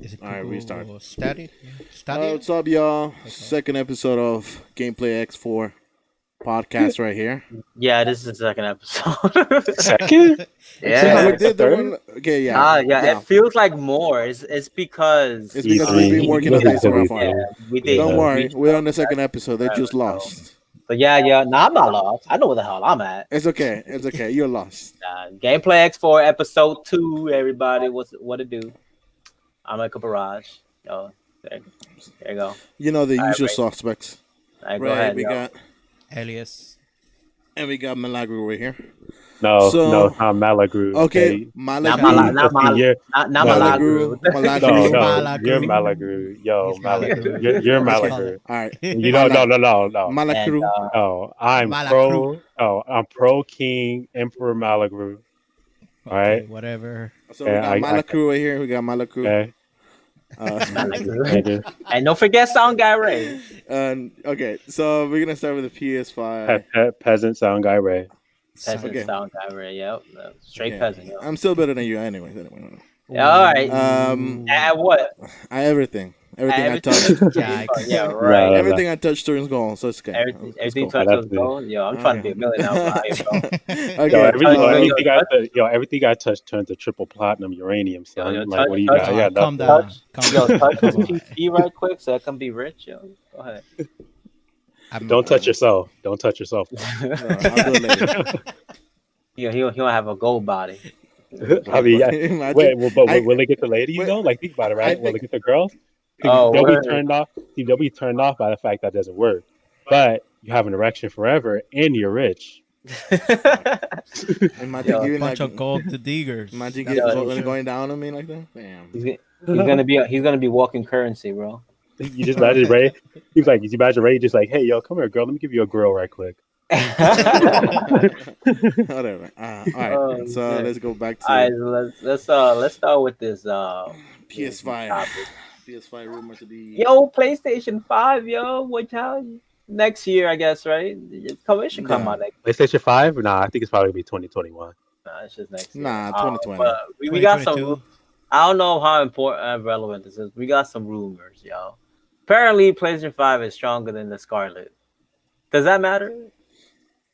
Is it All right, restart. Google Stadia? Stadia? What's up, y'all? Okay. Second episode of GamePlayX4 podcast right here. Yeah, this is the second episode. Second? Yeah. We did the Third? one. Okay, yeah. Yeah, it feels like more. It's because It's because we've been working on this for a while. we did. Don't worry, we- we're on the second episode. They just lost. So yeah. No, I'm not lost. I know where the hell I'm at. It's okay. It's okay. You're lost. Gameplay X4 episode 2. Everybody, what it do? I'm EchoeBarrage. Yo, there you go. You know the All right, usual Ray. suspects. All right, go Right, ahead. we yo. got Elias. and we got Milagro right here. No, So- no, not Malagru. Okay, Not Malagru. Malagru. Not Malagru. Malagru. No, Malagru. no, Malagru. you're Malagru. Yo, He's Malagru. Malagru. You're Let's call Malagru. All right, You know, no. Malagru. Oh, I'm Malagru. I'm pro King Emperor Malagru. Okay, Alright. whatever. So we got Malagru right here. We got Malagru. Okay. Malagru. And don't forget Sound Guy Ray. Okay, so we're gonna start with the PS5. Peasant sound guy Ray. Peasant Okay. Sound Guy Ray. Yep. Straight Okay. peasant. Yo. I'm still better than you, anyways. Anyway. Yeah, all right. And what? everything I touch, Yikes. Yeah, right. Right. everything I touch turns gold. So it's okay. Everything It's cool. touches gold. Yo, I'm trying to be a millionaire now, bro. Okay. Everything I touch turns to triple platinum uranium, son. Yo, Like, what do you touch- got? Yeah, Calm no. down. Calm Yo, down. touch this Come on. PC right quick so I can be rich, yo. Go ahead. Don't touch yourself. Don't touch yourself. No, I'll do it later. He'll have a gold body. I mean, Imagine. will they get the ladies wait, though? Like, think about it, right? I Will they get the girls? Oh, they'll word. be turned off. See, they'll be turned off by the fact that doesn't work. But you have an erection forever, and you're rich. Imagine Yo, giving Bunch like, of gold to diggers. imagine That's getting for going, sure. going down on me like that. Damn. he's gonna be walking currency, bro. You just imagine Ray. He's like, you imagine Ray just like, hey, yo, come here, girl. Let me give you a grill right quick. Whatever. All right. Oh, So man. let's go back to All right, let's start with this PS5. topic. PS5 rumor to be. Yo, PlayStation 5, yo, what y'all next year, I guess, right? It should come Yeah. out next. PlayStation 5? Nah, I think it's probably gonna be 2021. Nah, it's just next year. Nah, 2020. But we got some. 2022. I don't know how important relevant this is. We got some rumors, yo. Apparently, PlayStation 5 is stronger than the Scarlet. Does that matter?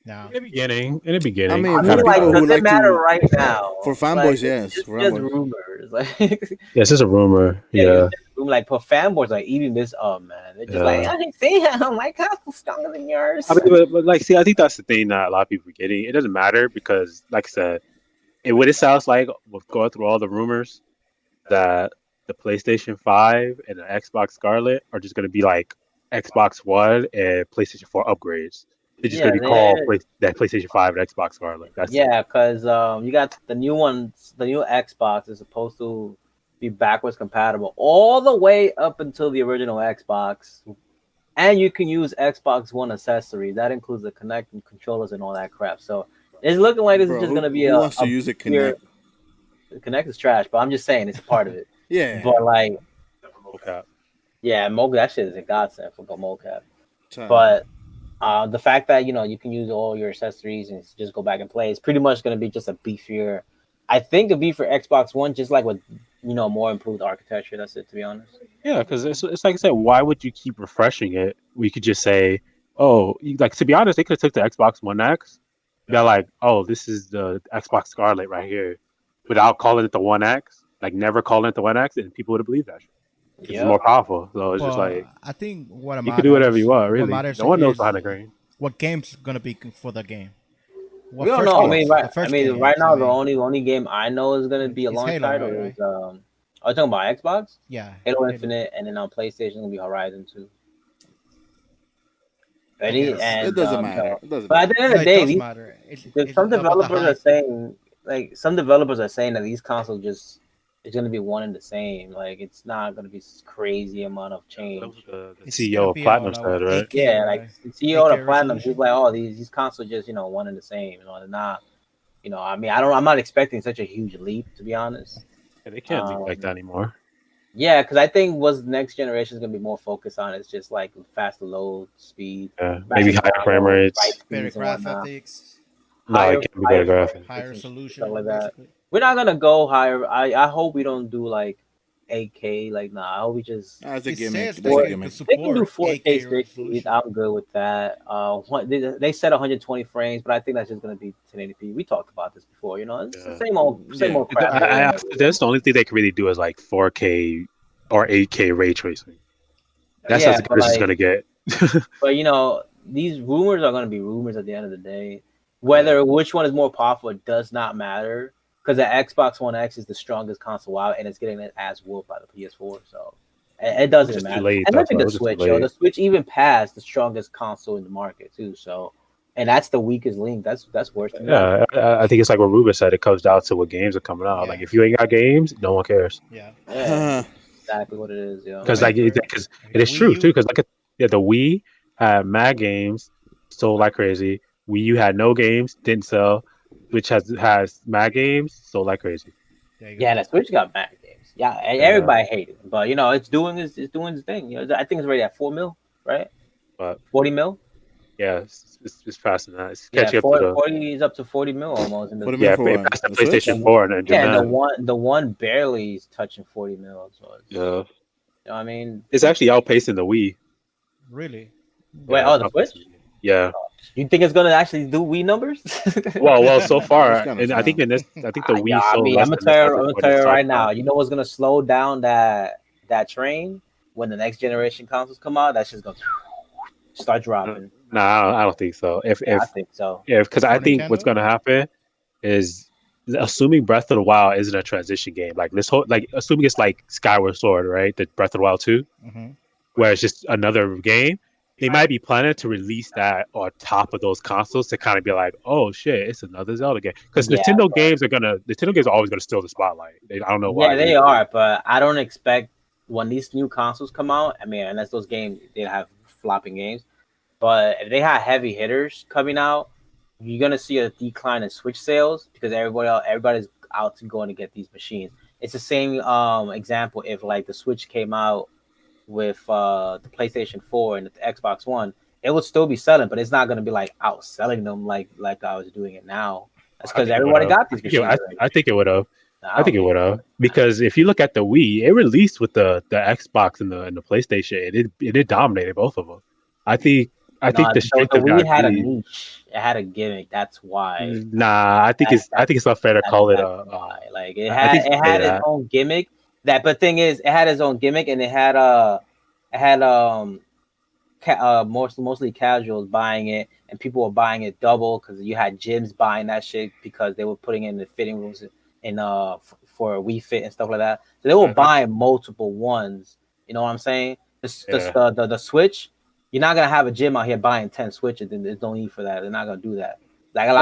No. In the beginning. I I mean, I for mean, people like, who does like it matter to- right now? for fanboys, yes, It's for just fanboys. rumors. Like, Yes, it's a rumor. Yeah. like for fanboys, like even this, oh man, they're just Yeah. like, I didn't see him. My castle's stronger than yours. I mean, but like, see, I think that's the thing that a lot of people are getting. It doesn't matter because, like I said, what it sounds like with going through all the rumors that the PlayStation 5 and the Xbox Scarlet are just going to be like Xbox One and PlayStation 4 upgrades. They're just going to be called that PlayStation 5 and Xbox Scarlet. That's it. Yeah, because you got the new ones. The new Xbox is supposed to be backwards compatible all the way up until the original Xbox, and you can use Xbox One accessories. That includes the Kinect and controllers and all that crap. So it's looking like this Bro, is just who- gonna be who a. wants to use a Kinect? The Kinect is trash, but I'm just saying it's a part of it. Yeah. But like, Okay. yeah, that shit is a godsend for mocap. Child. But the fact that you can use all your accessories and just go back and play is pretty much going to be just a beefier. I think a beefier Xbox One, just like with more improved architecture. That's it, to be honest. Yeah, because it's like I said, why would you keep refreshing it? We could just say, oh, to be honest, they could have took the Xbox One X. They're like, oh, this is the Xbox Scarlet right here, without calling it the One X. Like never calling it the One X, and people would have believed that. It's more powerful, so it's just like I think what you can do whatever you want. Really, matters no one knows is behind the grain. what game's gonna be for the game. We don't know. I mean, right now the only game I know is going to be a It's launch Halo, title right? is are you talking about Xbox? Yeah. Halo Infinite, and then on PlayStation it's gonna be Horizon 2. Ready? Yes. And It doesn't matter. It doesn't But at matter. the end of the it day, does these- matter. some developers are saying, that these consoles just it's gonna be one and the same. Like it's not gonna be crazy amount of change. The It's CEO gonna of be Platinum all said, right? 8K, Yeah, right? like the CEO of 8K the Platinum, he's resolution. like, oh, these consoles just one and the same. They're not. I mean, I'm not expecting such a huge leap, to be honest. Yeah, they can't think like that anymore. Yeah, because I think what's next generation is gonna be more focused on is just like faster load speed, Maybe higher frame rates. Better graphics, No, it can't be better graphics. higher solution, stuff like that. basically. We're not gonna go higher. I hope we don't do like 8K. Like, nah, we just That's a It gimmick. says That's that a Or you can gimmick. they can do support 4K 8K 60. resolution. I'm good with that. They said 120 frames, but I think that's just gonna be 1080p. We talked about this before. It's the Yeah. same Yeah. old crap over and over again. That's the only thing they can really do is like 4K or 8K ray tracing. That's Yeah, as good but as it's gonna get. these rumors are gonna be rumors at the end of the day. Yeah. Whether which one is more powerful does not matter because the Xbox One X is the strongest console out, and it's getting an ass whooped by the PS4. So it It was doesn't just too matter. late. And look That's at why it the was just too Switch, yo. The late. Switch even passed the strongest console in the market too. So, and that's the weakest link. That's worse than that. Yeah, I think it's like what Ruben said. It comes down to what games are coming out. Yeah, Like if you ain't got games, no one cares. yeah. Yeah, exactly what it is, yo. Because Like because like it the is Wii true too. U. Because yeah, the Wii had mad games, sold like crazy. Wii U had no games, didn't sell. Which has mad games, sold like crazy. There you go. Yeah, the Switch got mad games. Yeah, Yeah, everybody hated it, but it's doing its thing. I think it's already at 4 mil, right? but 40 mil. yeah, it's faster than that. It's Yeah, catching up to the 40 is up to 40 mil almost. In What the do you mean yeah, for it what? passed the The PlayStation Switch? 4 in yeah, and the demand. one barely is touching 40 mil. So Yeah, what I mean, it's actually outpacing the Wii. Really? wait, Yeah, oh, it's the Switch. outpacing the Wii. Yeah. You think it's gonna actually do Wii numbers? Well, so It's far, gonna and I think sound. the Yeah, Wii I sold mean, less than this I'm gonna everyone tell is you talking right now. about. You know what's gonna slow down that train when the next generation consoles come out? That's just gonna start dropping. No, I don't think so. Yeah, I think so. If because I For think what's Nintendo? going to happen is assuming Breath of the Wild isn't a transition game, like this whole like assuming it's like Skyward Sword, right? The Breath of the Wild 2, Mm-hmm. where it's just another game. They might be planning to release that on top of those consoles to kind of be like, oh shit, it's another Zelda game. Because Yeah, Nintendo games are always gonna steal the spotlight. I don't know why. yeah, they are, but I don't expect when these new consoles come out. I mean, unless those games they have flopping games, but if they have heavy hitters coming out, you're gonna see a decline in Switch sales because everybody's out to going to get these machines. It's the same example if like the Switch came out with the PlayStation 4 and the Xbox One, it would still be selling, but it's not gonna be like outselling them like I was doing it now. That's I because think it would everybody have. got these machines already. I think it would have. I I don't think it think would have because if you look at the Wii, it released with the Xbox and the PlayStation. It did dominate both of them. I think I think no, the strength the of Wii that had a Wii. niche. It had a gimmick. That's why. Nah, I think it's not fair to call it That's a. why. Like I think it say had its that. own gimmick. But thing is, it had its own gimmick, and it had mostly casuals buying it, and people were buying it double because you had gyms buying that shit because they were putting it in the fitting rooms in for Wii Fit and stuff like that. So they were Uh-huh. buying multiple ones. You know what I'm saying? Yeah. The Switch, you're not gonna have a gym out here buying 10 switches. And there's no need for that. They're not gonna do that. Like Nah,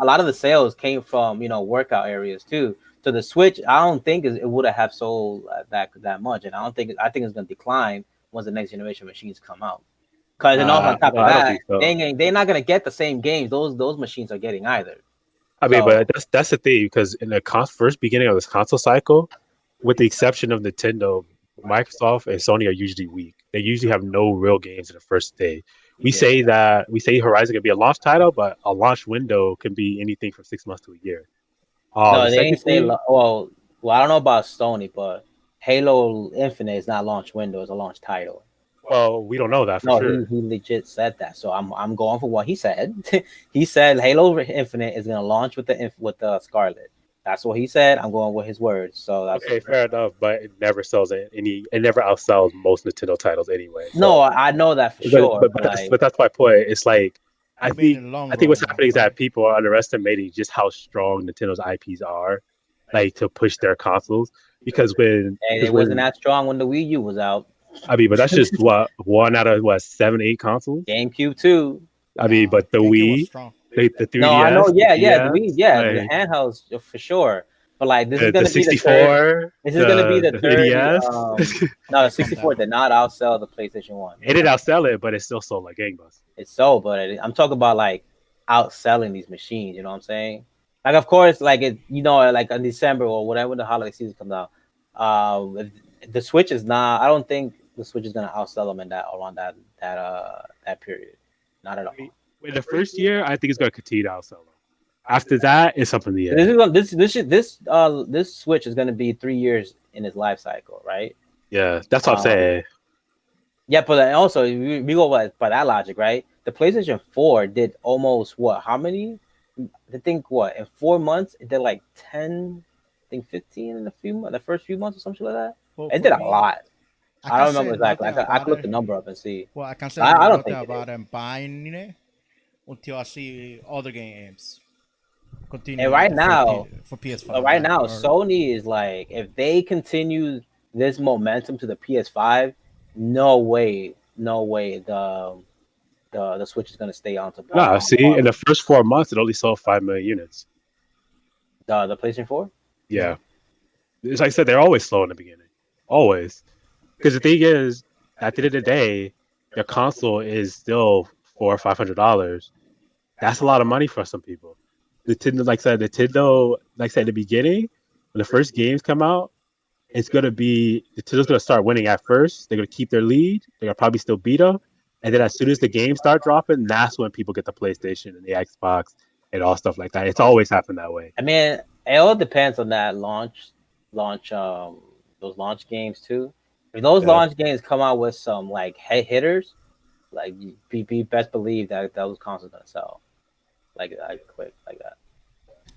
a lot of the sales came from workout areas too. So the Switch, I don't think it would have sold that much, and I think it's gonna decline once the next generation machines come out. Because and also on top of I don't that, think so. they're not gonna get the same games those machines are getting either. I mean, So but that's the thing because in the first beginning of this console cycle, with the exception of Nintendo, Microsoft and Sony are usually weak. They usually have no real games in the first day. yeah, We say Horizon can be a launch title, but a launch window can be anything from 6 months to a year. no, The they second ain't say thing, well, I don't know about Sony, but Halo Infinite is not launch window; it's a launch title. well, we don't know that for No, sure. he legit said that, so I'm going for what he said. He said Halo Infinite is gonna launch with the Scarlet. That's what he said. I'm going with his words. So that's Okay, fair enough, but it never sells any. It never outsells most Nintendo titles anyway. no, So, I know that for sure. But like, but that's my point. It's like I I mean, in think the long I think what's run, happening is right? that people are underestimating just how strong Nintendo's IPs are, like to push their consoles. it wasn't that strong when the Wii U was out. I mean, but that's just what one out of what 7, 8 consoles. GameCube too. I mean, Nah, but the GameCube was Wii, strong. the No, I know. 3DS, the Yeah, the Wii, DS, yeah, the like handhelds for sure. But like, this is the gonna be the third. 64, This is gonna be the the third. NES. No, the Okay, calm 64 down. did not outsell the PlayStation One. It did outsell it, but it still sold like gangbusters. It's so, but I'm talking about like outselling these machines. You know what I'm saying? Like, of course, like like in December or whatever the holiday season comes out. The Switch is not. I don't think the Switch is gonna outsell them in that around that period. Not at all. In the first year, I think it's going to continue to outsell them. After that, it's up in the This air. is this Switch is gonna be 3 years in its life cycle, right? Yeah, that's what I'm saying. Yeah, but then also we go by that logic, right? The PlayStation 4 did almost what? How many? I think what in 4 months it did like 10, I think 15 in the first few months or something like that. It For did a me, lot. I I can don't say remember exactly. nothing I about could look it. the number up and see. Well, I can say I don't nothing think it about is. them buying it until I see other games And continue for PS5. right Like, now, or Sony is like, if they continue this momentum to the PS5, no way the Switch is gonna stay on to Nah, on see, par in the with first 4 months, it only sold 5 million units. the PlayStation 4. Yeah, it's like I said, they're always slow in the beginning, always. Because the thing is, at the end of the day, their console is still $400 or $500. That's a lot of money for some people. Nintendo, like I said in the beginning, when the first games come out, it's gonna be Nintendo's gonna start winning at first. They're gonna keep their lead. They're gonna probably still beat them, and then as soon as the games start dropping, that's when people get the PlayStation and the Xbox and all stuff like that. It's always happened that way. I mean, it all depends on that launch those launch games too. If those Yeah. launch games come out with some like hitters, like be best believe that those consoles gonna sell like quick like that.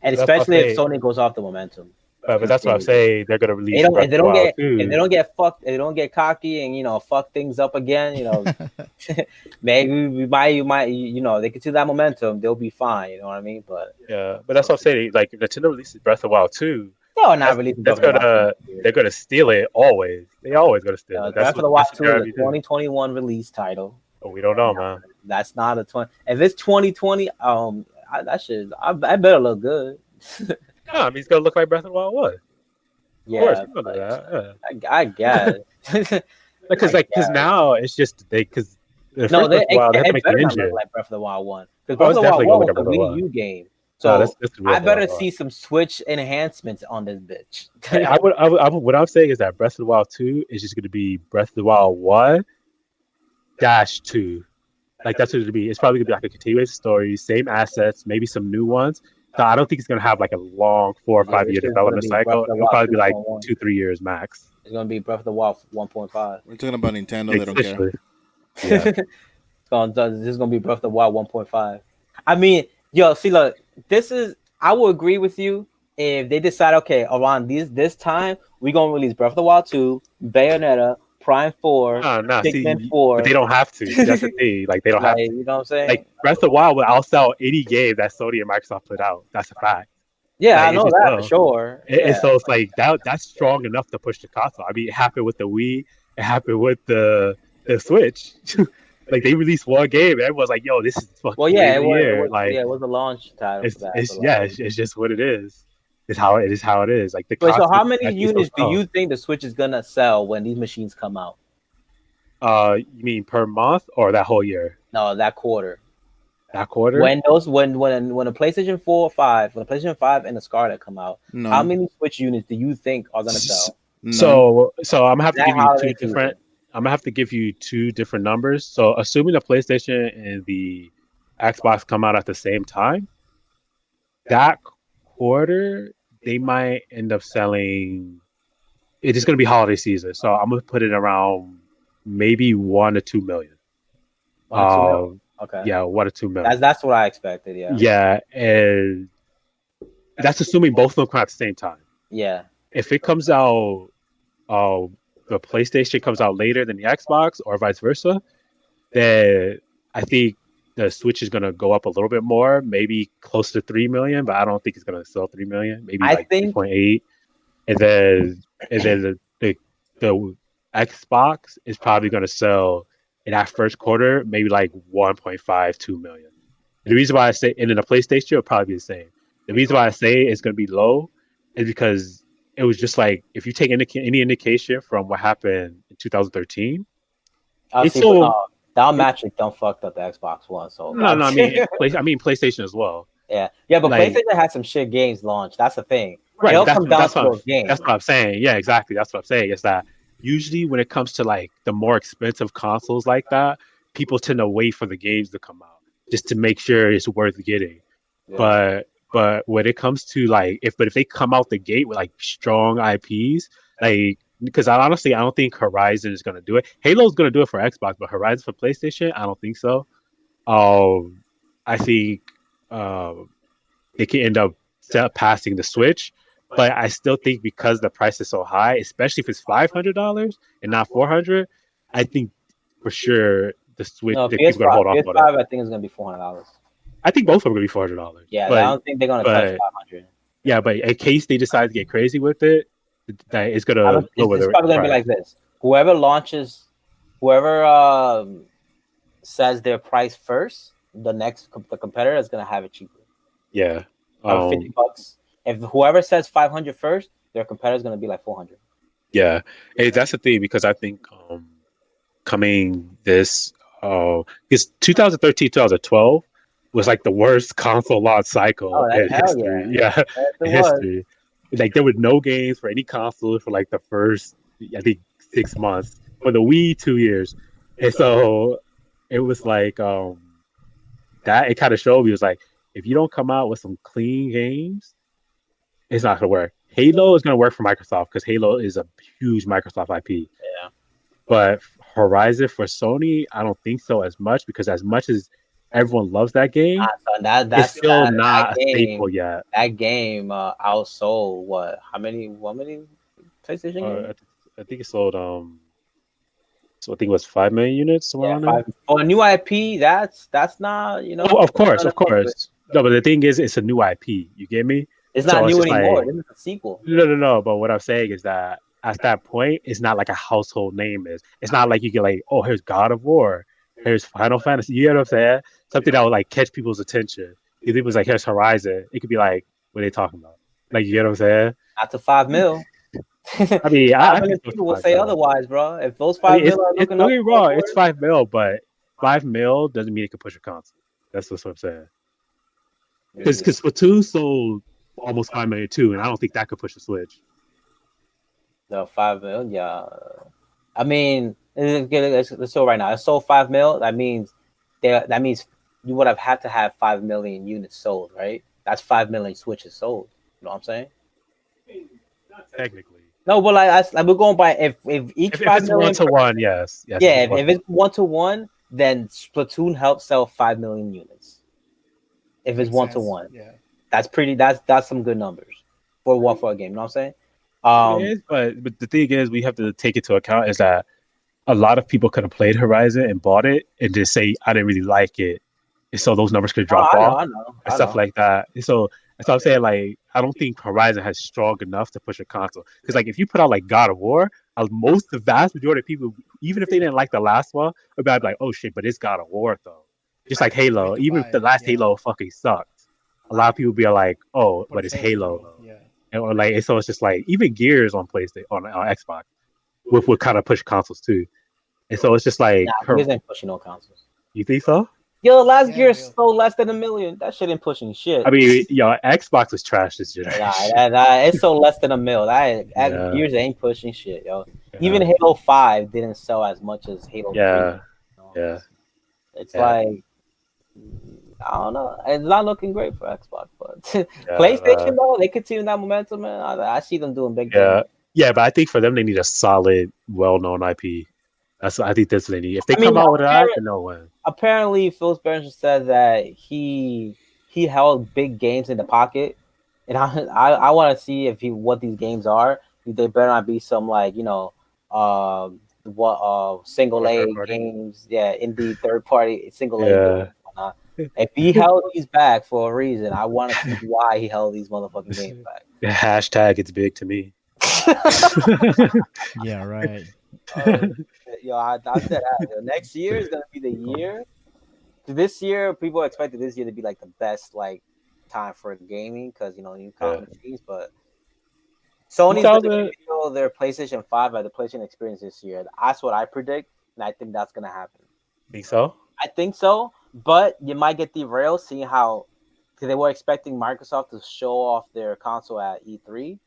And But that's what I especially if say. Sony goes off the momentum. But that's what I Continues. say. They're gonna They release don't Breath if of they the don't Wild get if they too. don't get fucked if they don't get cocky and fuck things up again, maybe we might they can see that momentum, they'll be fine, you know what I mean? But Yeah, but that's what I'm saying. Like if Nintendo releases Breath of the Wild too, they're not that's releasing that's Breath of the Wild 2 gonna this year. they're gonna steal it always. They always gonna steal it. That's Breath of what the Wild that's what 2 is a Jeremy do. 2021 release title. But we don't know, man. That's not a 20. If it's 2020, that shit, I better look good. No, I mean it's gonna look like Breath of the Wild was. Of course, Yeah, we gonna do but that. I guess. I Because guess. now it's just because the No, first Breath of the Wild they have to it make the better not look engine. like Breath of the Wild 1. Because Oh, Breath of it's the Wild definitely gonna 1 look was like a Breath of the Wii Wild. U game. No, So that's I Breath of the better Wild. see some Switch enhancements on this bitch. What I'm saying is that Breath of the Wild 2 is just gonna be Breath of the Wild 1-2. Like that's what it'll be. It's probably gonna be like a continuous story, same assets, maybe some new ones. So I don't think it's gonna have like a long 4 or 5 year This is gonna development be Breath of cycle. the It'll Wild probably be like 2.1. 2-3 years max. It's gonna be Breath of the Wild 1.5. We're talking about Nintendo. They don't care. Essentially. Yeah. This is gonna be Breath of the Wild 1.5. I mean, yo, see, look, I will agree with you if they decide, okay, around this time we're gonna release Breath of the Wild 2, Bayonetta, Prime 4, No, Pikmin see, but 4. they don't have to. See, that's the thing. Like they don't have Like, to. you know what I'm saying? Like Breath of the Wild will outsell any game that Sony and Microsoft put out. That's a fact. Yeah, Like I it know just that for will. sure. And Yeah. so it's like that's strong enough to push the console. I mean, it happened with the Wii. It happened with the Switch. Like they released one game, and everyone's like, "Yo, this is the fucking Well, yeah, game of the year." Like it was a launch title for that. But like, it's just what it is. It's how it is. How it is. Like the wait, so console how many actually so units do strong. you think the Switch is gonna sell when these machines come out? You mean per month or that whole year? No, that quarter. That quarter? When the PlayStation 4 or 5, when the PlayStation 5 and the Scarlet come out, how None. many Switch units do you think are gonna sell? None. So I'm gonna have to That give you two holiday different. season. I'm gonna have to give you two different numbers. So assuming the PlayStation and the Xbox come out at the same time, that quarter they might end up selling. It's just gonna be holiday season, so I'm gonna put it around maybe 1 to 2 million. 1 or 2 mil. Okay, Yeah, 1 to 2 million. that's what I expected. Yeah, Yeah, and that's assuming both of them come out at the same time. yeah. If it comes out, uh, the PlayStation comes out later than the Xbox, or vice versa, then I think the Switch is gonna go up a little bit more, maybe close to 3 million, but I don't think it's gonna sell 3 million. Maybe I like think 3.8, and then the Xbox is probably gonna sell in that first quarter maybe like 1.5 2 million. The reason why I say, and then the PlayStation will probably be the same. The reason why I say it's gonna be low is because it was just like if you take any indication from what happened in 2013, I'll it's see, but so no, that metric don't fucked up the Xbox One. So no, I mean PlayStation as well. yeah, but Like PlayStation had some shit games launched. That's the thing. It right, all but comes down to those that's games. what I'm saying. Yeah, exactly. That's what I'm saying. Is that usually when it comes to like the more expensive consoles like that, people tend to wait for the games to come out just to make sure it's worth getting. Yeah. But when it comes to like if they come out the gate with like strong IPs, Like, because I don't think Horizon is gonna do it. Halo's gonna do it for Xbox, but Horizon for PlayStation, I don't think so. I think um, they can end up passing the Switch, but I still think because the price is so high, especially if it's $500 and not 400, I think for sure the Switch, No, like, people are gonna hold off on it. PS5, I think is gonna be $400. I think both of them are gonna be $400. Yeah, I But don't think they're gonna touch but 500. yeah, but in case they decide to get crazy with it, that it's gonna lower It's the probably gonna be price. like this: whoever says their price first, the competitor is gonna have it cheaper. Yeah. $50. If whoever says 500 first, their competitor is gonna be like 400. Yeah. Hey, that's the thing because I think coming this because 2013, 2012 was like the worst console launch cycle Oh, in hell history. yeah! Yeah, Yes, it in was. history. Like there were no games for any console for like the first, I think, 6 months. For the Wii, 2 years. And so it was like that it kind of showed me, it was like, if you don't come out with some clean games, it's not gonna work. Halo is gonna work for Microsoft because Halo is a huge Microsoft IP. Yeah. But Horizon for Sony, I don't think so as much because as much as everyone loves that game, Son, that it's that's still that not a staple game. yet. That game outsold what? How many? What many PlayStation games? I think it sold so I think it was 5 million units somewhere Yeah, around there. five. For a new IP, that's not Oh, of course, not of nothing to it. course. No, but the thing is, it's a new IP. You get me? It's not So it's new just anymore. like This is a sequel. no. But what I'm saying is that at that point, it's not like a household name. It's not like you get like, oh, here's God of War, here's Final Fantasy. You know what I'm saying? Something that would like catch people's attention. If it was like, here's Horizon, it could be like, what are they talking about? Like, you know what I'm saying? Not to 5 mil. I mean, Five I think million it's people will 5 say mil. otherwise, bro. If those I mean, 5 mil are it's looking don't up get me for wrong, it's awards, 5 mil, but 5 mil doesn't mean it can push your console. That's what I'm saying. Because Splatoon sold almost 5 million too, and I don't think that could push the Switch. the 5 mil, yeah. I mean, let's go right now. It sold 5 mil. That means you would have had to have 5 million units sold, right? That's 5 million Switches sold. You know what I'm saying? Technically, No, but like we're going by if each if five it's one million. to one, yes. If Yeah, it's one if to it's one. 1-to-1, then Splatoon helped sell 5 million units. If it's Makes one to sense. one, Yeah. that's pretty. That's some good numbers for a game. You know what I'm saying? It is, but the thing is, we have to take into account is that a lot of people could have played Horizon and bought it and just say I didn't really like it, and so those numbers could drop I know, off I know, and I stuff know. like that. So that's what I'm saying. Like, I don't think Horizon has strong enough to push a console because, like, if you put out like God of War, the vast majority of people, even if they didn't like the last one, would be like, oh shit, but it's God of War though. Just like I'm going Halo, to even buy if the it. last Yeah. Halo fucking sucked, a lot of people be like, oh, Por but it's Halo Halo though. though. Yeah. Or like, so it's just like even Gears on PlayStation on Xbox would kind of push consoles too. And so it's just like, Nah, Gears ain't pushing no consoles. you think so? Yo, last Yeah. Gear sold less than 1 million. That shit ain't pushing shit. I mean, Xbox is trash this Nah, generation. it sold less than 1 mil. Yeah, Gears ain't pushing shit, yo. Even yeah, Halo 5 didn't sell as much as Halo 3. You yeah, know? yeah, It's yeah, like I don't know. It's not looking great for Xbox, but yeah, PlayStation though, they continue that momentum, man. I see them doing big things. yeah, yeah. But I think for them, they need a solid, well-known IP. I think that's what they need. If they I mean, come out with that, then they'll win. apparently Phil Spencer said that he held big games in the pocket, and I want to see if what these games are. They better not be some like single Or A third party. games, yeah, indie third party single A games. Yeah. Whatnot. If he held these back for a reason, I want to see why he held these motherfucking games back. Hashtag it's big to me. Yeah. Right. Oh, yo, I'm dead out. Yo. Next year is gonna be the year. This year, people expected this year to be like the best like time for gaming because new Yeah. machines. But Sony's gonna 2000. show their PlayStation 5 at the PlayStation Experience this year. That's what I predict, and I think that's gonna happen. Think so? I think so, but you might get derailed seeing how because they were expecting Microsoft to show off their console at E3,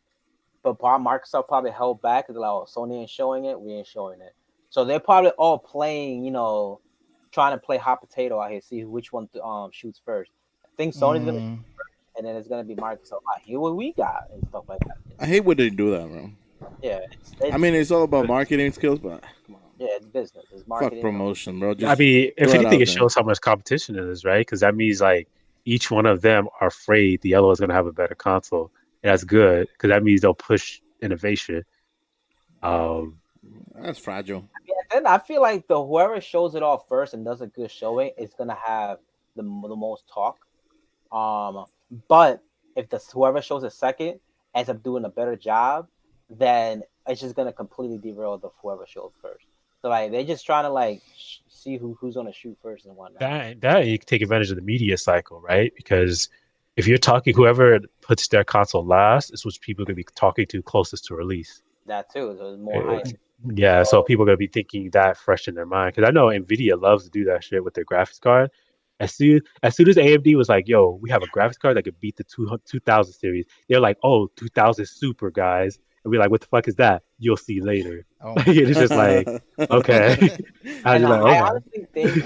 but Microsoft probably held back because like, oh, Sony ain't showing it, we ain't showing it. So they're probably all playing, trying to play hot potato out here, see which one shoots first. I think Sony's gonna, and then it's gonna be Microsoft. Like, here what we got and stuff like that. I hate when they do that, bro. Yeah, I mean, it's all about marketing skills, but come on, yeah, it's business. It's fuck marketing. promotion, bro. I Just mean, if throw it anything, out it there. shows how much competition it is, right? Because that means like each one of them are afraid the yellow is going to have a better console, and that's good because that means they'll push innovation. Um, That's fragile. Yeah, then I feel like the whoever shows it off first and does a good showing is gonna have the most talk. Um, but if the whoever shows it second ends up doing a better job, then it's just gonna completely derail the whoever showed first. So like they're just trying to like see who's gonna shoot first and whatnot. that you can take advantage of the media cycle, right? Because if you're talking, whoever puts their console last is what people are going to be talking to closest to release. That too, so it's more Right? hype. Yeah, so So people are going to be thinking that fresh in their mind. Because I know Nvidia loves to do that shit with their graphics card. As soon as AMD was like, "Yo, we have a graphics card that could beat the 2000 series," they're like, "Oh, 2000 Super, guys," and we're like, "What the fuck is that?" You'll see later. Oh Like, my it's just god. like, okay, I was and just like, I okay, honestly think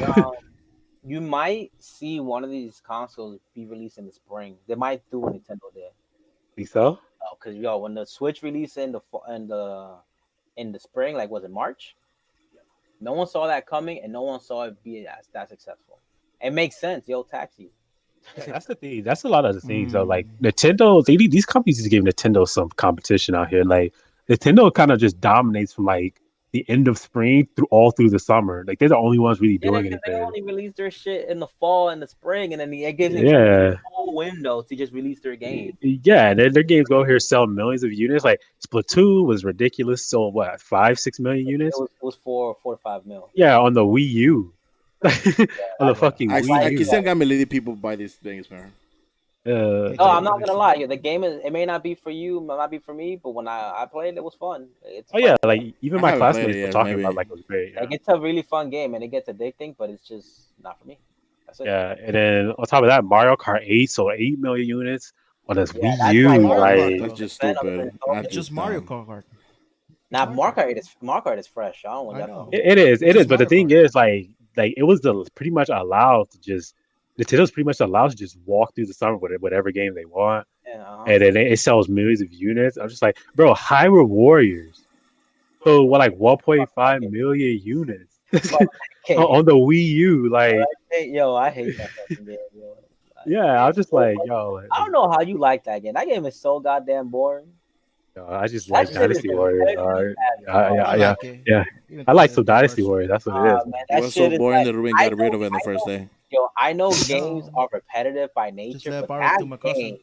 you might see one of these consoles be released in the spring. They might do what Nintendo did. think so. Because when the Switch released in the spring, like was it March? No one saw that coming, and no one saw it be that successful. It makes sense, yo, taxi. Yeah, that's the thing. That's a lot of the things though. Like Mm. Nintendo, these companies just give Nintendo some competition out here. Like Nintendo kind of just dominates from like the end of spring through the summer. Like they're the only ones really Yeah, doing because they anything. only release their shit in the fall and the spring, and then it gives Nintendo a Yeah, whole window to just release their game. yeah. Their games go here sell millions of units. Like Splatoon was ridiculous. Sold what 5, 6 million It units? was it was 4 or 5 mil. Yeah, on the Wii U, on the That's Yeah. fucking that's Wii like I can still U. can't believe people buy these things, man. Uh, no, It's I'm like, not gonna crazy. lie. The game it may not be for you, might not be for me, but when I played, it was fun. It's a oh fun yeah, game. like even I my haven't played it classmates were yet. talking about Maybe like it was great. Like Yeah. it's a really fun game and it gets addicting, but it's just not for me. That's it. Yeah, and then on top of that, Mario Kart 8 sold 8 million units on this Yeah, Wii that's It's like U. Mario the Kart Like, that's though. just fan of the stupid. nostalgia. That's It's just just Mario dumb. Kart. It's Now Mario Kart. Mario Kart is fresh. I don't know what I y'all know. talking it is, It's it is. just But the Mario thing Kart. is, like it was the pretty much allowed to just Nintendo's pretty much allowed to just walk through the summer with whatever game they want, about. Yeah, and then it sells millions of units. I'm just like, bro, Hyrule Warriors. So what, like fuck that 1.5 game. million units Fuck that game. on the Wii U? Like, Yo, I hate that fucking game, yo. yeah, I was just like, yo, I don't know how you like that game. That game is so goddamn boring. I just That like shit is Dynasty Warriors. All repetitive right, as yeah, fuck. I yeah, yeah, like it. yeah. Even I though like the some Dynasty version. Warriors. That's what it is, man. Man, It that was so shit is boring like that Ruben I got rid know, of it in the I first know, day. yo, I know games No. are repetitive by Just nature, let but borrow that to my game cousin.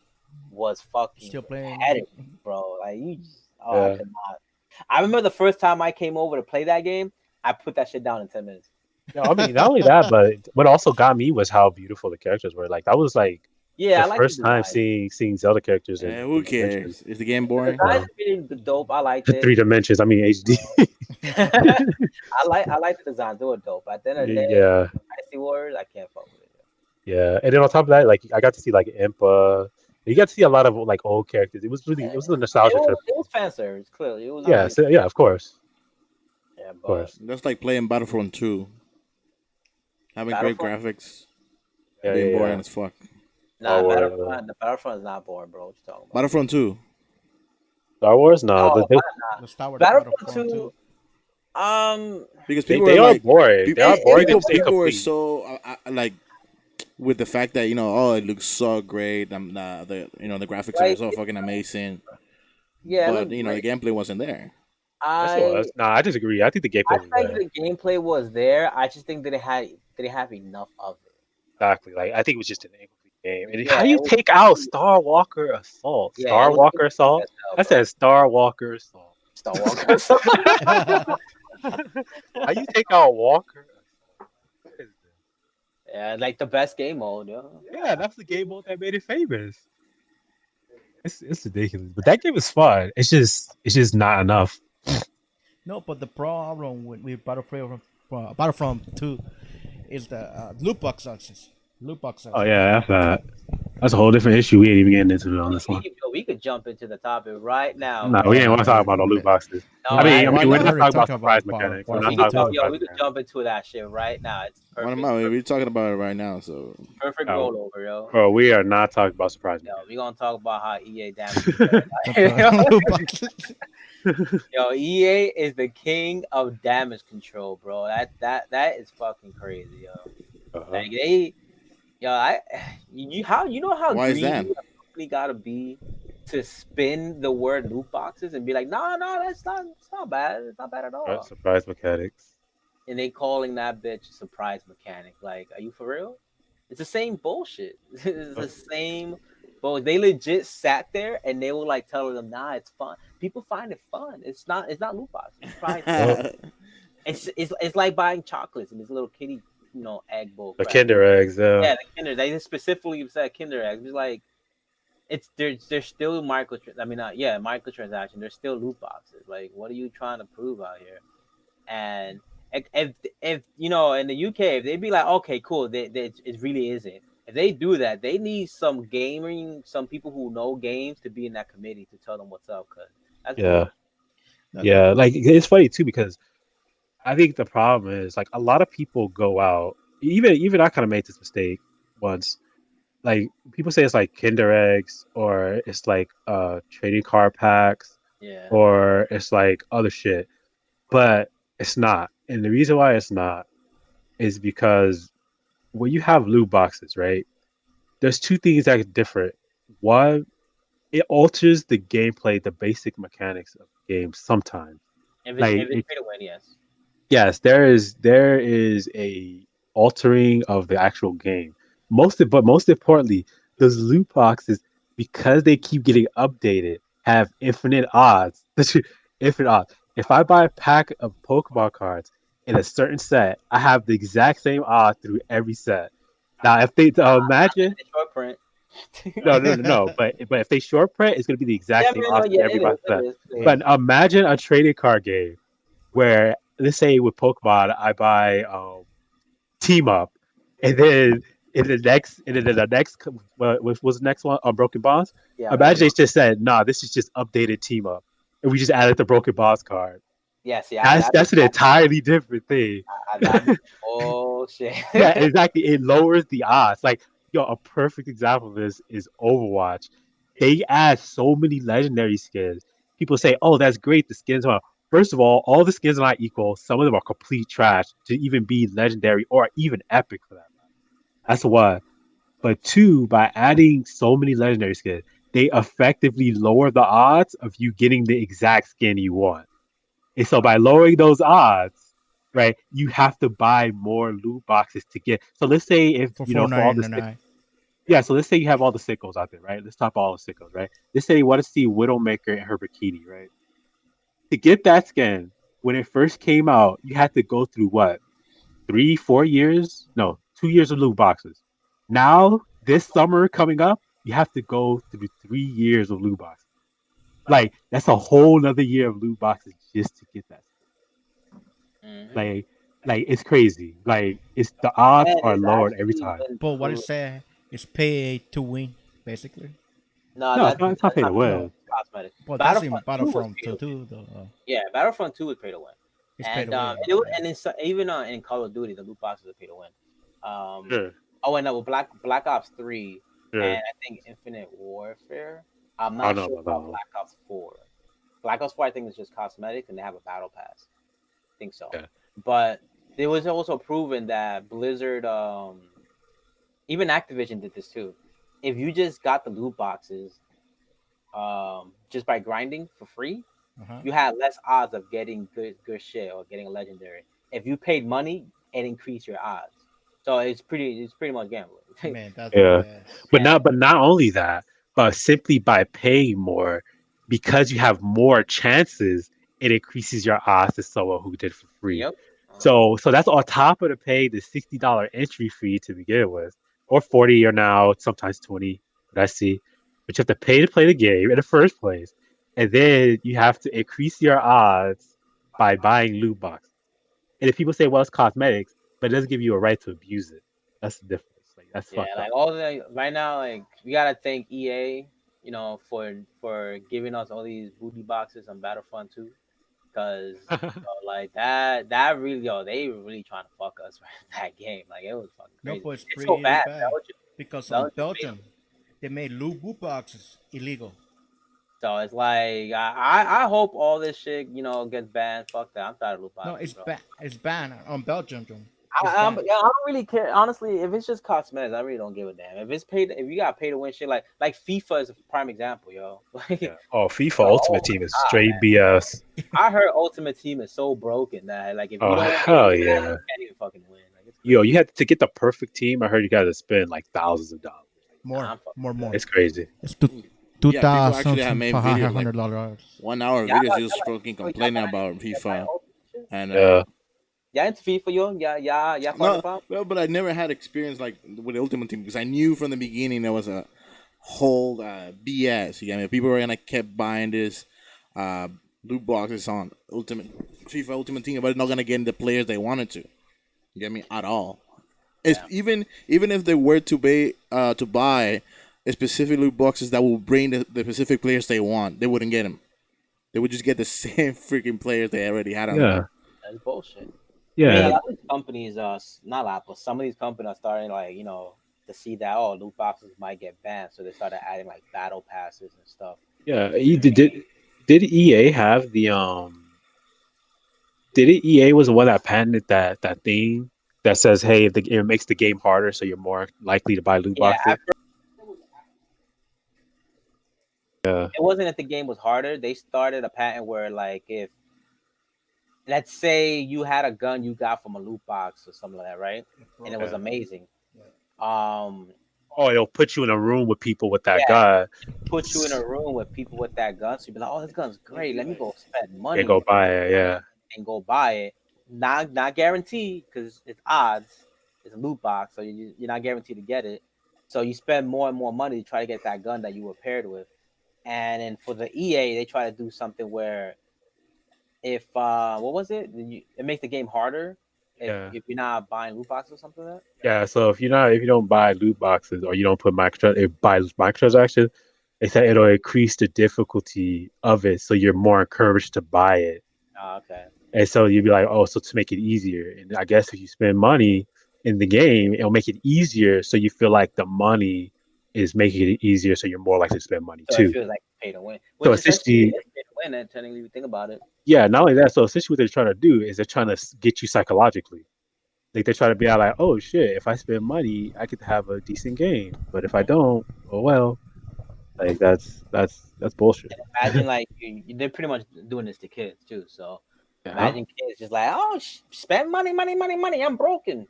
was fucking Still playing. repetitive, bro. Like you just, I Yeah. could not. I remember the first time I came over to play that game, I put that shit down in 10 minutes. No, I mean not only that, but what also got me was how beautiful the characters were. Like that was like Yeah, the I like the first time design. seeing Zelda characters in Who three dimensions. cares? Is the game The boring? design is really dope. I liked it. 3 dimensions. I mean HD. I like the designs. They were dope. But at the end of the day, Yeah, Dynasty Warriors, I can't fuck with it. yeah. And then on top of that, like I got to see like Impa. You got to see a lot of like old characters. It was a It nostalgia was trip. it was fan service. Clearly, it was I Yeah, really like so, yeah, of course, yeah. of But course. that's like playing Battlefront 2. Having great Battlefront, graphics, Yeah, being yeah, boring yeah. as fuck. Star nah, Wars. The Battlefront is not boring, bro. What you talking about? Battlefront 2. Star Wars? No, No, The Star Wars Battlefront Battlefront 2. Two. Um, Because they people were are like, boring. They are boring. They're it just people were incomplete. so like with the fact that oh, it looks so great. The graphics are like so fucking amazing, yeah, it but looked the great. gameplay wasn't there. Yes, it I was. Nah, I disagree. I think the I gameplay was think there. the gameplay was there. I just think that they didn't have enough of it. Exactly. Like I think it was just an incomplete game. And Yeah, how do you take out Star Walker Assault? it Star was Walker Assault? as hell, That bro. says Star Walker Assault. Star Walker. How you take out Walker Assault? What is this? Yeah, like the best game mode, yo. Yeah, that's the game mode that made it famous. It's ridiculous, but that game is fun. It's just not enough. No, but the problem with Battlefront 2 is the loot box options. Loot box Oh options. yeah, that's that. That's a whole different issue. We ain't even getting into it on this one. We could jump into the topic right now, No, bro. we ain't want to talk about no loot boxes. No, I, Why We're we not? just already talking about talked surprise about mechanics. We're yo, not we Battlefield could talking talk, about 2. yo, surprise we could mechanics. jump into that shit right now. It's Why perfect, not? We're talking about it right now. So perfect Oh, rollover, yo. bro, we are not talking about surprise Yo, we mechanics. gonna talk about how EA damage Control control. loot boxes. Yo, EA is the king of damage control, bro. That is fucking crazy, yo. Uh-huh. Like they, yo, how you know how why is greedy that? a company gotta be to spin the word loot boxes and be like, no, it's not bad. It's not bad at Right, all. surprise mechanics. And they calling that bitch a surprise mechanic. Like, are you for real? It's the same bullshit. It's the same. But they legit sat there and they were like telling them, nah, it's fun. People find it fun. It's not loot boxes. It's surprise. Well, It's like buying chocolates and this little kitty, egg bull the crap. Kinder eggs, Yeah, the Kinder. They specifically said Kinder eggs. It's like there's still microtransaction. There's still loot boxes. Like, what are you trying to prove out here? And if in the UK, if they be like, okay, cool, it really isn't. If they do that, they need some people who know games to be in that committee to tell them what's up, cause that's yeah, bullshit. yeah. Like it's funny too because I think the problem is like a lot of people go out. Even I kind of made this mistake once. Like people say it's like Kinder eggs or it's like trading card packs Yeah. or it's like other shit, but it's not. And the reason why it's not is because when you have loot boxes, right? There's two things that are different. One, it alters the gameplay, the basic mechanics of games sometimes. If Like it's it, free to win, yes. yes, there is a altering of the actual game. But most importantly, those loot boxes, because they keep getting updated, have infinite odds. Infinite odds. If I buy a pack of Pokemon cards in a certain set, I have the exact same odds through every set. Now, if they imagine, The short print. no. But if they short print, it's gonna be the exact Yeah, same man, no, odds yeah, through every it is, set. it is, it is. But imagine a trading card game where let's say with Pokemon I buy Team Up, and then the next what was the next one on Broken Bonds? Yeah, Imagine they just said, "Nah, this is just updated Team Up," and we just added the Broken Bonds card. yeah. See, That's an entirely different thing. that be bullshit. Yeah, exactly. It lowers the odds. Like, yo, a perfect example of this is Overwatch. They add so many legendary skins. People say, "Oh, that's great. The skins are." First of all the skins are not equal. Some of them are complete trash to even be legendary or even epic for that matter. That's one. But two, by adding so many legendary skins, they effectively lower the odds of you getting the exact skin you want. And so by lowering those odds, right, you have to buy more loot boxes to get. So let's say if For for all the 4.99. yeah, so let's say you have all the sickles out there, right? Let's talk about all the sickles, right? Let's say you want to see Widowmaker in her bikini, right? To get that skin, when it first came out, you had to go through what 3, 4 years? No, 2 years of loot boxes. Now this summer coming up, you have to go through 3 years of loot boxes. Like that's a whole nother year of loot boxes just to get that. Hmm. Like, it's crazy. Like, it's the odds And are it's lowered every actually time. been But what it proven. say is pay to win, basically. No, No, it's not that's pay to not pay to No, win. win. It's cosmetic. but that's in Battlefront 2 was Battlefront pay to 2 win. too. Though Yeah, Battlefront 2 was pay to win. it's pay And to win. it was, Yeah. and even in Call of Duty, the loot boxes are pay to win. Um, Sure, oh, and no, with Black Ops 3 and sure. I think Infinite Warfare. I'm I don't not know sure about that about one. Black Ops 4. Black Ops 4, I think, is just cosmetic, and they have a battle pass. I think so. Yeah. But it was also proven that Blizzard, even Activision did this too. If you just got the loot boxes, just by grinding for free, Uh-huh. you had less odds of getting good shit or getting a legendary. If you paid money, it increased your odds. So it's pretty much gambling. Man, that's Yeah. BS. Yeah, But not only that, but simply by paying more, because you have more chances, it increases your odds to someone who did for free. yep. Uh-huh. So that's on top of the pay the $60 entry fee to begin with, or 40 or now sometimes 20 that I see. But you have to pay to play the game in the first place, and then you have to increase your odds by buying loot boxes. And if people say, "Well, it's cosmetics," but it doesn't give you a right to abuse it. That's the difference. Like That's Yeah, fucked up. like all the right now, like we gotta thank EA, for giving us all these booty boxes on Battlefront 2, because like that really, they were really trying to fuck us with that game. Like it was fucking No, crazy. but it's It's so pretty bad. bad because on Belgium made 'em. Belgium they made loot boot boxes illegal. So it's like I hope all this shit gets banned. Fuck that. I'm tired of loot No, boxes, it's bro. bad. It's banned on Belgium. It's I banned. don't really care. Honestly, if it's just cosmetics, I really don't give a damn. If you got pay to win shit, like FIFA is a prime example, yo. Yeah. Oh, FIFA Oh Ultimate my Team is god, straight BS. I heard Ultimate Team is so broken that like if you Oh don't hell win that, yeah. you can't even fucking win. Like it's Yo, crazy. you had to get the perfect team. I heard you got to spend like thousands of dollars. Nah, More, I'm fucking more. good. It's crazy. It's two Yeah, people actually have thousand made five videos like hundred dollars. 1 hour Y'all videos got just y'all fucking like y'all complaining buying about buying FIFA. Ultimate shit? And Yeah. Y'all into FIFA, yo? Yeah, part of the no, problem. well, but I never had experience like with the Ultimate Team because I knew from the beginning there was a whole BS. You get me? People were gonna kept buying this loot boxes on Ultimate Team, but not gonna get the players they wanted to. You get me? At all. It's Yeah. even if they were to buy a specific loot boxes that will bring the specific players they want, they wouldn't get them. They would just get the same freaking players they already had on Yeah. there. That's bullshit. I mean, a Yeah. lot of these companies, not a lot, but some of these companies are starting like to see that loot boxes might get banned, so they started adding like battle passes and stuff. Yeah. Did EA have the did it EA was the one that patented that thing that says, hey, it makes the game harder, so you're more likely to buy loot Yeah, boxes. Yeah. it wasn't that the game was harder. They started a patent where like if let's say you had a gun you got from a loot box or something like that, right? And it was Yeah. amazing. Um, Oh, it'll put you in a room with people with that yeah, guy. put you in a room with people with that gun, so you'd be like, "Oh, this gun's great. Let me go spend Yeah, go money buy it. Yeah. and go buy it." Not guaranteed because it's odds. It's a loot box, so you're not guaranteed to get it. So you spend more and more money to try to get that gun that you were paired with. And then for the EA, they try to do something where if what was it? It makes the game harder Yeah. if you're not buying loot boxes or something like that. Yeah. So if you don't buy loot boxes or you don't put microtransactions, they said it'll increase the difficulty of it, so you're more encouraged to buy it. Oh, okay. And so you'd be like, oh, so to make it easier. And I guess if you spend money in the game, it'll make it easier. So you feel like the money is making it easier. So you're more likely to spend money So it too. feels like pay to win, So which essentially essentially, is pay to win. And technically, if you think about it, yeah, not only that, so essentially what they're trying to do is they're trying to get you psychologically. Like they're trying to be out like, oh shit, if I spend money, I get to have a decent game. But if I don't, oh well. Like that's bullshit. imagine like they're pretty much doing this to kids too. So Yeah. imagine kids just like, oh, spend money, money, money, money. I'm broken.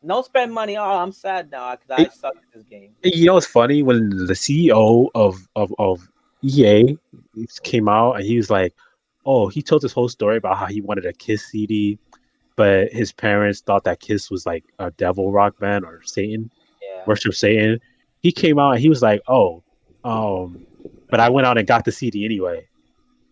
No spend money. Oh, I'm sad now because I It, suck at this game. you know what's funny when the CEO of EA came out and he was like, oh, he told this whole story about how he wanted a Kiss CD, but his parents thought that Kiss was like a devil rock band or Satan, Yeah. worship Satan. He came out and he was like, oh, but I went out and got the CD anyway.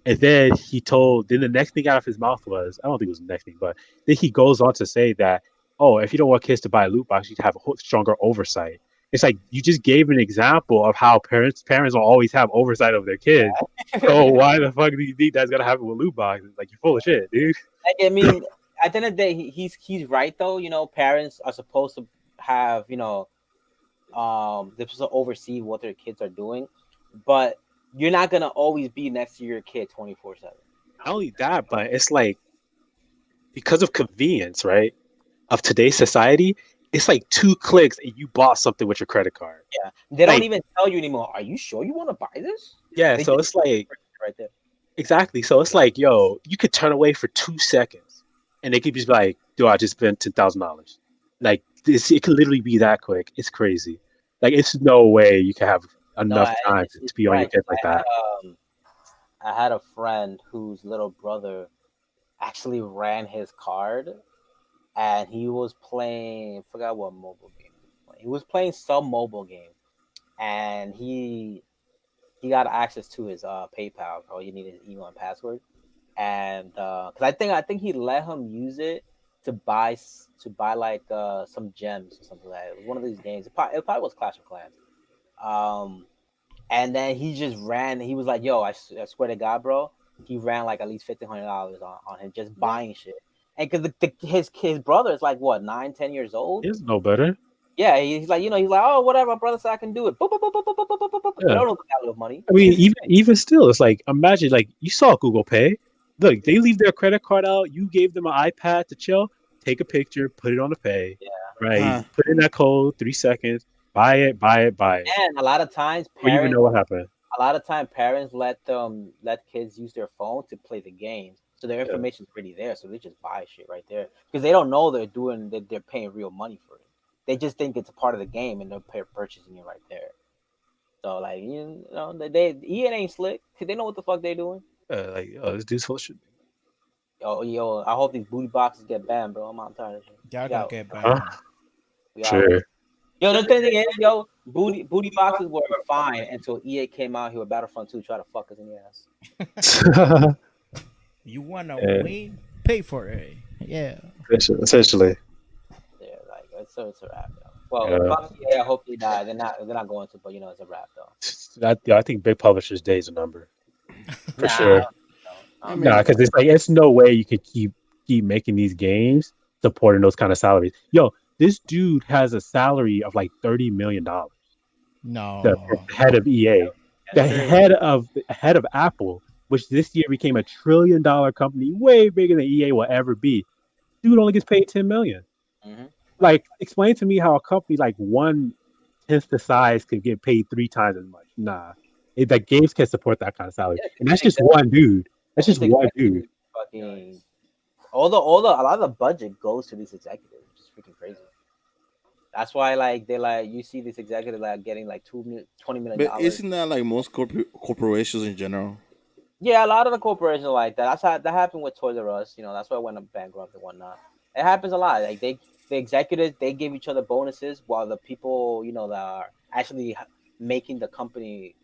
And then the next thing out of his mouth was, I don't think it was the next thing, but then he goes on to say that, oh, if you don't want kids to buy a loot box, you'd have a stronger oversight. It's like you just gave an example of how parents will always have oversight of their kids. So why the fuck do you think that's gonna happen with loot boxes? Like you're full of shit, dude. Like, I mean, at the end of the day, he's right though. Parents are supposed to have they're supposed to oversee what their kids are doing, but you're not gonna always be next to your kid 24/7. Not only that, but it's like because of convenience, right? Of today's society, it's like 2 clicks and you bought something with your credit card. Yeah, they don't Like, even tell you anymore. Are you sure you want to buy this? yeah, They so just it's like right there. exactly. So it's like, yo, you could turn away for 2 seconds, and they could just be like, "Do I just spent $10,000?" Like this, it could literally be that quick. It's crazy. Like it's no way you can have No, enough time it's to be on your right. kids like that. I had a friend whose little brother actually ran his card, and he was playing. I forgot what mobile game he was playing. He was playing some mobile game, and he got access to his PayPal. All you need is email and password, and because I think he let him use it to buy like some gems or something like that. It was one of these games. It probably was Clash of Clans. Um, and then he just ran. He was like, "Yo, I swear to God, bro." He ran like at least $1,500 on him just buying shit. And because his brother is like what 9, 10 years old. It's no better. Yeah, he's like he's like, oh, whatever, my brother said I can do it. Boop, boop, boop, boop, boop, boop, boop, boop, boop. They Yeah. don't know the value of money. I mean, even still, it's like imagine like you saw Google Pay. Look, they leave their credit card out. You gave them an iPad to chill. Take a picture, put it on the pay. Yeah. Right. Put in that code. 3 seconds. Buy it. Buy it. Buy it. And a lot of times We even know what happened. parents let kids use their phone to play the games, so their information is already there. So they just buy shit right there because they don't know they're paying real money for it. They just think it's a part of the game and they're purchasing it right there. So like EA ain't slick because they know what the fuck they're doing. Like, oh, this dude's full of shit. Yo, I hope these booty boxes get banned, bro. I'm tired of shit. They're gonna get banned. Sure. Yo, the thing is, booty boxes were fine until EA came out here with Battlefront 2 try to fuck us in the ass. You wanna win? Pay for it. Yeah. Essentially. Yeah, like it's a wrap. Yo. Well, fuck EA. I hope they die. They're not going to, but it's a wrap though. I think big publishers' day is a number. For sure. Nah, because it's like it's no way you could keep making these games supporting those kind of salaries. Yo, this dude has a salary of like $30 million. No. The head of EA, the head of Apple, which this year became $1 trillion company, way bigger than EA will ever be. Dude only gets paid $10 million. Mm-hmm. Like, explain to me how a company like 1/10 the size could get paid 3 times as much. Nah, that games can support that kind of salary, and that's just one dude. That's just one dude. Fucking a lot of the budget goes to these executives, which is freaking crazy. That's why you see this executive getting like $20 million. But isn't that like most corporations in general? Yeah, a lot of the corporations are like that. That's how that happened with Toys R Us. That's why it went bankrupt and whatnot. It happens a lot. Like the executives, they give each other bonuses while the people that are actually making the company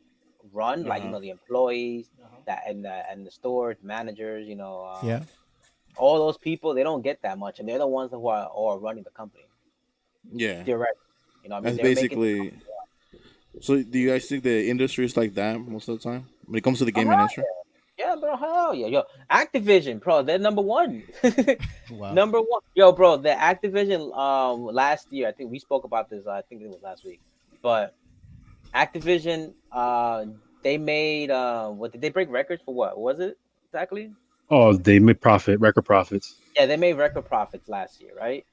run, like the employees, and the store managers, all those people, they don't get that much, and they're the ones who are running the company. Yeah, direct. That's basically. So, do you guys think the industry is like that most of the time when it comes to the gaming industry? Yeah, bro, hell yeah, yo, Activision, bro, they're number one. Wow. Number one, yo, bro, the Activision, last year, I think we spoke about this. I think it was last week, but Activision, they made what did they break records for? What was it exactly? Oh, they made record profits. Yeah, they made record profits last year, right?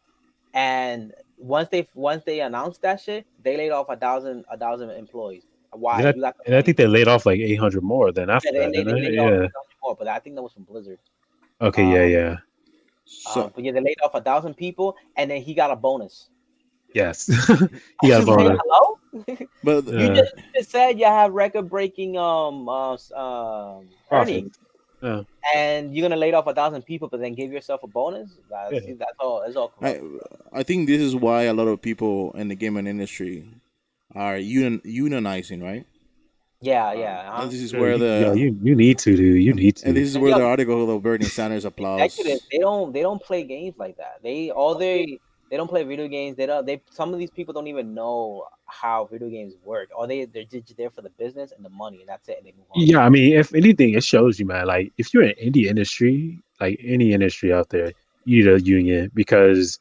And once they announced that shit, they laid off 1,000 employees. Why? And I think they laid off like 800 more then after that. They laid off 800 more, but I think that was from Blizzard. Okay, yeah. But yeah, they laid off 1,000 people, and then he got a bonus. Yes, he got a bonus. Hello? But you just said you have record-breaking earnings. Yeah. And you're gonna lay off 1,000 people, but then give yourself a bonus. That's all. It's all. I think this is why a lot of people in the gaming industry are unionizing, right? Yeah. This is where the you need to, dude. You need to. And this is where the article of Bernie Sanders applause. They don't play games like that. They don't play video games. Some of these people don't even know how video games work. Or they're just there for the business and the money, and that's it. And they move on. Yeah, I mean, if anything, it shows you, man. Like, if you're in indie industry, like any industry out there, you need a union because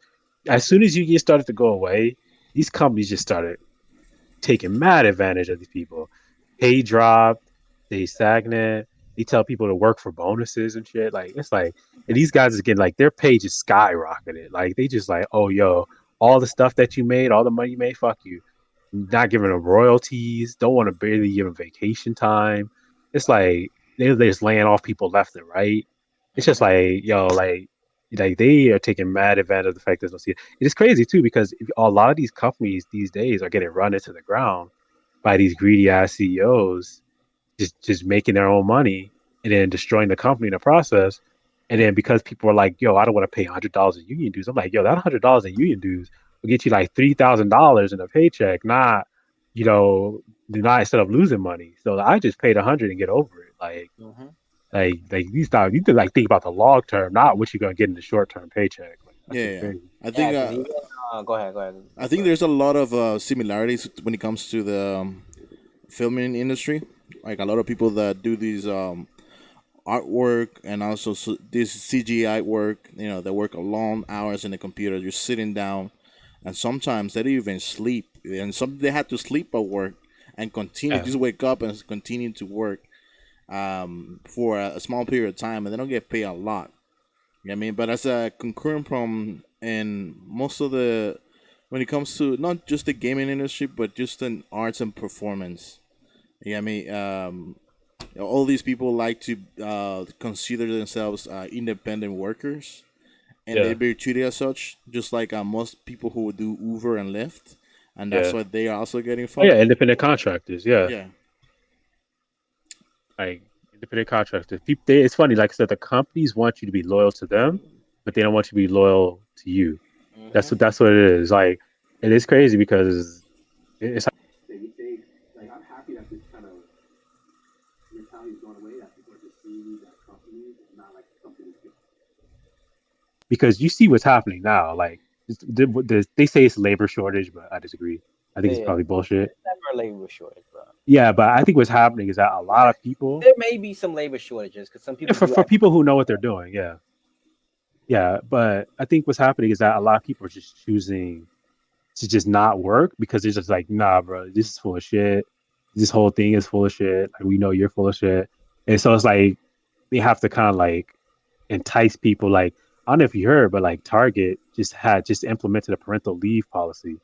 as soon as unions started to go away, these companies just started taking mad advantage of these people. Pay dropped, they stagnant. They tell people to work for bonuses and shit. Like, it's like, and these guys are getting like their pay just skyrocketed. Like, they just like, oh, yo, all the stuff that you made, all the money you made, fuck you. Not giving them royalties, don't want to barely give them vacation time. It's like they're just laying off people left and right. It's just like, yo, like they are taking mad advantage of the fact there's no see. It's crazy too because a lot of these companies these days are getting run into the ground by these greedy ass CEOs, just making their own money and then destroying the company in the process. And then because people are like, yo, I don't want to pay $100 in union dues. I'm like, yo, that $100 in union dues will get you like $3,000 in a paycheck, not instead of losing money. So I just paid $100 and get over it. Like these times you need to like think about the long term, not what you're gonna get in the short term paycheck. That shit's Yeah. crazy. I Yeah, think because even go ahead, go ahead. I think there's a lot of similarities when it comes to the filming industry. Like a lot of people that do these artwork and also this CGI work. They work long hours in the computer, just sitting down, and sometimes they don't even sleep. And some they have to sleep at work and continue, Yeah, just wake up and continue to work for a small period of time, and they don't get paid a lot. You know what I mean? But as a concurrent problem in most of the, when it comes to not just the gaming industry, but just in arts and performance. Yeah, I mean, all these people like to consider themselves independent workers, and they yeah, be treated as such, just like most people who would do Uber and Lyft, and that's yeah. why they are also getting Oh yeah, fucked. independent contractors. Yeah, Yeah, like independent contractors. People, it's funny. Like I said, the companies want you to be loyal to them, but they don't want you to be loyal to you. Hmm. That's what it is. Like, and it's crazy because it's because you see what's happening now. Like, they say it's labor shortage, but I disagree. I think it's Yeah, probably bullshit. never labor shortage, bro. Yeah, but I think what's happening is that a lot of people, There may be some labor shortages because some yeah, people for do have. people who know what they're doing, yeah, yeah. But I think what's happening is that a lot of people are just choosing to just not work because they're just like, nah, bro, this is full of shit. This whole thing is full of shit. Like we know you're full of shit, and so it's like they have to kind of like entice people. Like I don't know if you heard, but like Target just implemented a parental leave policy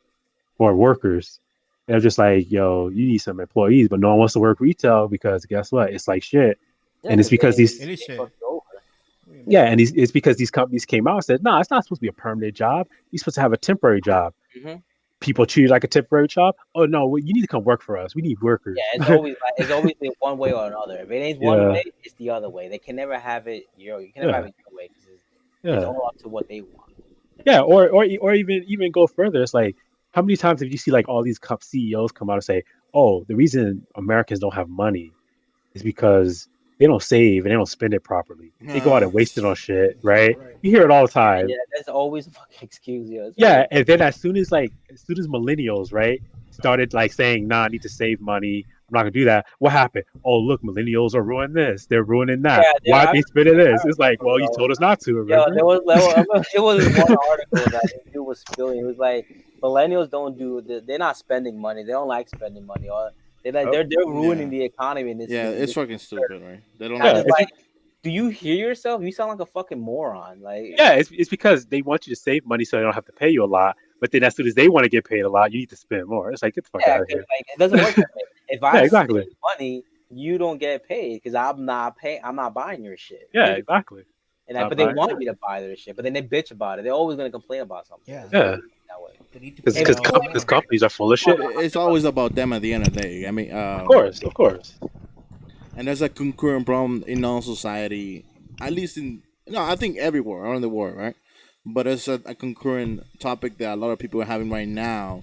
for workers. They're just like, yo, you need some employees, but no one wants to work retail because guess what? It's like shit, Yeah, and it's because because It these is they shit. fucked you over. What do you yeah, mean? and it's because these companies came out and said, no, it's not supposed to be a permanent job. You're supposed to have a temporary job. Hmm. People treat it like a temporary job. Oh no, you need to come work for us. We need Yeah, workers. it's always been one way or another. If it ain't one Yeah, way, it's the other way. They can never have it you can never have yeah, it your way because it's yeah, all up to what they want. yeah. Or even go further. It's like how many times have you see like all these cup CEOs come out and say, "Oh, the reason Americans don't have money is because they don't save and they don't spend it properly. They go out uh, and waste it on shit." Right? You hear it all the Yeah, time. that's always a fucking excuse. Yeah, it's always Yeah, and then as soon as millennials, right, started like saying, "Nah, I need to save money. I'm not gonna do that." What happened? Oh, look, millennials are ruining this. They're ruining that. yeah. Why are they spending I this? It's like, remember, well, you bro. told us not to. Yo, Remember? there was this one article that this dude was spilling. It was like millennials don't do they're not spending money. They don't like spending money, or Oh, they're ruining yeah, the economy. And yeah. It's fucking stupid, right? They don't I'm like. yeah, just like, do you hear yourself? You sound like a fucking moron. Like, it's because they want you to save money so they don't have to pay you a lot. But then as soon as they want to get paid a lot, you need to spend more. It's like get the fuck yeah, out of 'cause, here. like it doesn't work that way. If Yeah, I save exactly. money, you don't get paid because I'm not paying. I'm not buying your shit. Yeah, exactly. But Not they buying. want me to buy their shit. But then they bitch about it. They're always gonna complain about something. Yeah, It's always Yeah, that way. they need to because pay If out you, because more. companies are full of oh, shit. It's always about them at the end of the day. I mean, Of course, of course. and there's a concurrent problem in our society, at least in no, I think everywhere around the world, right? But it's a concurrent topic that a lot of people are having right now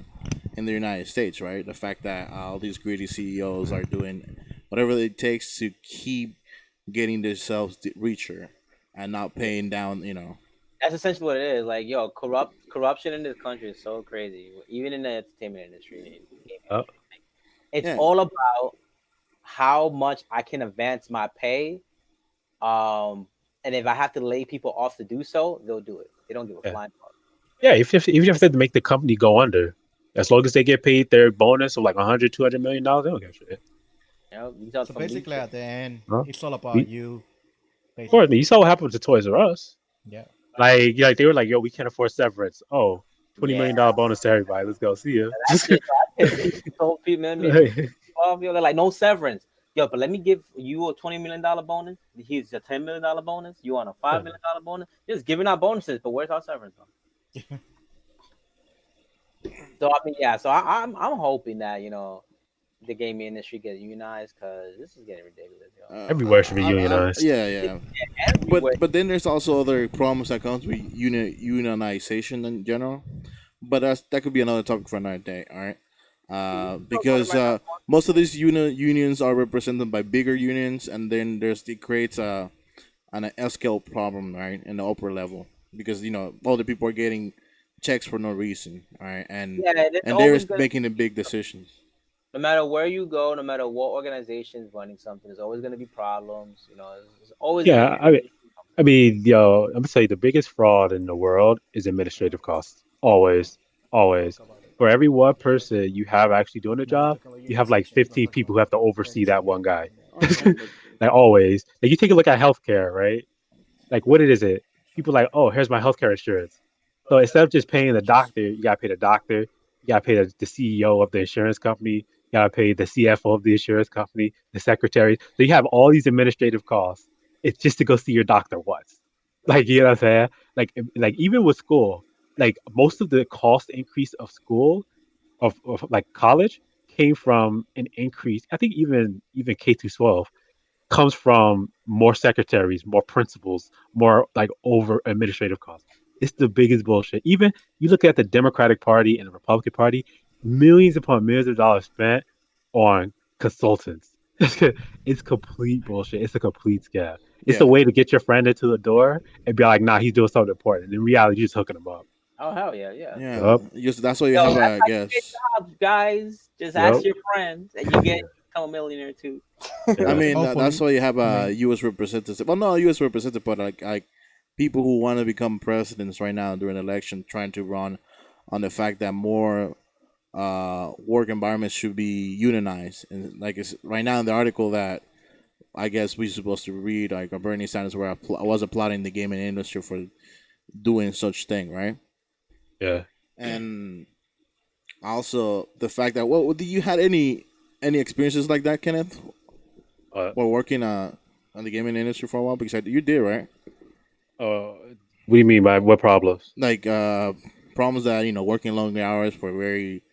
in the United States, right? The fact that all these greedy CEOs are doing whatever it takes to keep getting themselves richer and not yeah, paying down, that's essentially what it is. Like, yo, corruption in this country is so crazy. Even in the entertainment industry, and game Uh, industry, it's Yeah, all about how much I can advance my pay. Um, and if I have to lay people off to do so, they'll do it. They don't give a yeah, flying fuck. yeah. Even if they make the company go under, as long as they get paid their bonus of like 100, $200 million, they don't give a shit. You know, these are So some basically, leadership. at the end, Huh? it's all about We, you, of course, basically. you saw what happened to Toys R Us. Yeah. Like, yeah, like they were like, "Yo, we can't afford severance." Oh, $20 Yeah, million bonus to everybody. Let's go. See ya. that shit. That pissed people. Told people, man, made people off. Yo, they're like, no severance. Yo, but let me give you a $20 million bonus. Here's a $10 million bonus. You want a $5 million bonus? Just giving out bonuses, but where's our severance? So I mean, yeah. So I'm hoping that the gaming industry gets unionized because this is getting ridiculous, yo. Everywhere should be unionized. yeah, yeah. Everywhere. But then there's also other problems that comes with unionization in general. But that could be another topic for another day. All right. Talk about it Because right now. most of these unions are represented by bigger unions, and then it creates an scale problem, right, in the upper level. because all the people are getting checks for no reason. All right, Yeah, there's and they're always gonna making the big decisions. no matter where you go, no matter what organization is running something, there's always gonna be problems. There's always gonna Yeah, be. yo, I'm gonna say the biggest fraud in the world is administrative costs. Always, always. For every one person you have actually doing a job, you have like 15 people who have to oversee that one guy. Oh yeah, but Like always. Like you take a look at healthcare, right? Like what is it? People like, oh, here's my healthcare insurance. So instead of just paying the doctor, you gotta pay the doctor, you gotta pay the CEO of the insurance company, you gotta pay the CFO of the insurance company, the secretary. So you have all these administrative costs. It's just to go see your doctor once. Like you know what I'm saying? Like even with school, like most of the cost increase of school of like college came from an increase. I think even K through 12 comes from more secretaries, more principals, more like over administrative costs. It's the biggest bullshit. Even you look at the Democratic Party and the Republican Party, millions upon millions of dollars spent on consultants. It's complete bullshit. It's a complete scam. It's a yeah, way to get your friend into the door and be like, nah, he's doing something important. And in reality, you're just hooking him up. Oh hell yeah, yeah. yeah. Yup. Just that's why you Yo, have, that's I how you get guess. jobs, guys. Just ask Yup. your friends, and you become a millionaire too. I Yeah. mean, that's Hopefully, why you have I a mean, U.S. representative. Well, not a U.S. representative, but like people who want to become presidents right now during election, trying to run on the fact that more work environments should be unionized. And like it's right now in the article that I guess we're supposed to read, like Bernie Sanders was applauding the gaming industry for doing such thing, right? Yeah. And also the fact that do you had any experiences like that, Kenneth, Uh, while working on the gaming industry for a while? Because you did, right? what do you mean by what problems? Like problems that working long hours for very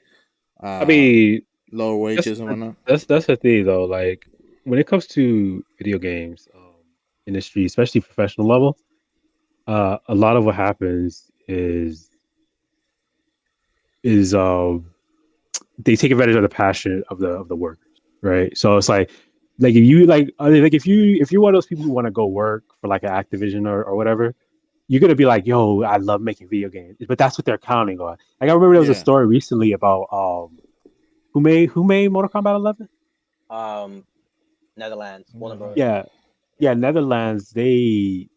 I uh mean, low That's wages and whatnot. that's the thing though. Like when it comes to video games industry, especially professional level, a lot of what happens is they take advantage of the passion of the workers, right? So it's like if you like I mean, like if you're one of those people who want to go work for like an Activision or whatever, you're gonna be like, yo, I love making video games, but that's what they're counting on. Like I remember there was a Yeah, story recently about who made Mortal Kombat 11. Um, Netherlands, Warner Bros. Yeah, Yeah, yeah, Netherlands. They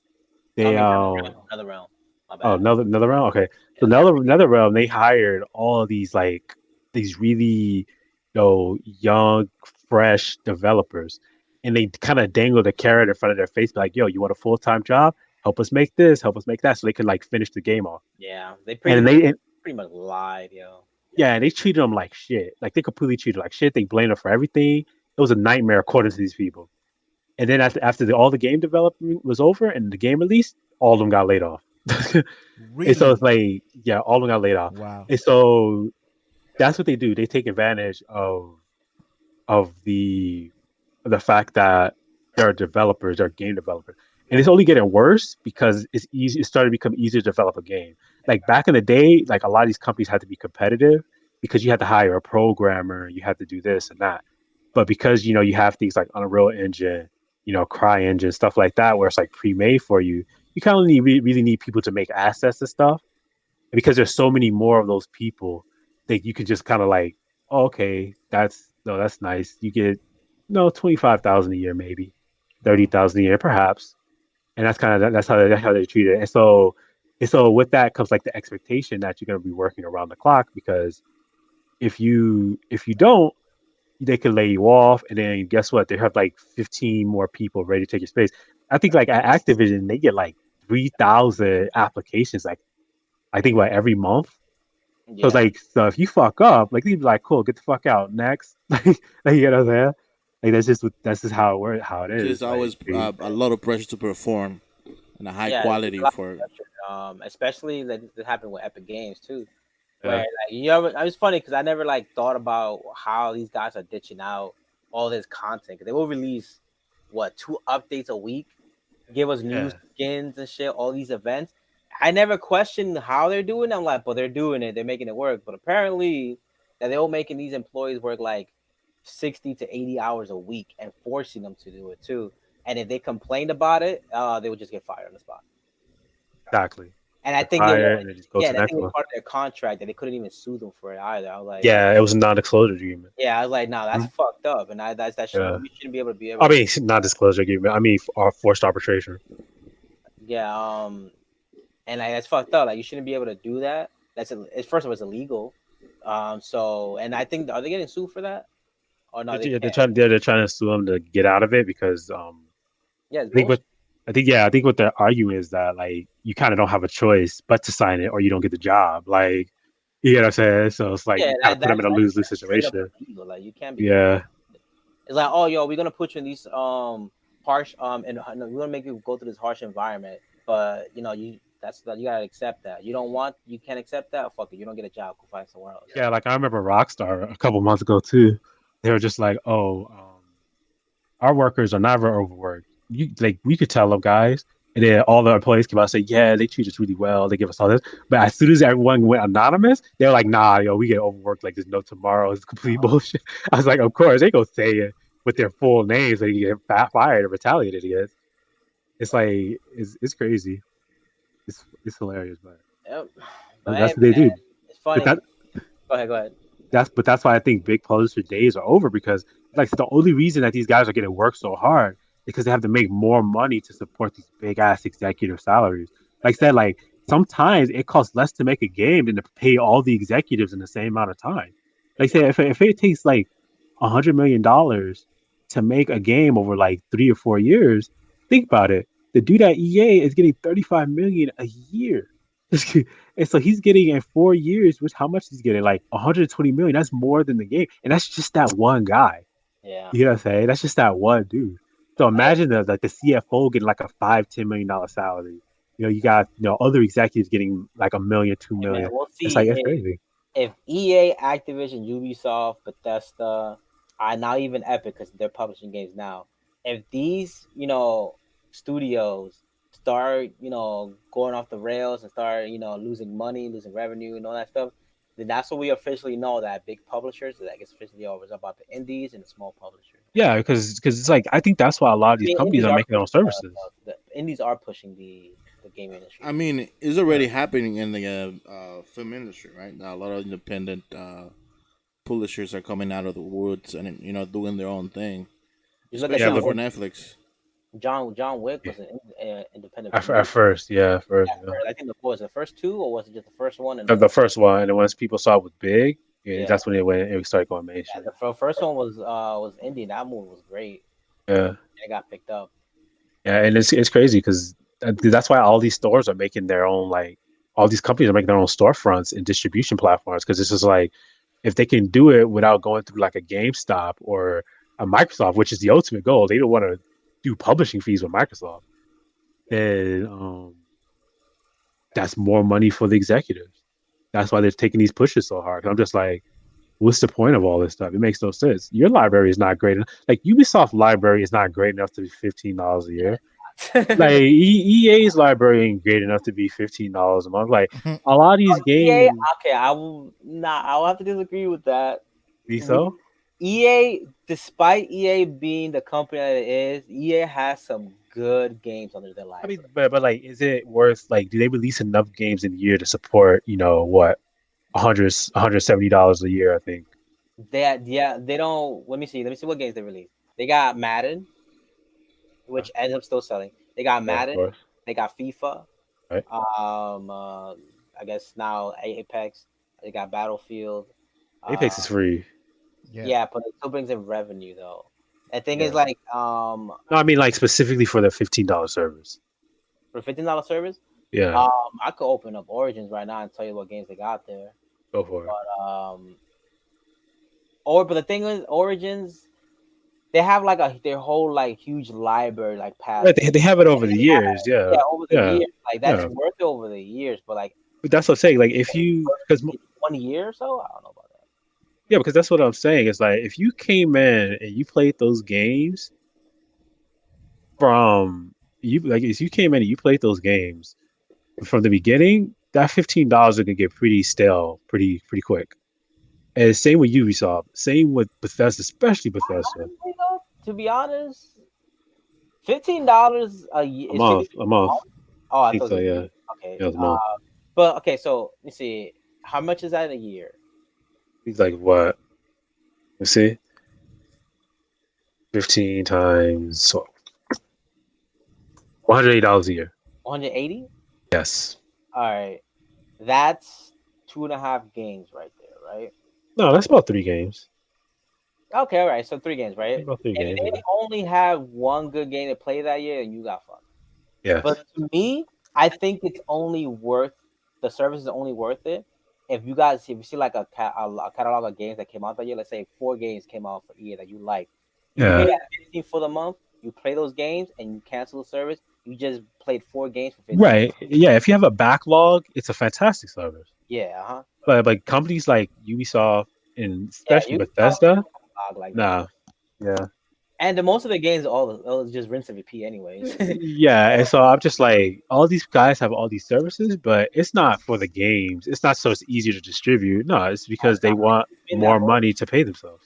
I mean another round. My oh bad. another round. Okay, so Yeah. another round. They hired all of these like these really young, fresh developers, and they kind of dangled a carrot in front of their face, like, "Yo, you want a full time job? Help us make this, help us make that," so they could like finish the game off. Yeah, they And they pretty much lied, yo. yeah, and they treated them like shit. Like they completely treated like shit. They blamed them for everything. It was a nightmare according to these people. And then after all the game development was over and the game released, all of them got laid off. And so really, it's like, yeah, all of them got laid off. wow. And so that's what they do. They take advantage of the fact that there are developers, there are game developers. And it's only getting worse because it's easy. It started to become easier to develop a game. Like back in the day, like a lot of these companies had to be competitive because you had to hire a programmer, you had to do this and that. But because you have things like Unreal Engine, Cry Engine, stuff like that, where it's like pre-made for you, you kind of really need people to make assets and stuff. And because there's so many more of those people, that you could just kind of like, oh, okay, that's nice. You get 25,000 a year, maybe Wow. 30,000 a year, perhaps. And that's how they treat it. And so with that comes like the expectation that you're gonna be working around the clock because if you don't, they could lay you off, and then guess what? They have like 15 more people ready to take your space. I think like at Activision, they get like 3,000 applications, like I think like every month. So it's Yeah, like, so if you fuck up, like they'd be like, cool, get the fuck out next. Like you know what I'm saying? Like that's just how how it there's is. Like always a lot of pressure to perform and a high yeah. There's a quality lot for. of pressure. Especially that happened with Epic Games too, where yeah, like it was funny because I never like thought about how these guys are ditching out all this content. 'Cause they will release what 2 updates a week, give us new yeah, skins and shit, all these events. I never questioned how they're doing it. I'm like, but they're doing it, they're making it work. But apparently that they're making these employees work like 60 to 80 hours a week and forcing them to do it too. And if they complained about it, they would just get fired on the spot. exactly. And I think it retire, was, and then just go yeah, to and the I next think it was one. part of their contract that they couldn't even sue them for it either. I was like, Yeah, it was a non-disclosure agreement. yeah, I was like, no, that's Mhm. fucked up, and that shouldn't Yeah, you shouldn't be able to be able I to. mean non-disclosure agreement. I mean forced arbitration. Yeah, and like that's fucked up. Like you shouldn't be able to do that. First of all, it's illegal. So and I think are they getting sued for that? Oh no, they They're can't. trying they're trying to sue them to get out of it because Yeah, it's I think bullshit. I think what they're arguing is that like you kind of don't have a choice but to sign it or you don't get the job. Like you know what I'm saying? So it's like Yeah, you kind of put them in a lose lose that's straight up situation. illegal. Like you can't be doing. Yeah, It's like, oh, yo, we're gonna put you in these harsh and we're gonna make you go through this harsh environment, but you gotta accept that. You can't accept that. Fuck it, you don't get a job. Go find somewhere else. yeah. Like I remember Rockstar a couple months ago too. They were just like, oh. Our workers are never overworked. You like we could tell them guys, and then all the employees come out and say, yeah, they treat us really well. They give us all this. But as soon as everyone went anonymous, they're like, nah, yo, we get overworked like there's no tomorrow. It's complete bullshit. I was like, of course they go say it with their full names and you get fired or retaliated against. It's like it's crazy. It's hilarious, Yep. But but hey, that's what they man, do. it's But funny. that Go ahead. Go ahead. that's why I think big publisher days are over because like the only reason that these guys are getting work so hard is because they have to make more money to support these big ass executive salaries. Like I said, like sometimes it costs less to make a game than to pay all the executives in the same amount of time. Like say if it takes like $100 million to make a game over like 3 or 4 years, think about it. The dude at EA is getting 35 million a year. And so he's getting in 4 years, which how much he's getting? Like 120 million. That's more than the game. And that's just that one guy. Yeah. You know what I'm saying? That's just that one dude. So Hey, imagine the CFO getting like a $5-10 million salary. You got other executives getting like a million, two hey, man, million. we'll It's see like it's crazy. if EA, Activision, Ubisoft, Bethesda, now even Epic because they're publishing games now. If these studios start going off the rails and start losing money, losing revenue, and all that stuff, then that's what we officially know that big publishers that gets officially over. It's about the indies and the small publishers. Yeah, because it's like I think that's why a lot of I these mean, companies indies are are making their own pushing services. the indies are pushing the game industry. I mean, it's already happening in the film industry, right? Now, a lot of independent publishers are coming out of the woods and doing their own thing, You look at Yeah, especially John for Wick. look Netflix. John Wick yeah. was an independent film. At first, yeah, at first, yeah. I think was the first two, or was it just the first one? And The first one, and then once people saw it was big, yeah, yeah, that's when it started going mainstream. the first one was indie. That movie was great. Yeah. It got picked up. Yeah, and it's crazy because that's why all these stores are making their own like all these companies are making their own storefronts and distribution platforms because it's just like if they can do it without going through like a GameStop or a Microsoft, which is the ultimate goal, they don't want to do publishing fees with Microsoft. Then that's more money for the executives. That's why they're taking these pushes so hard. 'Cause I'm just like, what's the point of all this stuff? It makes no sense. Your library is not great enough. Like Ubisoft library is not great enough to be $15 a year. Like EA's library ain't great enough to be $15 a month. Like a lot of these EA, games, okay, I will have to disagree with that. be so. EA, despite EA being the company that it is, EA has some good games under their I mean, library. but like, is it worth like? Do they release enough games in a year to support? What, $170 a year? I think. They don't. Let me see what games they released. They got Madden, which ends up still selling. They got Yeah, of Madden. course. They got FIFA. Right. I guess now Apex. They got Battlefield. Apex is Uh, free. Yeah. yeah, but it still brings in revenue though. The thing is Yeah. like No, I mean like specifically for the $15 service. for $15 service, Yeah, I could open up Origins right now and tell you what games they got there. go for it. But but the thing is Origins, they have like their whole like huge library like Right, past they have it over the yeah, years. Yeah, over the yeah, years. Like that's yeah. worth it over the years, but like But that's what I'm saying. Like if you, because 1 year or so, I don't know about that. yeah, because that's what I'm saying. It's like if you came in and you played those games from you, like if you came in and you played those games from the beginning, that $15 are gonna get pretty stale, pretty quick. And same with Ubisoft, same with Bethesda, especially Bethesda. Honestly, though, to be honest, $15 a year A is month, a month. Oh, I I think thought so. it was Yeah. Okay. It was a month. But okay, so let me see. How much is that in a year? He's like, what? Let's see. 15 times so $180 a year. 180. Yes. All right, that's 2.5 games right there, right? No, that's about 3 games. Okay, all right. So 3 games, right? About 3 games. If they only have one good game to play that year, you got fucked. Yes. But to me, I think it's only worth the service is only worth it if you see like a catalog of games that came out that year. Let's say 4 games came out for a year that you like. You pay Yeah. that 15 for the month. You play those games and you cancel the service. You just played 4 games for 15. Right. Yeah. If you have a backlog, it's a fantastic service. Yeah. Uh huh. But like companies like Ubisoft and Yeah. especially You can Bethesda, like that. nah. Yeah. And most of the games, all just rinse and repeat, anyways. Yeah. And so I'm just like, all these guys have all these services, but it's not for the games. It's not so it's easy to distribute. No, it's because they want In that more money to pay themselves.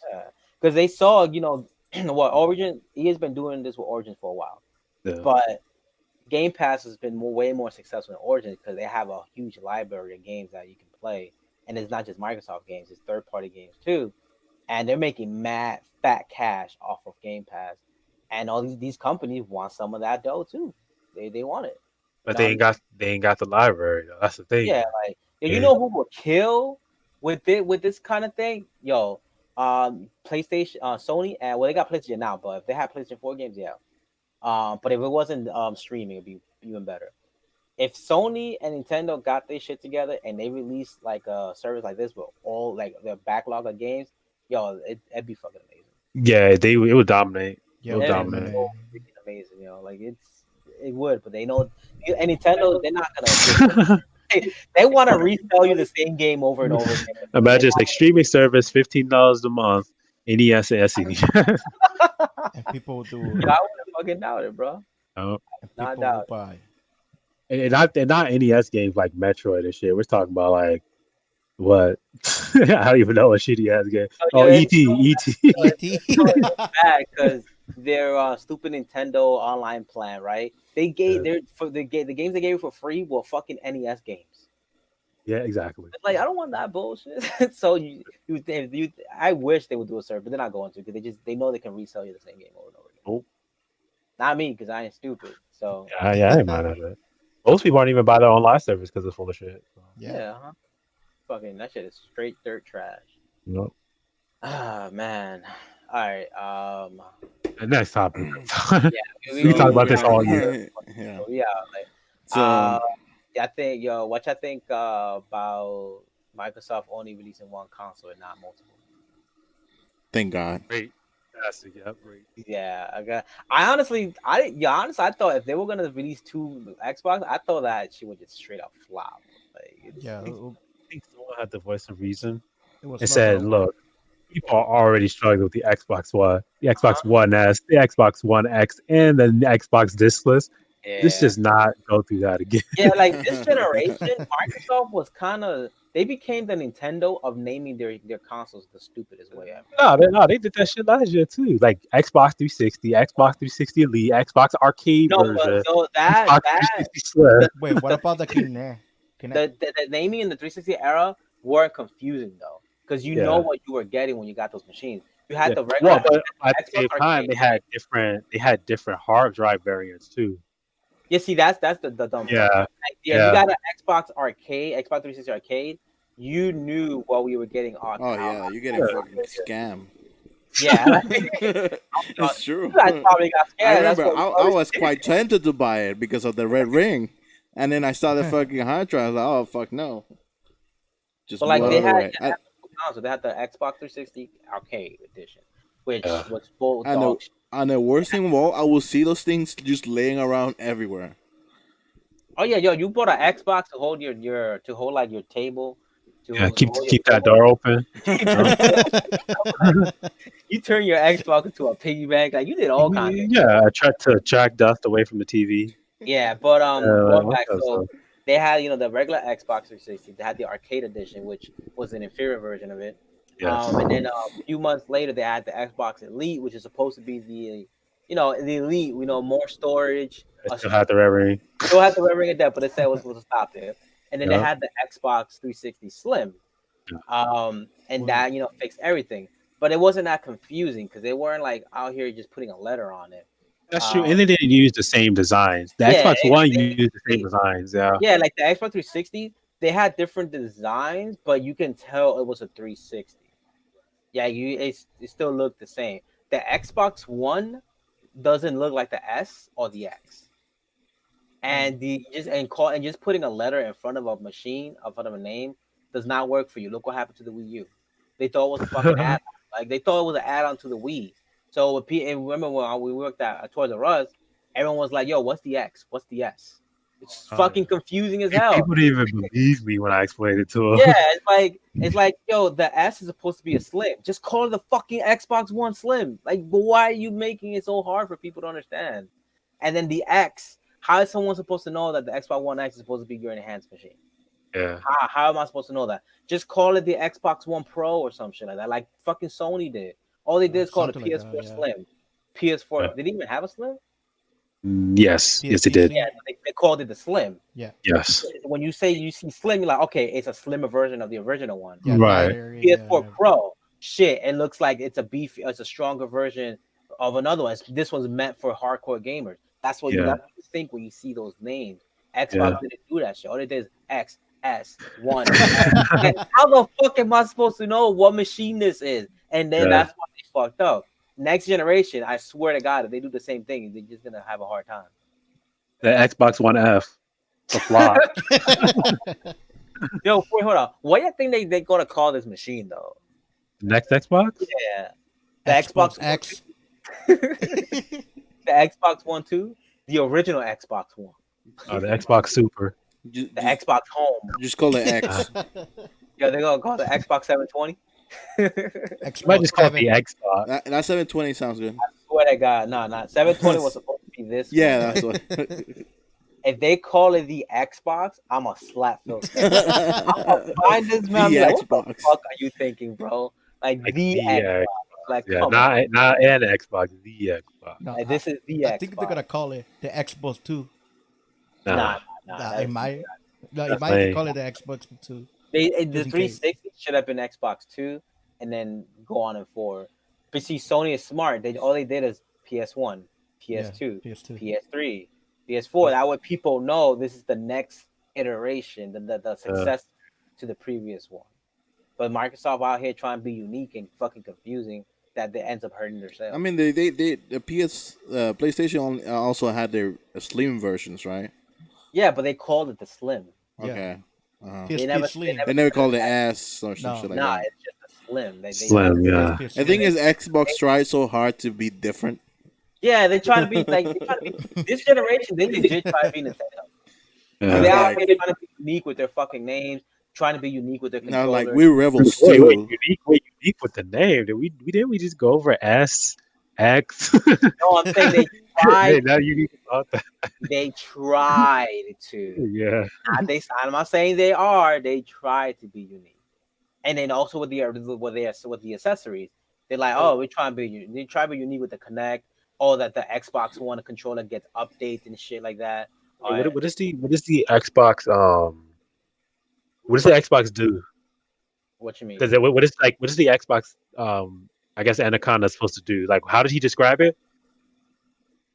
because they saw, what Origin. He has been doing this with Origin for a while, Yeah. but Game Pass has been way more successful than Origin because they have a huge library of games that you can play, and it's not just Microsoft games; it's third-party games too, and they're making mad fat cash off of Game Pass, and all these companies want some of that dough too. They want it. You But know what I mean? they ain't got the library though. That's the thing. Yeah, like you Yeah. know who will kill with this kind of thing? Yo, PlayStation, Sony, and well, they got PlayStation now, but if they had PlayStation 4 games, yeah. But if it wasn't streaming, it'd be even better. If Sony and Nintendo got their shit together and they released like a service like this with all like their backlog of games, yo, it'd be fucking amazing. Yeah, it would dominate. It Yeah, would it It'd would, be dominate. so man. freaking amazing, like it would, but they know, and Nintendo, they're not gonna just they want to resell you the same game over and over again. Imagine it's like streaming service, $15 a month, NES and SNES. And people do, I wouldn't fucking doubt it, bro. Oh, and Not people will doubt it. buy. and not NES games like Metroid and shit. We're talking about like what? I don't even know what shit he has game. So, Oh, yeah, it's, ET, ET. E.T. it's bad because their stupid Nintendo online plan, right? They gave Yeah. their for the games they gave you for free were fucking NES games. Yeah, exactly. It's like I don't want that bullshit. So I wish they would do a service, but they're not going to because they know they can resell you the same game over and over again. Oh, Not me because I ain't stupid. So yeah, I ain't mind that. Most people aren't even buy their online service because it's full of shit. So, Yeah. yeah, fucking that shit is straight dirt trash. you know. Ah man. All right. The next topic. Yeah, We talk about this all year. Yeah. So, yeah, like, So yeah, I think what I think about Microsoft only releasing one console and not multiple. thank God. Great. Fantastic. Yeah, great. Yeah, honestly, I thought if they were gonna release 2 Xbox, I thought that she would just straight up flop. Like, Yeah, I think someone had the voice of reason it was and not said, gonna work. look, people are already struggling with the Xbox One, the Xbox uh-huh. One S, the Xbox One X, and the Xbox discless. Let's Yeah, just not go through that again. yeah, like this generation, Microsoft was kind of they became the Nintendo of naming their consoles the stupidest way ever. No, they did that shit last year too. Like Xbox 360, Xbox 360 Elite, Xbox Arcade No, but version, no, Xbox 360 Slim. Wait, what about the Kinect? the naming in the 360 era weren't confusing though, because you know Yeah, what you were getting when you got those machines. You had yeah. the Well, regular but at the Xbox same time, Arcade. they had different hard drive variants too. Yeah, see, that's the dumb part. Yeah, Like, yeah, you yeah. got an Xbox Arcade, Xbox 360 Arcade. You knew what we were getting on. Oh yeah, you're getting fucking scam. Yeah, It's you true. guys probably got I scared. That's remember what we I always was did. quite tempted to buy it because of the red ring, and then I saw the fucking hard drive. I was like, oh fuck no, just But like moved they out of the had, way. they had the console. They had the Xbox 360 Arcade Edition, which Yeah. was full And the dog shit. and the worst thing of all, I will see those things just laying around everywhere. Oh yeah, yo, you bought an Xbox to hold your to hold like your table, Yeah, to hold your keep that table. door open. You You know? you turn your Xbox into a piggy bank. Like you did all kinds of shit. Yeah, I tried to track dust away from the TV. Yeah, but going What back, else? so they had the regular Xbox 360. They had the arcade edition, which was an inferior version of it. Yes. And then a few months later, they had the Xbox Elite, which is supposed to be the the Elite, more storage. I still had the red ring. Still had the red ring of death, but it said it was supposed to stop there. And then they Yeah. had the Xbox 360 Slim, and that fixed everything. But it wasn't that confusing because they weren't like out here just putting a letter on it. That's true. And they didn't use the same designs. The Yeah, Xbox One used the same designs. Yeah. Yeah, like the Xbox 360, they had different designs, but you can tell it was a 360. Yeah, it still looked the same. The Xbox One doesn't look like the S or the X. And just putting a letter in front of a machine, in front of a name, does not work for you. Look what happened to the Wii U. They thought it was a fucking add-on. Like they thought it was an add-on to the Wii. So and remember when we worked at Toys R Us, everyone was like, "Yo, what's the X? What's the S?" It's fucking confusing as hell. People didn't even believe me when I explained it to them. Yeah, it's like, yo, the S is supposed to be a Slim. Just call it the fucking Xbox One Slim. Like, but why are you making it so hard for people to understand? And then the X. How is someone supposed to know that the Xbox One X is supposed to be your enhanced machine? Yeah. How am I supposed to know that? Just call it the Xbox One Pro or some shit like that, like fucking Sony did. All they did is call it PS4 Slim. PS4. Yeah. Did they even have a Slim? Yes. Yes, they did. Yeah, they called it the Slim. Yeah. Yes. When you see Slim, you're like, okay, it's a slimmer version of the original one. Yeah, Right. PS4 Pro, shit, it looks like it's a stronger version of another one. This one's meant for hardcore gamers. That's what you think when you see those names. Xbox didn't do that shit. All they did is X, S, 1. How the fuck am I supposed to know what machine this is? And then that's why they fucked up. Next generation, I swear to God, if they do the same thing, they're just gonna have a hard time. The Xbox One F. The flop. Yo, wait, hold on. What do you think they gonna call this machine though? Next Xbox? Yeah. The Xbox X. the Xbox One 2, the original Xbox One. Oh, the Xbox Super. The Xbox Home. Just call it X. Yeah, they're gonna call it the Xbox 720. You might just call it the Xbox. That 720 sounds good. I swear to God, no, 720 was supposed to be this. Yeah, one. that's what. If they call it the Xbox, I'm gonna slap Phil. I'm gonna find this man. The Like, Xbox. what the fuck are you thinking, bro? Like the Xbox. Like, Yeah, come on. not an Xbox, the Xbox. No, Like, this is the Xbox. I think they're gonna call it the Xbox 2. Nah. It might. No, it That's might lame. call it the Xbox 2. The Just in 360 should have been Xbox 2 and then go on and forward. But see, Sony is smart. All they did is PS1, PS2, PS2. PS3, PS4. That way people know this is the next iteration, the success to the previous one. But Microsoft out here trying to be unique and fucking confusing that they ends up hurting themselves. I mean, the PlayStation also had their slim versions, right? Yeah, but they called it the Slim. Yeah. Okay. Uh-huh. PSP Slim. They never called it S or some shit like Nah, that. it's just a Slim. Slim, yeah. PSP I think is Xbox tried so hard to be different. Yeah, they try to be this generation. They legit try to be Nintendo. Yeah. They are Like- trying to be unique with their fucking names, trying to be unique with their Now, controllers. like we're rebels Wait, too. unique with the name. Didn't we just go over S, X? No, I'm saying they tried. Not unique about that. They tried to. Yeah. I'm not saying they are. They tried to be unique, and then also with the accessories, they're like, oh, we're trying to be unique. They try to be unique with the Kinect, or that the Xbox One controller gets updates and shit like that. What is the Xbox what does the Xbox do? What you mean? What is the Xbox I guess Anaconda supposed to do? Like, how did he describe it?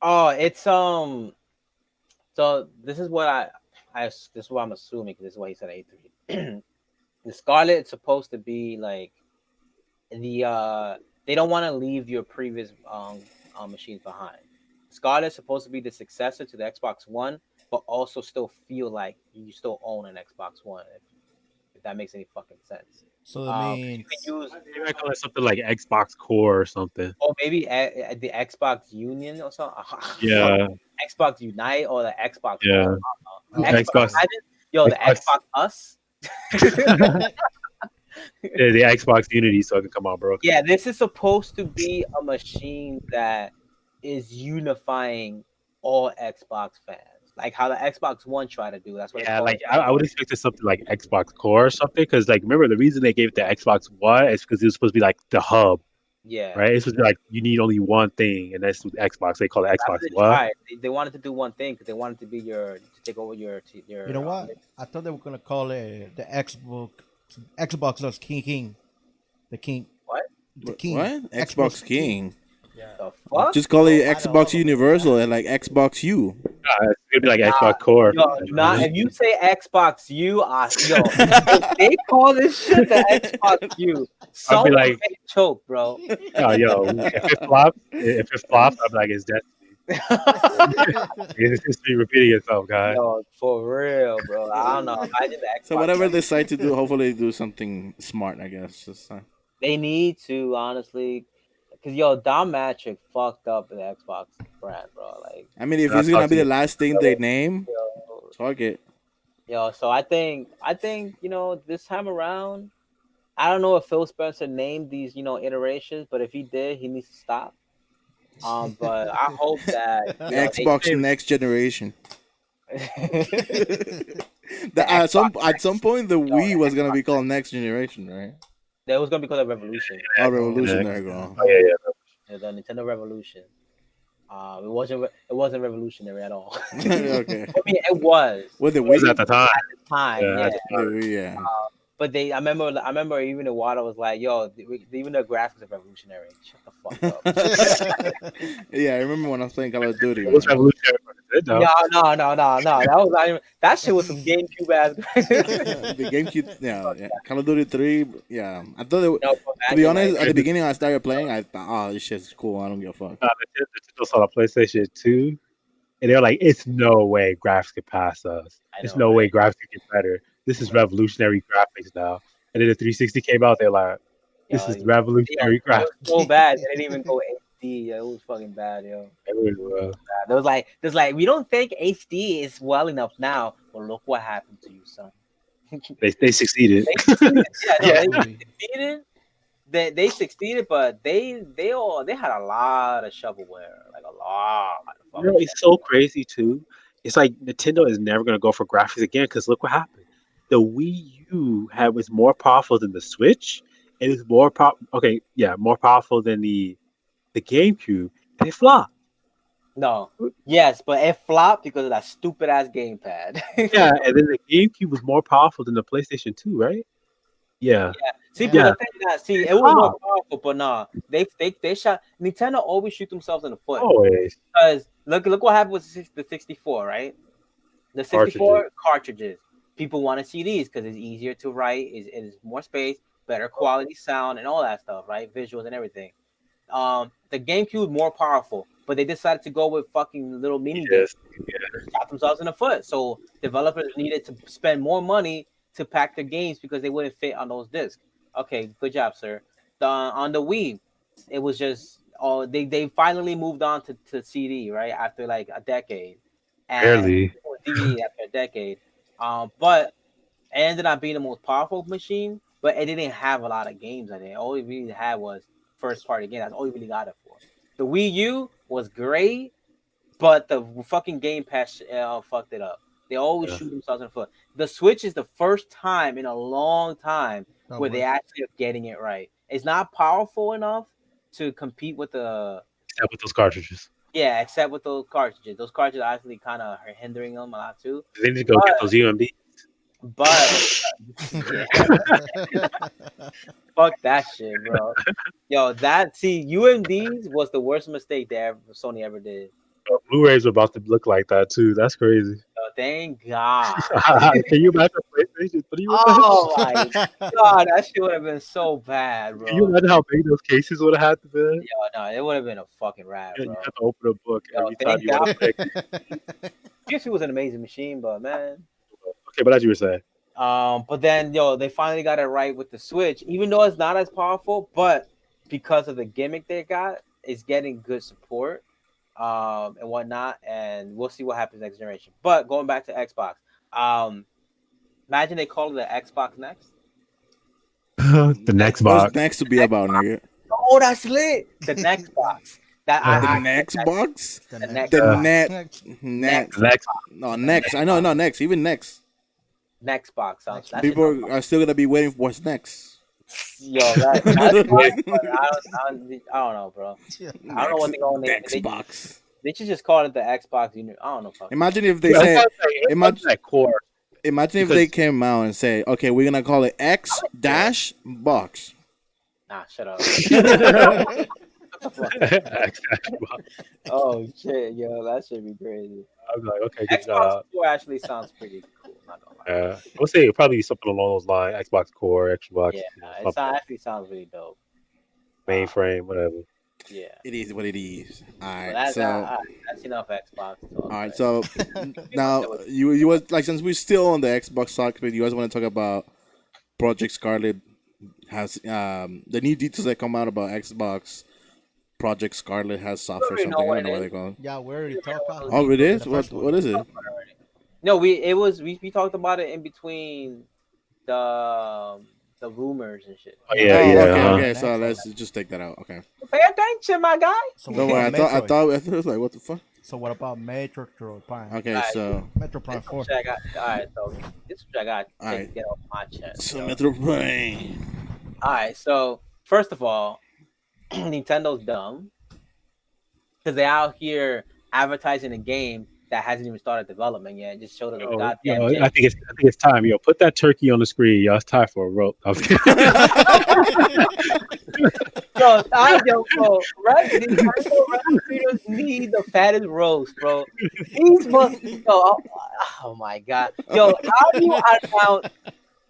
Oh, it's So this is what this is what I'm assuming because this is what he said at A3. The Scarlet is supposed to be like they don't want to leave your previous machines behind. Scarlet is supposed to be the successor to the Xbox One, but also still feel like you still own an Xbox One. If that makes any fucking sense. So I mean, You can use, Maybe I call it something like Xbox Core or something. or maybe the Xbox Union or something. Yeah. Xbox Unite or the Xbox. Yeah. One. Xbox. Yo, the Xbox. Xbox Us. The Xbox Unity, so it can come out, bro. Yeah, this is supposed to be a machine that is unifying all Xbox fans, like how the Xbox One tried to do. That's what. Yeah, like I would expect it something like Xbox Core or something, because like remember the reason they gave it the Xbox One is because it was supposed to be like the hub Yeah. right? It's just like you need only one thing, and that's with Xbox. They call it That's what Xbox they what? tried. They wanted to do one thing because they wanted to be to take over You know what? I thought they were gonna call it the Xbox loves King. The King. what The King. What? Xbox King. Yeah. the fuck? Just call it I know, Xbox I'm a- Universal and like Xbox U. It's gonna be like Nah, Xbox Core. yo, not if you say Xbox U, yo, if they call this shit the Xbox U, I'll be someone like, may choke, bro. yo, if it flops, I'm like, it's destiny. It's history repeating itself, guys. Yo, for real, bro. I don't know. Imagine the So Xbox. whatever they decide to do, hopefully they do something smart. I guess. They need to honestly, because yo, Dom Matrick fucked up the Xbox brand, bro. Like, I mean, if That's it's gonna be the toxic. last thing they name, yo, Target. so I think this time around, I don't know if Phil Spencer named these iterations, but if he did, he needs to stop. But I hope that Xbox next generation. The At some point the Wii was gonna be called next generation, right? that was gonna be called a Revolution, Oh, Revolution. There you go. Oh yeah. the Nintendo Revolution. It wasn't revolutionary at all. Okay. I mean, it was With the It was Wii. at the time. at the time, Yeah, yeah. at the The Wii, yeah. But I remember even the water was like, yo, even the graphics are revolutionary. Shut the fuck up. Yeah, I remember when I was playing Call of Duty. It was Man. revolutionary for Nintendo. No. That was not even, that shit was some GameCube ass. The GameCube, yeah. Call of Duty 3, yeah. I thought No, but to be imagine, honest, like, at the beginning I started playing, I thought, oh, this shit's cool. I don't give a fuck. Nintendo saw the PlayStation 2, and they're like, "It's no way graphics can pass us. I It's know, no way right? graphics can get better. This is revolutionary graphics now." And then the 360 came out. They're like, "This Yo, is it revolutionary was graphics." so bad. They didn't even go HD. Yo, it was fucking bad, yo. It was, There's like, we don't think HD is well enough now. Well, look what happened to you, son. they succeeded. They succeeded. Yeah, no, they Absolutely. succeeded. They succeeded, but they had a lot of shovelware, like a lot of You know, fucking it's so crazy too. It's like Nintendo is never gonna go for graphics again because look what happened. The Wii U was more powerful than the Switch. It is more powerful than the GameCube, and it flopped. No. Yes, but it flopped because of that stupid ass gamepad. Yeah, and then the GameCube was more powerful than the PlayStation 2, right? Yeah, See, but yeah. the thing that it was more Flopped powerful, but nah, they shot. Nintendo always shoot themselves in the foot always. because look what happened with the 64, right? The 64 cartridges. People want to see these because it's easier to write, it is more space, better quality sound, and all that stuff, right? Visuals and everything. The GameCube more powerful, but they decided to go with fucking little mini games. Yes. Shot themselves in the foot. So developers needed to spend more money to pack their games because they wouldn't fit on those discs. Okay, good job, sir. On the Wii, it was just they finally moved on to CD, right, after like a decade, and Barely. or DVD after a decade. But it ended up being the most powerful machine, but it didn't have a lot of games on it. All it really had was first party game. That's all you really got it for. The Wii U was great, but the fucking Game Pass fucked it up. They always Yeah. shoot themselves in the foot. The Switch is the first time in a long time where they actually are getting it right. It's not powerful enough to compete with the Except with those cartridges. except with those cartridges. Those cartridges actually kind of are hindering them a lot too. They need to go get those UMD. But fuck that shit, bro. Yo, UMDs was the worst mistake that Sony ever did. Blu-rays are about to look like that too. That's crazy. Oh, thank God. Can you imagine PlayStation 3 with that? Oh my God, that shit would have been so bad, bro. Can you imagine how big those cases would have had to be? Yo, no, it would have been a fucking rap, Yeah, bro. you have to open a book Yo, every time thank you want to God. pick. PS2 was an amazing machine, but man. Okay, but as you were saying. But then they finally got it right with the Switch, even though it's not as powerful, but because of the gimmick they got, it's getting good support, and whatnot, and we'll see what happens next generation. But going back to Xbox, imagine they call it the Xbox Next. The next What's box. next to be about, nigga? Oh, that's lit. The next box. The next box? The next. The Next. next. Next. No, next. I know, next. Even next. Next box. That shit People are still gonna be waiting for what's next. Yo, that's fine, but I don't know, bro. I don't know what they're going to name it. Xbox. They should just call it the Xbox Junior. I don't know. Fuck. Imagine if they Yeah, said, it's imagine, that core. imagine if Because- they came out and say, okay, we're gonna call it X dash box. Nah, shut up. Xbox. Oh shit, yo, that should be crazy. I'm like, okay, good Xbox job. 4 actually sounds pretty cool. Not gonna lie. I would say probably something along those lines. Xbox Core, Xbox, Yeah, something, actually sounds really dope. mainframe, whatever. Yeah. It is what it is. All But right, so that's enough Xbox talk. all right, right? so now you was like, since we're still on the Xbox talk, but you guys want to talk about Project Scarlet has the new details that come out about Xbox. Project Scarlet has software already know something. I what don't know it what is. they're called. Yeah, we already talked about Oh, it is. the What first one. what is it? No, we talked about it in between the rumors and shit. Oh, Oh, yeah, yeah. okay, uh-huh. okay. So let's just take that out. Okay. Pay attention, my guy. So Don't what worry. I about thought Metroid? it was like, what the fuck? So what about Metroid Prime? Okay, Alright. so Metroid Prime 4. All right, so this is what I got to Alright. get off my chest. so yo. Metro Prime. All right, so first of all, Nintendo's dumb because they're out here advertising a game that hasn't even started development yet. Just showed us a goddamn. I think it's time. Yo, put that turkey on the screen. Yo, it's time for a rope. I was kidding. Yo, right? These creators need the fattest roast, bro. These must. Yo, oh my god. Yo, how do you announce?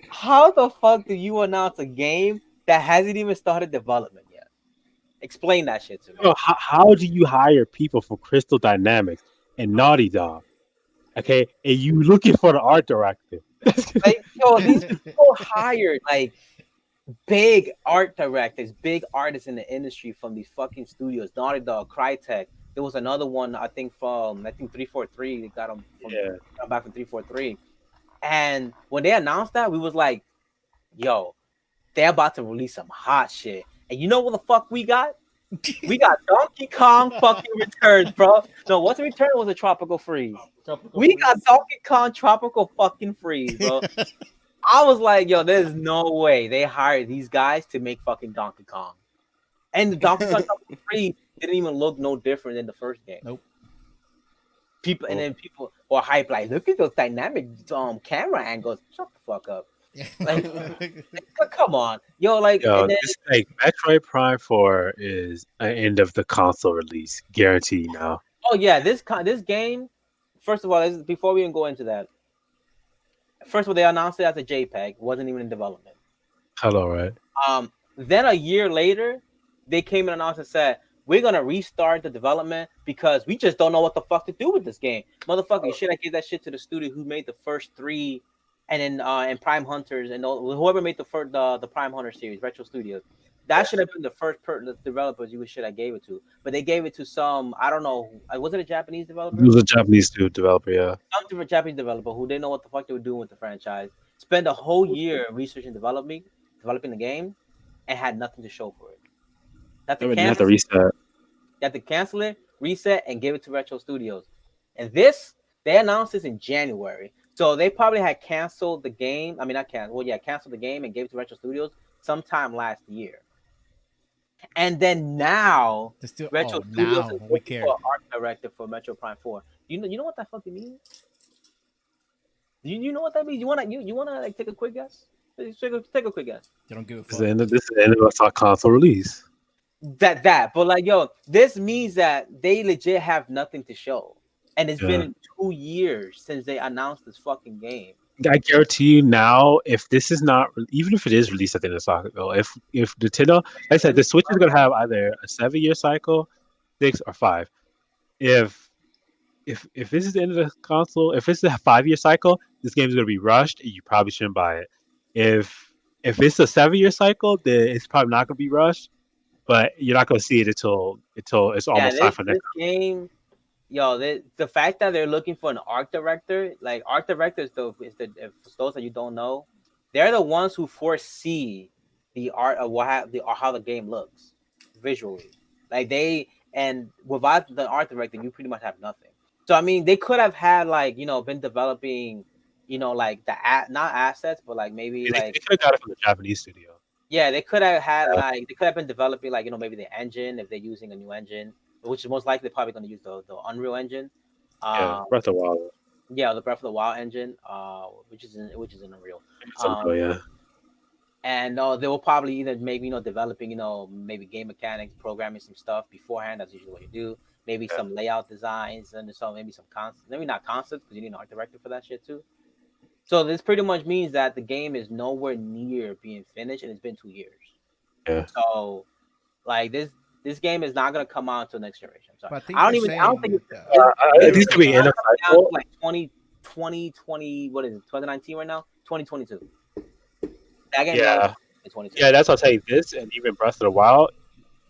How the fuck do you announce a game that hasn't even started development yet? Explain that shit to me. Yo, how do you hire people from Crystal Dynamics and Naughty Dog? Okay, and you looking for the art director? Like, yo, these people hired like big art directors, big artists in the industry from these fucking studios. Naughty Dog, Crytek. There was another one I think from 343. They got them back from 343. And when they announced that, we was like, yo, they're about to release some hot shit. And you know what the fuck we got? We got Donkey Kong fucking Returns, bro. No, what's the return was a Tropical Freeze. We got Donkey Kong Tropical fucking Freeze, bro. I was like, yo, there's no way they hired these guys to make fucking Donkey Kong. And the Donkey Kong Tropical Freeze didn't even look no different than the first game. Nope. People and then people were hype like, look at those dynamic camera angles. Shut the fuck up. Like, come on, yo, like, Yo, and then, this like Metroid Prime 4 is an end of the console release, guaranteed now. oh yeah, this game. First of all, before we even go into that, first of all, they announced it as a JPEG, wasn't even in development. Hello, right? Then a year later, they came and announced and said, we're gonna restart the development because we just don't know what the fuck to do with this game. Motherfucker, you should have gave that shit to the studio who made the first three, and then and Prime Hunters and whoever made the Prime Hunter series, Retro Studios. That should have been the first the developers you should have gave it to. But they gave it to some, I don't know, was it a Japanese developer? It was a Japanese developer, yeah. Some different Japanese developer who didn't know what the fuck they were doing with the franchise. Spent a whole year researching developing the game, and had nothing to show for it. They would have to reset. You have to cancel it, reset, and give it to Retro Studios. And this, they announced this in January. So they probably had canceled the game. I mean, not canceled. Well, yeah, canceled the game and gave it to Retro Studios sometime last year. And then now, Retro Studios is looking for an art director for Metroid Prime 4. You know what that fucking means? You know what that means? You wanna like take a quick guess? Take a quick guess. You don't give a fuck. This is the end of our console release. But like, yo, this means that they legit have nothing to show, and it's been 2 years since they announced this fucking game. I guarantee you now, if this is not, even if it is released at the end of the cycle, if Nintendo, like I said, the Switch is gonna have either a 7-year cycle, 6 or 5. If this is the end of the console, if it's a 5-year cycle, this game is gonna be rushed, and you probably shouldn't buy it. If it's a 7-year cycle, then it's probably not gonna be rushed, but you're not gonna see it until it's almost time for next game. Yo, the fact that they're looking for an art director, like art directors, though, for those that you don't know, they're the ones who foresee the art of how the game looks visually. Like without the art director, you pretty much have nothing. So I mean, they could have had been developing, like not assets, but like maybe they could have got it from the Japanese studio. Yeah, they could have had like they could have been developing like maybe the engine if they're using a new engine, which is most likely probably going to use the Unreal Engine. Yeah, Um, Breath of the Wild. yeah, the Breath of the Wild engine, which is in Unreal. It's Unreal, Um, yeah. and they will probably either maybe developing maybe game mechanics, programming some stuff beforehand. That's usually what you do. Maybe Yeah. some layout designs and so maybe some concepts. Maybe not concepts because you need an art director for that shit too. So this pretty much means that the game is nowhere near being finished, and it's been 2 years. Yeah. So like this game is not gonna come out until next generation. I'm sorry. But I think they're I don't think saying it's, It needs to be in not a coming out cycle. until like 2020. What is it? 2019 right now? 2022. That game Yeah. is 2022. Yeah, that's what I'm saying. This and even Breath of the Wild,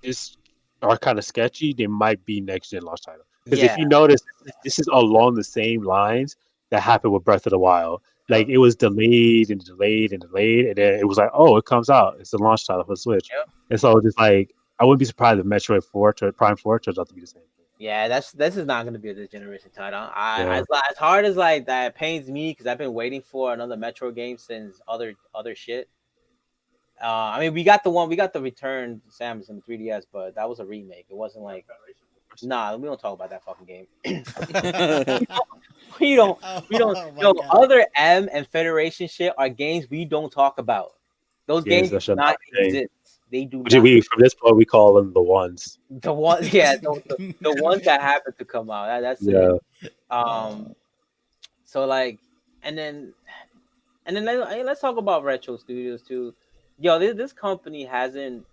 this are kind of sketchy. They might be next gen launch title. Because if Yeah. you notice, this is along the same lines that happened with Breath of the Wild. Like it was delayed and delayed and delayed, and then it was like, oh, it comes out. It's the launch title for Switch. Yep. And so just like I wouldn't be surprised if Metroid 4 to Prime 4 turns out to be the same thing. Yeah, this is not gonna be a this generation title. Yeah. As hard as like that pains me because I've been waiting for another Metro game since other shit. I mean, we got the Return Samus in the 3DS, but that was a remake. It wasn't like nah. We don't talk about that fucking game. we don't. We don't. Oh my Yo, God. other M and Federation shit are games we don't talk about. Those Yes, games that do should not not be named. exist. They do Which not. we from this point we call them the ones. The one, yeah, the ones that happen to come out. That's Yeah. it. So like, and then let's talk about Retro Studios too. Yo, this company hasn't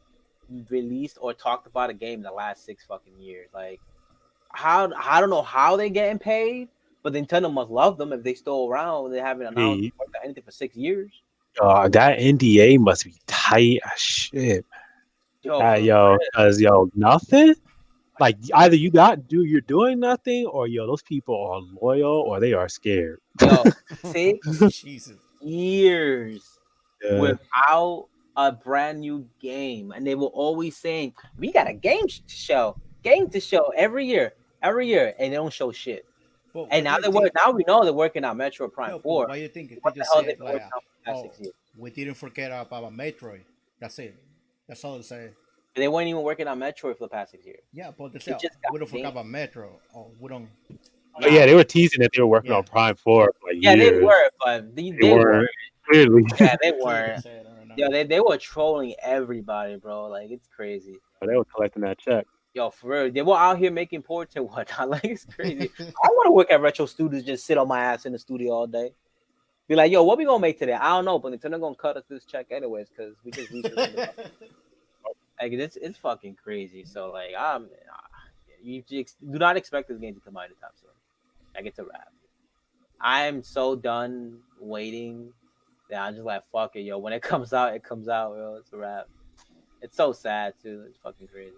released or talked about a game in the last 6 fucking years. Like, how I don't know how they getting paid, but Nintendo must love them if they still around. They haven't announced Hey, anything for 6 years. that NDA must be tight as shit. Yo, for Yo, cause nothing. Like either you're doing nothing, or those people are loyal, or they are scared. yo 6 Jesus. years Yeah. without a brand new game, and they were always saying we got a game to show every year, and they don't show shit. But And what do you think? now we know they're working on Metroid Prime No, but 4. why you think they What the just hell they said been like, working on for the past oh, 6 years? we didn't forget about Metroid. That's it. That's all they say. They weren't even working on Metroid for the past 6 years. Yeah, but they They say just oh, got we don't the forget game. about Metro. Oh, we don't. But yeah, Nah. they were teasing that they were working Yeah. on Prime 4 for like Yeah, they years. were, but they They weren't. weren't clearly. Yeah, they Clearly weren't. said, I don't know. Yo, they were trolling everybody, bro. Like, it's crazy. They were collecting that check. Yo, for real, they were out here making ports and whatnot. Like, it's crazy. I want to work at Retro Studios, just sit on my ass in the studio all day. Be like, yo, what we gonna make today? I don't know, but Nintendo gonna cut us this check anyways because we just recently. Like, it's fucking crazy. So like, you do not expect this game to come out anytime soon. Like, it's a wrap. I'm so done waiting that I'm just like, fuck it, yo. When it comes out, it comes out, yo. It's a wrap. It's so sad too. It's fucking crazy.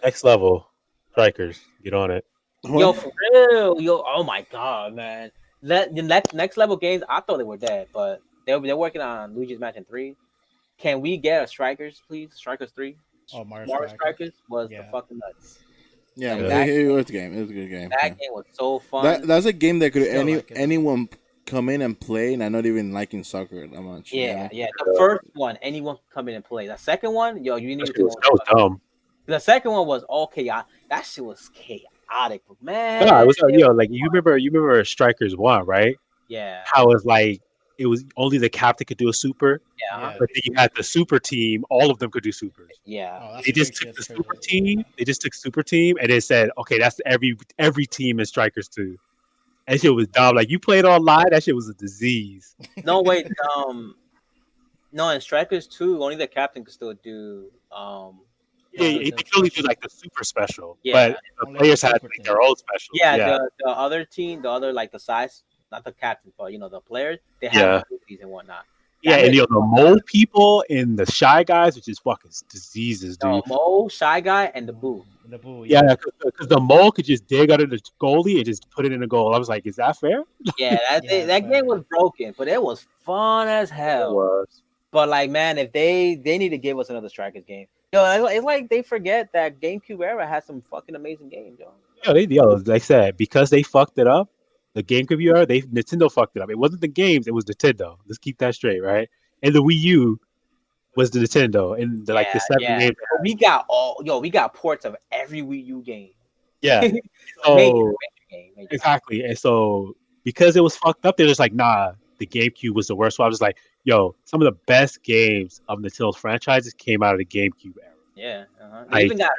Next level, strikers, get on it. Yo, for real, yo. Oh my god, man. The next level games, I thought they were dead, but they're working on Luigi's Mansion 3. Can we get a Strikers, please? Strikers 3. Oh, Mario Strikers was the Yeah. fucking nuts. Yeah, Like, but that it was a game. It was a good game. That yeah. game was so fun. That's a game that could Still like it, though. anyone come in and play, and I'm not even liking soccer that much. you Yeah, know? yeah. The first one, anyone can come in and play. The second one, yo, you need That to was know. dumb. The second one was all chaotic. That shit was chaotic, but man. No, it was like you remember Strikers 1, right? Yeah, How it's like it was only the captain could do a super, yeah, Yeah. but then you had the super team, all of them could do supers. yeah. Oh, that's They just crazy. took the That's super crazy. team. They just took super team, and they said, okay, that's every team in Strikers 2. That shit was dumb. Like you played online, that shit was a disease. No, wait. No, in Strikers 2, only the captain could still do. Yeah, the they could only do special. like the super special, Yeah. but the Only players the had to super make team. their own special. Yeah, Yeah, the other team, the other like the size, not the captain, but the players, they Yeah. have abilities and whatnot. yeah, That and made- the mole people and the shy guys, which is fucking diseases, dude. Mo, Shy Guy, and the Boo. The Boo. Yeah, because the mole could just dig under the goalie and just put it in the goal. I was like, is that fair? Yeah, Yeah, that that's game fair. was broken, but it was fun as hell. was. But like, man, if they need to give us another Strikers game. Yo, it's like they forget that GameCube era has some fucking amazing games, yo. Like I said, because they fucked it up, the GameCube era, Nintendo fucked it up. It wasn't the games, it was Nintendo. Let's keep that straight, right? And the Wii U was the Nintendo, and like the 7 games. We got ports of every Wii U game. Yeah. major So game. exactly, and so because it was fucked up, they're just like, nah, the GameCube was the worst. So I was like, yo, some of the best games of Nintendo's franchises came out of the GameCube era. Yeah, they Like, even got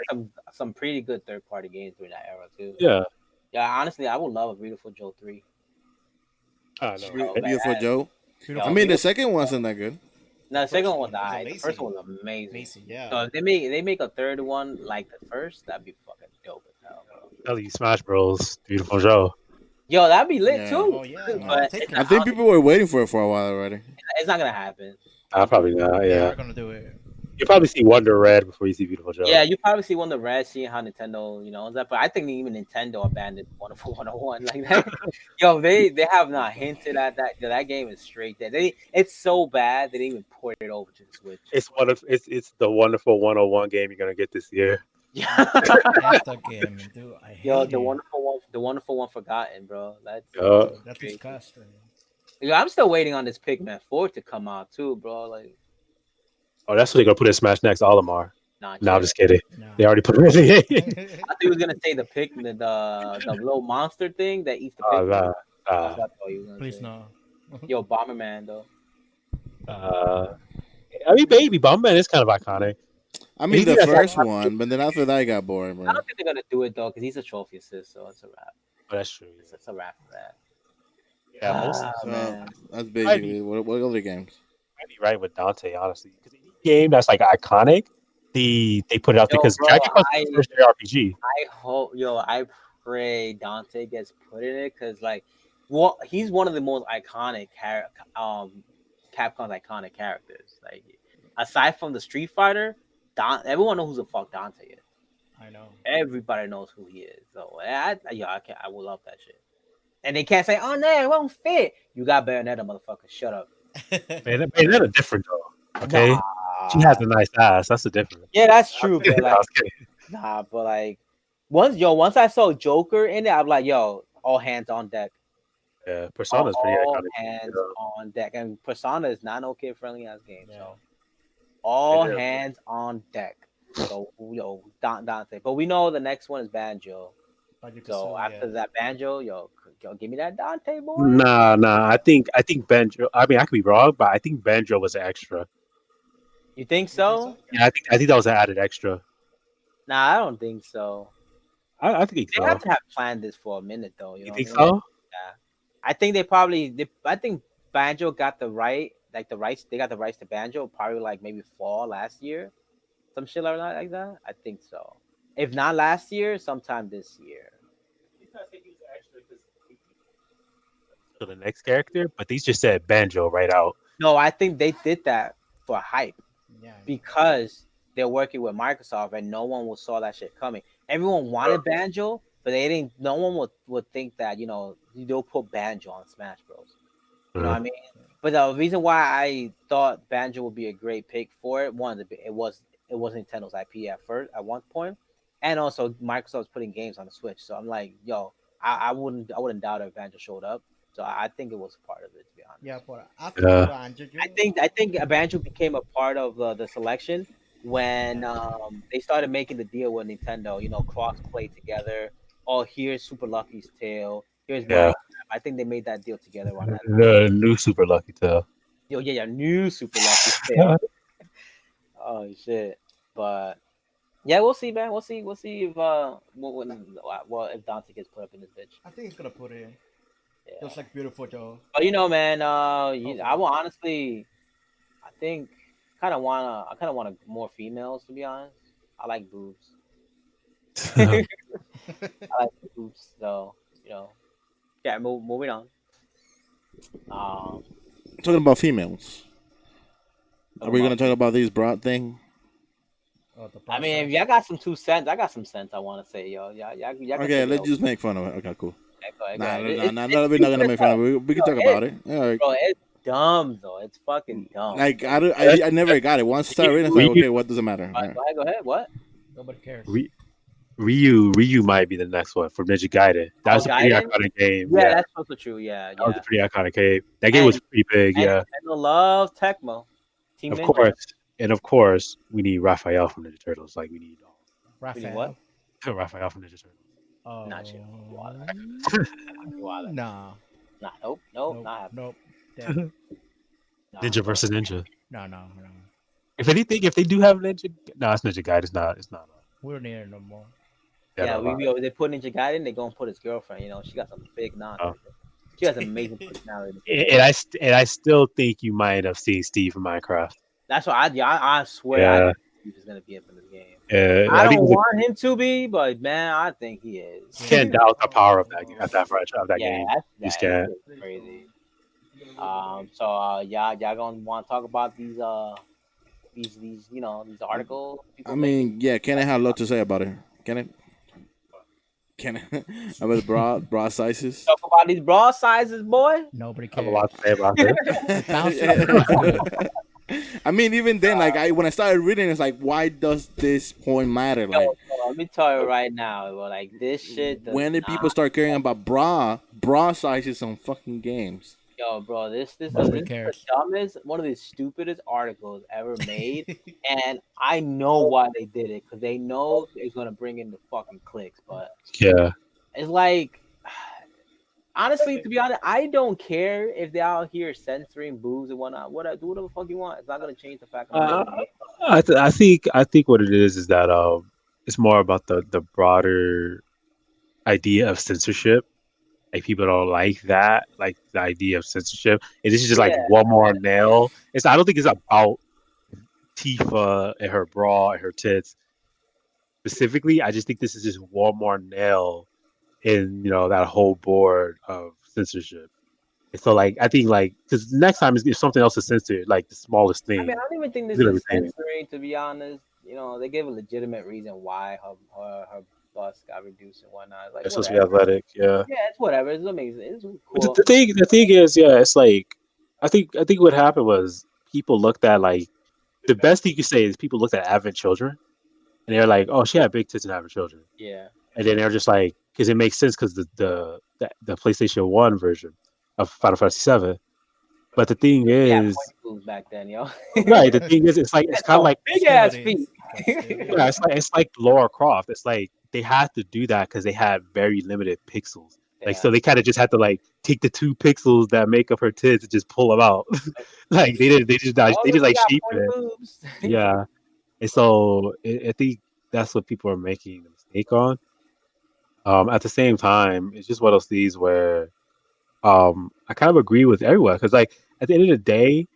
some pretty good third party games during that era too. yeah, Honestly, I would love a Beautiful Joe 3. I don't know. Beautiful Joe. Beautiful I mean, the Beautiful second wasn't that good. No, the second first one was one was alright. The first one was amazing. Amazing, yeah. So if they make a third one like the first, that'd be fucking dope as hell, bro. Tell you, Smash Bros. Beautiful Joe. Yo, that'd be lit Yeah. too. Oh yeah, But take I think people were waiting for it for a while already. it's not gonna happen. Probably not. They Yeah, are gonna do it. you probably see Wonder Red before you see Beautiful Joe. Yeah, you probably see one of the red, seeing how Nintendo, is that. But I think even Nintendo abandoned Wonderful 101 like that. Yo, they have not hinted at that. Yo, that game is straight there. It's so bad they didn't even port it over to the Switch. It's the wonderful 101 game you're gonna get this year. That's the game, dude. I hate Yo, it. the wonderful one forgotten, bro. That's disgusting. Yo, I'm still waiting on this Pikmin 4 to come out too, bro. Like, Oh, that's what they're gonna put in Smash Next. Olimar. not No, yet. I'm just kidding. No. They already put it in the game. I thought he was gonna say the Pikmin, the little monster thing that eats the Oh, Pikmin. nah, That's what I thought he was gonna Please say. no. Yo, Bomberman though. I mean, Baby Bomberman is kind of iconic. I mean, the Anything that's first like- one, but then after that, it got boring, I bro. don't think they're gonna do it though, because he's a trophy assist, so it's a wrap. Oh, that's true. It's a wrap for that. Yeah, most Ah, So man. that's basically what other games. might be right with Dante, honestly, because any game that's like iconic, they put it out there Yo, because bro, Dragon Quest is the first JRPG. I pray Dante gets put in it, because like, he's one of the most iconic Capcom's iconic characters. Like, aside from the Street Fighter, everyone knows who the fuck Dante is. I know. Everybody knows who he is. So I will love that shit. And they can't say, "Oh no, it won't fit." You got Bayonetta, motherfucker. Shut up. Bayonetta different though. Okay, Nah. she has a nice ass. That's the difference. Yeah, that's true. But I like, was kidding. nah, but like, once I saw Joker in it, I'm like, yo, all hands on deck. Yeah, Persona's pretty All iconic. hands on deck, and Persona is not okay friendly as game. Yeah. So all It is. hands on deck. So Dante, but we know the next one is Banjo. So after that Banjo, yo, give me that Dante boy. Nah. I think Banjo. I mean, I could be wrong, but I think Banjo was an extra. You think so? Yeah, I think that was an added extra. Nah, I don't think so. I think They so. have to have planned this for a minute though. You You know think what I mean? so? Yeah. I think they probably. I think Banjo got the right, like the rights. They got the rights to Banjo probably like maybe fall last year, some shit like that. I think so. If not last year, sometime this year. To the next character, but these just said Banjo right out. No, I think they did that for hype Yeah. because they're working with Microsoft and no one saw that shit coming. Everyone wanted Banjo, but they didn't. No one would think that they'll put Banjo on Smash Bros. You know what I mean? But the reason why I thought Banjo would be a great pick for it, one, it was Nintendo's IP at one point, and also Microsoft's putting games on the Switch. So I'm like, yo, I wouldn't doubt if Banjo showed up. So I think it was a part of it, to be honest. Yeah, but after Banjo, I think Banjo became a part of the selection when they started making the deal with Nintendo. Cross play together. Oh, here's Super Lucky's Tale. Here's Minecraft. I think they made that deal together on that. The new Super Lucky Tail. Yo, yeah, new Super Lucky's Tale. Oh shit! But yeah, we'll see, man. We'll see if if Dante gets put up in this bitch. I think he's gonna put it in. Yeah. Just like Beautiful Joe. But man, I will honestly, I think, I kind of want more females, to be honest. I like boobs. I like boobs, so yeah. Moving on. Talking about females. Are we gonna talk about these broad thing? I mean, if y'all got some 2 cents, I got some sense. I want to say, yo, yeah. Okay, let's just make fun of it. Okay, cool. Go Nah, ahead. we're not gonna make fun of it. We can talk about it. All right. Bro, it's dumb though. It's fucking dumb. Like I never got it. Once I started reading, I was like, okay, what does it matter? All right. Go ahead. What? Nobody cares. Ryu might be the next one from Ninja Gaiden. That was a pretty iconic game. Yeah, that's also true. Yeah, that was a pretty iconic game. That game was pretty big. Yeah, Nintendo love Tecmo. Team of Ninja. course. And of course, we need Raphael from Ninja Turtles. Like we need We need what? Raphael. Raphael from Ninja Turtles. Not you. Wild. Wild. Nah. Nah, nope, Nope. not happening. Nope. Dead. Nah. Ninja versus Ninja. No, no, no. If anything, if they do have Ninja, no, it's Ninja Guide. It's not. It's not. We don't need it no more. Yeah, Dead or alive. they put Ninja Gaiden, they gonna put his girlfriend. You know, she got some big knots. Oh. She has an amazing personality. And I still think you might have seen Steve from Minecraft. That's why I swear Yeah. I think he's gonna be up in this game. I I think don't want him to be, but man, I think he is. can't doubt the power of that franchise of that Yeah, game. You that's can't. crazy. So y'all gonna want to talk about these you know these articles? I mean, yeah, Kenneth had a lot to say about it. Kenneth, about bra sizes. Talk about these bra sizes, boy. Nobody I have a cares. lot to say about this. Bounce I mean, even then, like when I started reading, it's like, why does this point matter? Like, Yo, let me tell you right now, bro, like this shit. when did people start caring about bra sizes on fucking games? Yo, bro, this is Nobody the cares. dumbest, one of the stupidest articles ever made, and I know why they did it because they know it's gonna bring in the fucking clicks. But Yeah. it's like, honestly, to be honest, I don't care if they're out here censoring boobs and whatnot. Do whatever the fuck you want. It's not gonna change the fact. I think what it is that it's more about the broader idea of censorship. Like people don't like that, like the idea of censorship. And this is just like Yeah, one more nail. I don't think it's about Tifa and her bra and her tits specifically. I just think this is just one more nail in that whole board of censorship. And so like I think like because next time if something else is censored, like the smallest I mean, thing, I don't even think it's this gonna be is taken. censoring. To be honest, you know, they gave a legitimate reason why her bust got reduced and whatnot. It's like It's supposed to be whatever. athletic, yeah. Yeah, it's whatever. It's amazing. It's But cool. the thing is, yeah, it's like I think what happened was people looked at like the best thing you could say is people looked at avid children and they're like, oh, she had big tits and avid children, Yeah. and then they're just like, because it makes sense because the PlayStation One version of Final Fantasy VII. But the thing Yeah, is, boobs back then, yo. right? The thing is, it's like it's That's kind of some like big Still ass it is. feet. But still it yeah, is. it's like Laura Croft. It's like they had to do that because they had very limited pixels. Like Yeah. so, they kind of just had to like take the 2 pixels that make up her tits and just pull them out. Like they did, Oh, they look, just we like got shape 40 it. boobs. Yeah, and so I think that's what people are making the mistake on. At the same time, it's just one of those things where I kind of agree with everyone because like at the end of the day,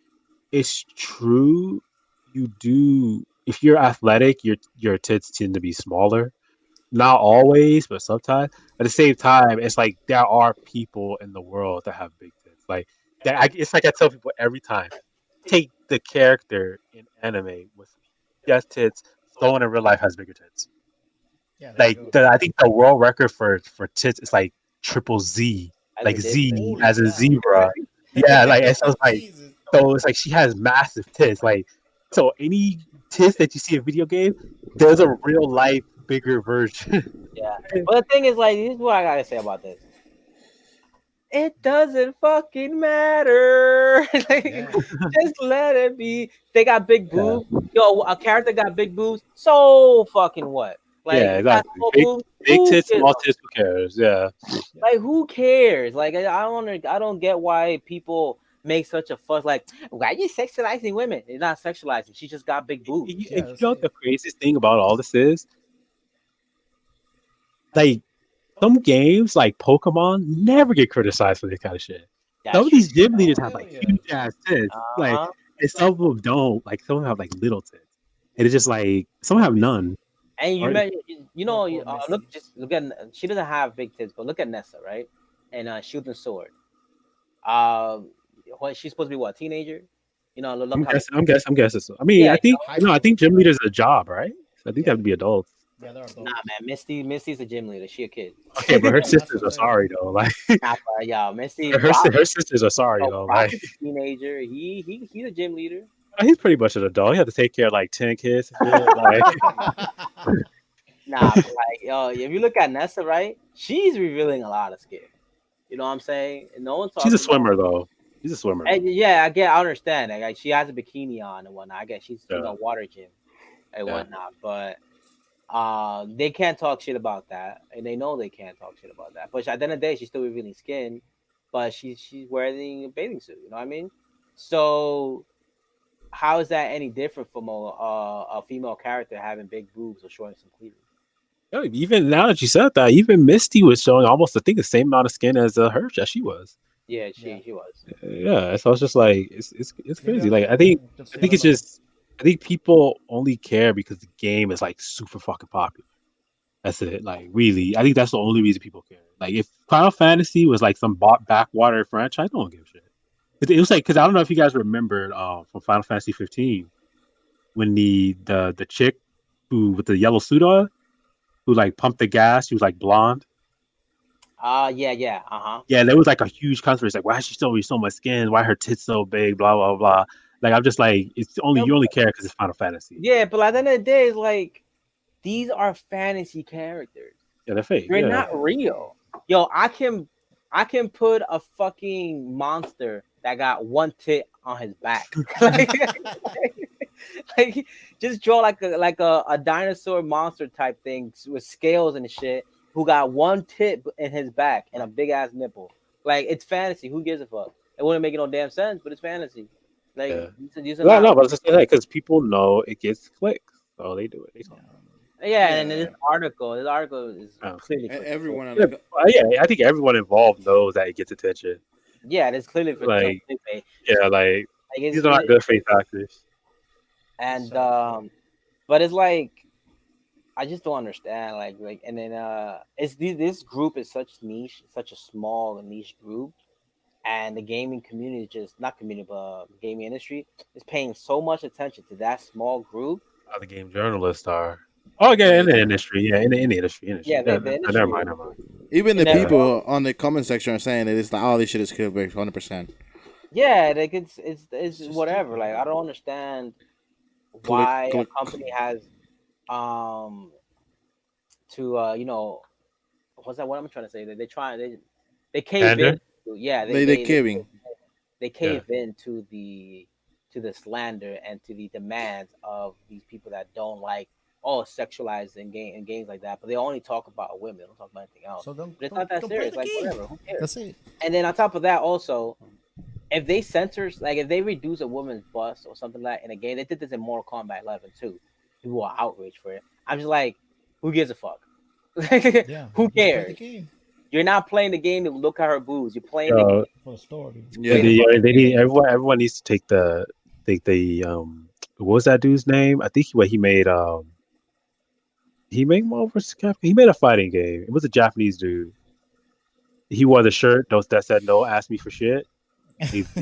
it's true. You do if you're athletic, your tits tend to be smaller. Not always, but sometimes. At the same time, it's like there are people in the world that have big tits. Like that, it's like I tell people every time. Take the character in anime with yes tits. Someone in real life has bigger tits. Yeah, there you Like go. I think the world record for tits is like triple Z, That's like Z ridiculous. Holy as in cow. zebra. Yeah, like and so it's like Jesus. so it's like she has massive tits. Like so any tits that you see in a video game, there's a real life bigger version. Yeah. But the thing is, like, this is what I gotta say about this. It doesn't fucking matter. Like, Yeah. just let it be. They got big Yeah. boobs. Yo, a character got big boobs. So fucking what? Like, Yeah, you got exactly. small Big boobs. big Who tits, gives small a tits, who cares? Yeah. Like, who cares? Like, I don't get why people make such a fuss. Like, why are you sexualizing women? They're not sexualizing. She just got big boobs. And Yeah, you that's know what it. the craziest thing about all this is? Like some games like Pokemon never get criticized for this kind of shit. Some That's of true. these gym leaders have Hell like yeah. huge ass tits, like, Uh-huh. and some of them don't. Like some of them have like little tits, and it's just like some have none. And you Or met, you Oh, know, poor look, Misty. just look at. She doesn't have big tits, but look at Nessa, right? And shooting sword. What she's supposed to be? What, teenager? You know, look how. I'm guessing. So. I mean, Yeah, I think High I school. think gym leaders are a job, right? So I think they Yeah. have to be adults. Yeah, they're nah, adults. man. Misty's a gym leader. She a kid. Okay, but her Yeah, that's sisters what I'm are saying. sorry though. Like Nah, but, yeah, Misty. her sisters are sorry Oh, though. Brock Like is a teenager. He's a gym leader. he's pretty much an adult. He had to take care of like 10 kids and shit. Like Nah, but like, yo, if you look at Nessa, right, she's revealing a lot of skin. You know what I'm saying? And no one she's a talks about. swimmer though. She's a swimmer. And yeah, I understand. Like she has a bikini on and whatnot. I guess she's Yeah. water gym and Yeah. whatnot. But they can't talk shit about that, and they know they can't talk shit about that. But at the end of the day, she's still revealing skin, but she's wearing a bathing suit. You know what I mean? So how is that any different from a female character having big boobs or showing some cleavage? Yo, even now that you said that, even Misty was showing almost, I think, the same amount of skin as her as she was. Yeah, Yeah. she was. Yeah, so it's just like it's Maybe crazy. I'm Like just I seeing think a it's lot. just I think people only care because the game is like super fucking popular. That's it. Like really, I think that's the only reason people care. Like if Final Fantasy was like some backwater franchise, no one gives a shit. It was like because I don't know if you guys remembered from Final Fantasy 15 when the chick who with the yellow suit on who like pumped the gas, she was like blonde. Yeah, uh-huh. Yeah, there was like a huge controversy. Like, why is she showing so much skin? Why are her tits so big? Blah blah blah. Like, I'm just like, it's only No, you only care because it's Final Fantasy. yeah, but at the end of the day, it's like these are fantasy characters. Yeah, they're fake. They're Yeah, not real. Yo, I can put a fucking monster that got one tit on his back. Like just draw like a dinosaur monster type thing with scales and shit who got one tit in his back and a big ass nipple. Like it's fantasy. Who gives a fuck? It wouldn't make no damn sense, but it's fantasy. Like yeah. these are No, not. no, but it's just like because people know it gets clicks, so they do it. They talk about Yeah, and then Yeah, this article is it. clearly for everyone on Yeah, the yeah, I think everyone involved knows that it gets attention. yeah, it's clearly for some Like, clickbait. yeah, like Like it's these are not good face actors. and Exactly. but it's like I just don't understand. Like, and then this group is such niche, such a small and niche group, and the gaming community is just not community, but gaming industry is paying so much attention to that small group. How the game journalists are. Oh, yeah, in yeah. the industry. Yeah, in the industry. Yeah, Yeah, the never industry mind, is, never mind. Even the and then Yeah, people on the comment section are saying that it's like, oh, this shit is clickbait, 100%. yeah, like it's It's just whatever. stupid. Like I don't understand Click, why a click. company has um to what's that? What I'm trying to say? That they cave in. pander. Yeah, They kidding. they Yeah, cave in to the slander and to the demands of these people that don't like sexualized in games like that. But they only talk about women. They don't talk about anything else. So But it's not that don't play serious. the Like game. whatever. Who cares? That's it. And then on top of that, also, if they censor, like if they reduce a woman's bust or something like in a game, they did this in Mortal Kombat 11 too. People are outraged for it. I'm just like, who gives a fuck? Yeah. Who Just play the cares? game You're not playing the game to look at her boobs. You're playing the game yo, for the story. to play the Yeah. fucking they game. need everyone needs to take the what was that dude's name? I think he made Marvel vs. Capcom. He made a fighting game. It was a Japanese dude. He wore the shirt those that said "No, ask me for shit."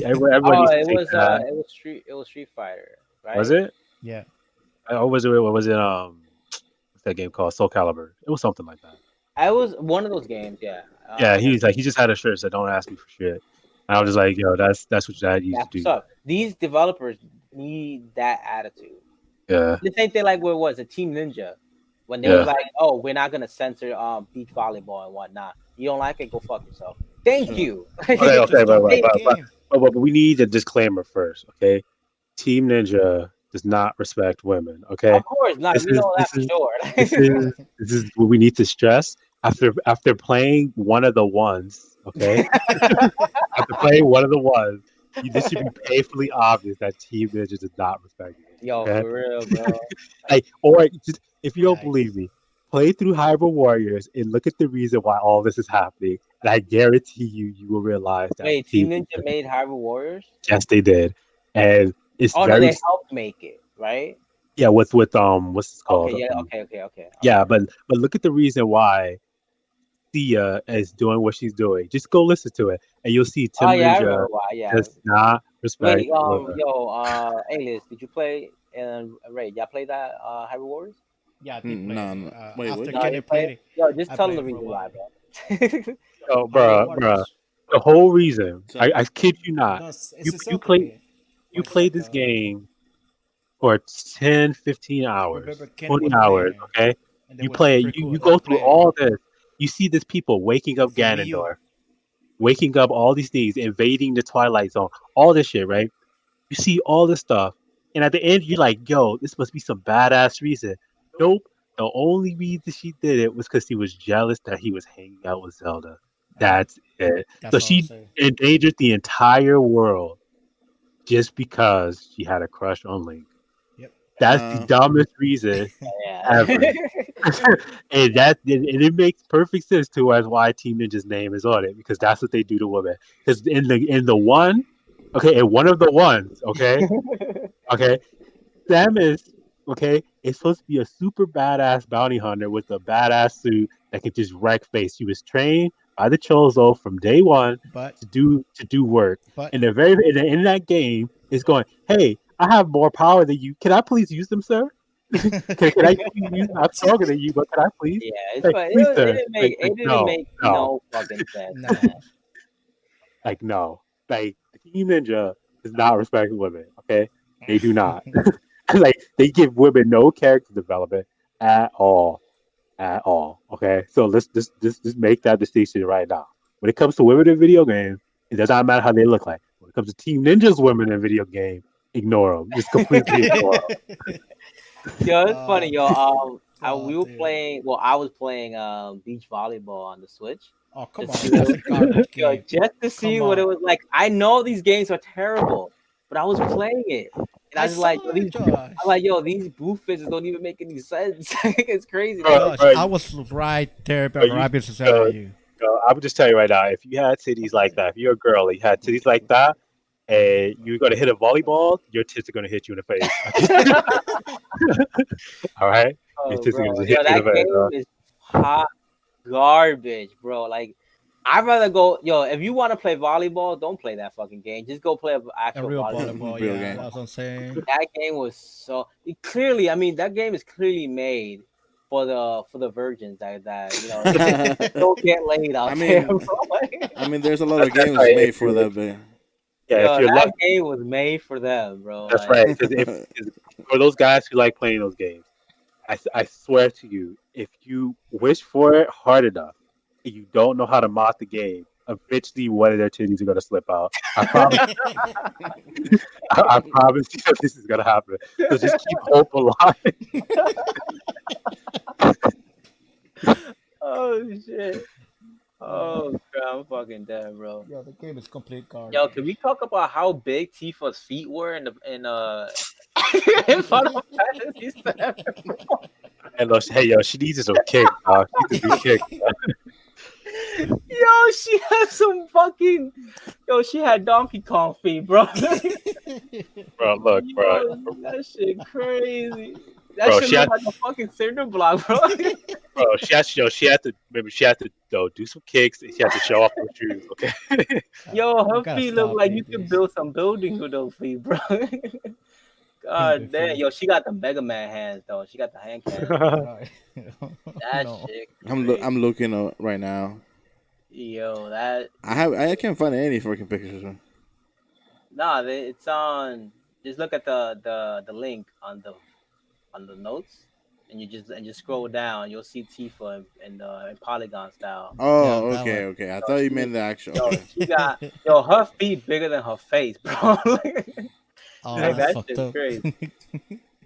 Everyone Oh, needs to take that. it was Street Fighter, Was right? it? Yeah. Or was it what's that game called? Soul Calibur. It was something like that. I was one of those games, yeah. Yeah, he just had a shirt that said "Don't ask me for shit." And I was Yeah, just like, yo, that's what that used that to do. sucks. These developers need that attitude. Yeah, The same thing like where it was a Team Ninja when they was yeah. like, "Oh, we're not gonna censor beach volleyball and whatnot. You don't like it? Go fuck yourself." Thank you. Okay, okay, Just don't play Thank the you. game. but we need a disclaimer first, okay? Team Ninja does not respect women, okay? Of course not. This We is know that this for is this sure. is this is what we need to stress after playing one of the ones, okay? After playing one of the ones, this should be painfully obvious that Team Ninja does not respect Yo, women, okay? for real, bro. Like, or just if you don't believe Yikes. me, play through Hyrule Warriors and look at the reason why all this is happening, and I guarantee you will realize that Wait, Team Team Ninja made Hyrule Warriors? yes, they did, and it's Oh no, very they helped make it, right? yeah. With what's it Okay, called? yeah, okay. Yeah, but look at the reason why Sia is doing what she's doing. Just go listen to it, and you'll see Oh Tim yeah, I Ninja remember why. Yeah. does not respect Wait, women. Alias, did you play and Ray? Y'all play that Hyrule Warriors? Yeah, I did play No, it. no. Wait, what? After No, Kenny you play played it? it, Yo, just I tell them played the it for a reason why, while. bro. Oh, Hyrule bruh, Warriors. the whole reason So, I kid you not. No, You it's you play okay, you but it's play like this game for 10, 15 remember hours, Kenny 20 was hours, playing it, okay? and it You was play it, pretty cool. you And I go through played it all this. You see these people waking up for Wii U. Ganondorf. waking up all these things, invading the Twilight Zone, all this shit, right? You see all this stuff, and at the end, you're like, "Yo, this must be some badass reason." Nope. The only reason she did it was because she was jealous that he was hanging out with Zelda. Yep, That's it. So that's all I'm she saying. endangered the entire world just because she had a crush on Link. Yep. That's the dumbest reason Yeah. ever. And it makes perfect sense to us why Team Ninja's name is on it because that's what they do to women. Because in the one, okay, in one of the ones, okay, Samus, okay, is supposed to be a super badass bounty hunter with a badass suit that can just wreck face. She was trained by the Chozo from day one But to do work. but And the very in that game is going, hey, I have more power than you. Can I please use them, sir? can I please use them? I'm stronger than you, but can I please? Yeah, it's Like, fine. please, It sir. didn't make Like it didn't no, make no, no fucking sense, nah. man. like no. Like Team Ninja does not respect women. Okay, they do not. Like they give women no character development at all, at all. Okay, so let's just make that distinction right now. When it comes to women in video games, it does not matter how they look like. When it comes to Team Ninja's women in video game, ignore them. Just completely ignore Yo, it's funny, yo. Oh, We were dude. playing. Well, I was playing beach volleyball on the Switch. Oh, come Just on. to, That's a garbage yo, game. just to see Come what it on. was like. I know these games are terrible, but I was playing it, and I I was just like, saw it, Josh. I'm like, yo, these booth phases don't even make any sense. It's crazy. them. Like, Josh, Bro, I was right there bro, about you, Rabbit to tell uh, you. I would just tell you right now, if you had titties like that, if you're a girl, you had titties like that, and you're gonna hit a volleyball, your tits are gonna hit you in the face. All right, your oh, tits are bro, gonna just hit yo, you in that the face. game is hot garbage, bro. Like, I'd rather go. Yo, if you want to play volleyball, don't play that fucking game. Just go play an A actual real volleyball. volleyball, Real yeah, game. that's what I'm saying. That game was so clearly. I mean, that game is clearly made for the virgins that don't get laid I out there, bro. mean, I mean, there's a lot of That's games right. made for that, but Yeah, if Yo, you're that lucky, game was made for them, bro. that's Like, right. Because if 'cause for those guys who like playing those games, I swear to you, if you wish for it hard enough, and you don't know how to mod the game, eventually one of their titties are gonna slip out. I promise. I promise you this is gonna happen. So just keep hope alive. oh shit. Oh god, I'm fucking dead, bro. Yo, the game is complete Yo, garbage. can we talk about how big Tifa's feet were in Final Fantasy VII? And look, hey yo, she needs some kick, dog. She needs to be kicked. Yo, she had some fucking. Yo, she had Donkey Kong feet, bro. Bro, look, Yo, that shit crazy. That bro, shit look like a fucking cinder block, bro. she had to remember she had to do some kicks and she had to show off those shoes, okay? Yo, You her gotta feet look stop like you doing can this. build some buildings with those feet, bro. God damn. Before. Yo, she got the Mega Man hands, though. She got the hand cannon. Right. That No. shit crazy. I'm looking right now. Yo, that. I can't find any freaking pictures. Man. Nah, it's on. Just look at the link on the notes, and you just scroll down. You'll see Tifa in polygon style. Yeah, Oh, that okay, one. okay. I Yo, thought you she, meant the actual. yo, Okay. she got her feet bigger than her face, bro. Oh, Like that's that fucked shit's up. crazy.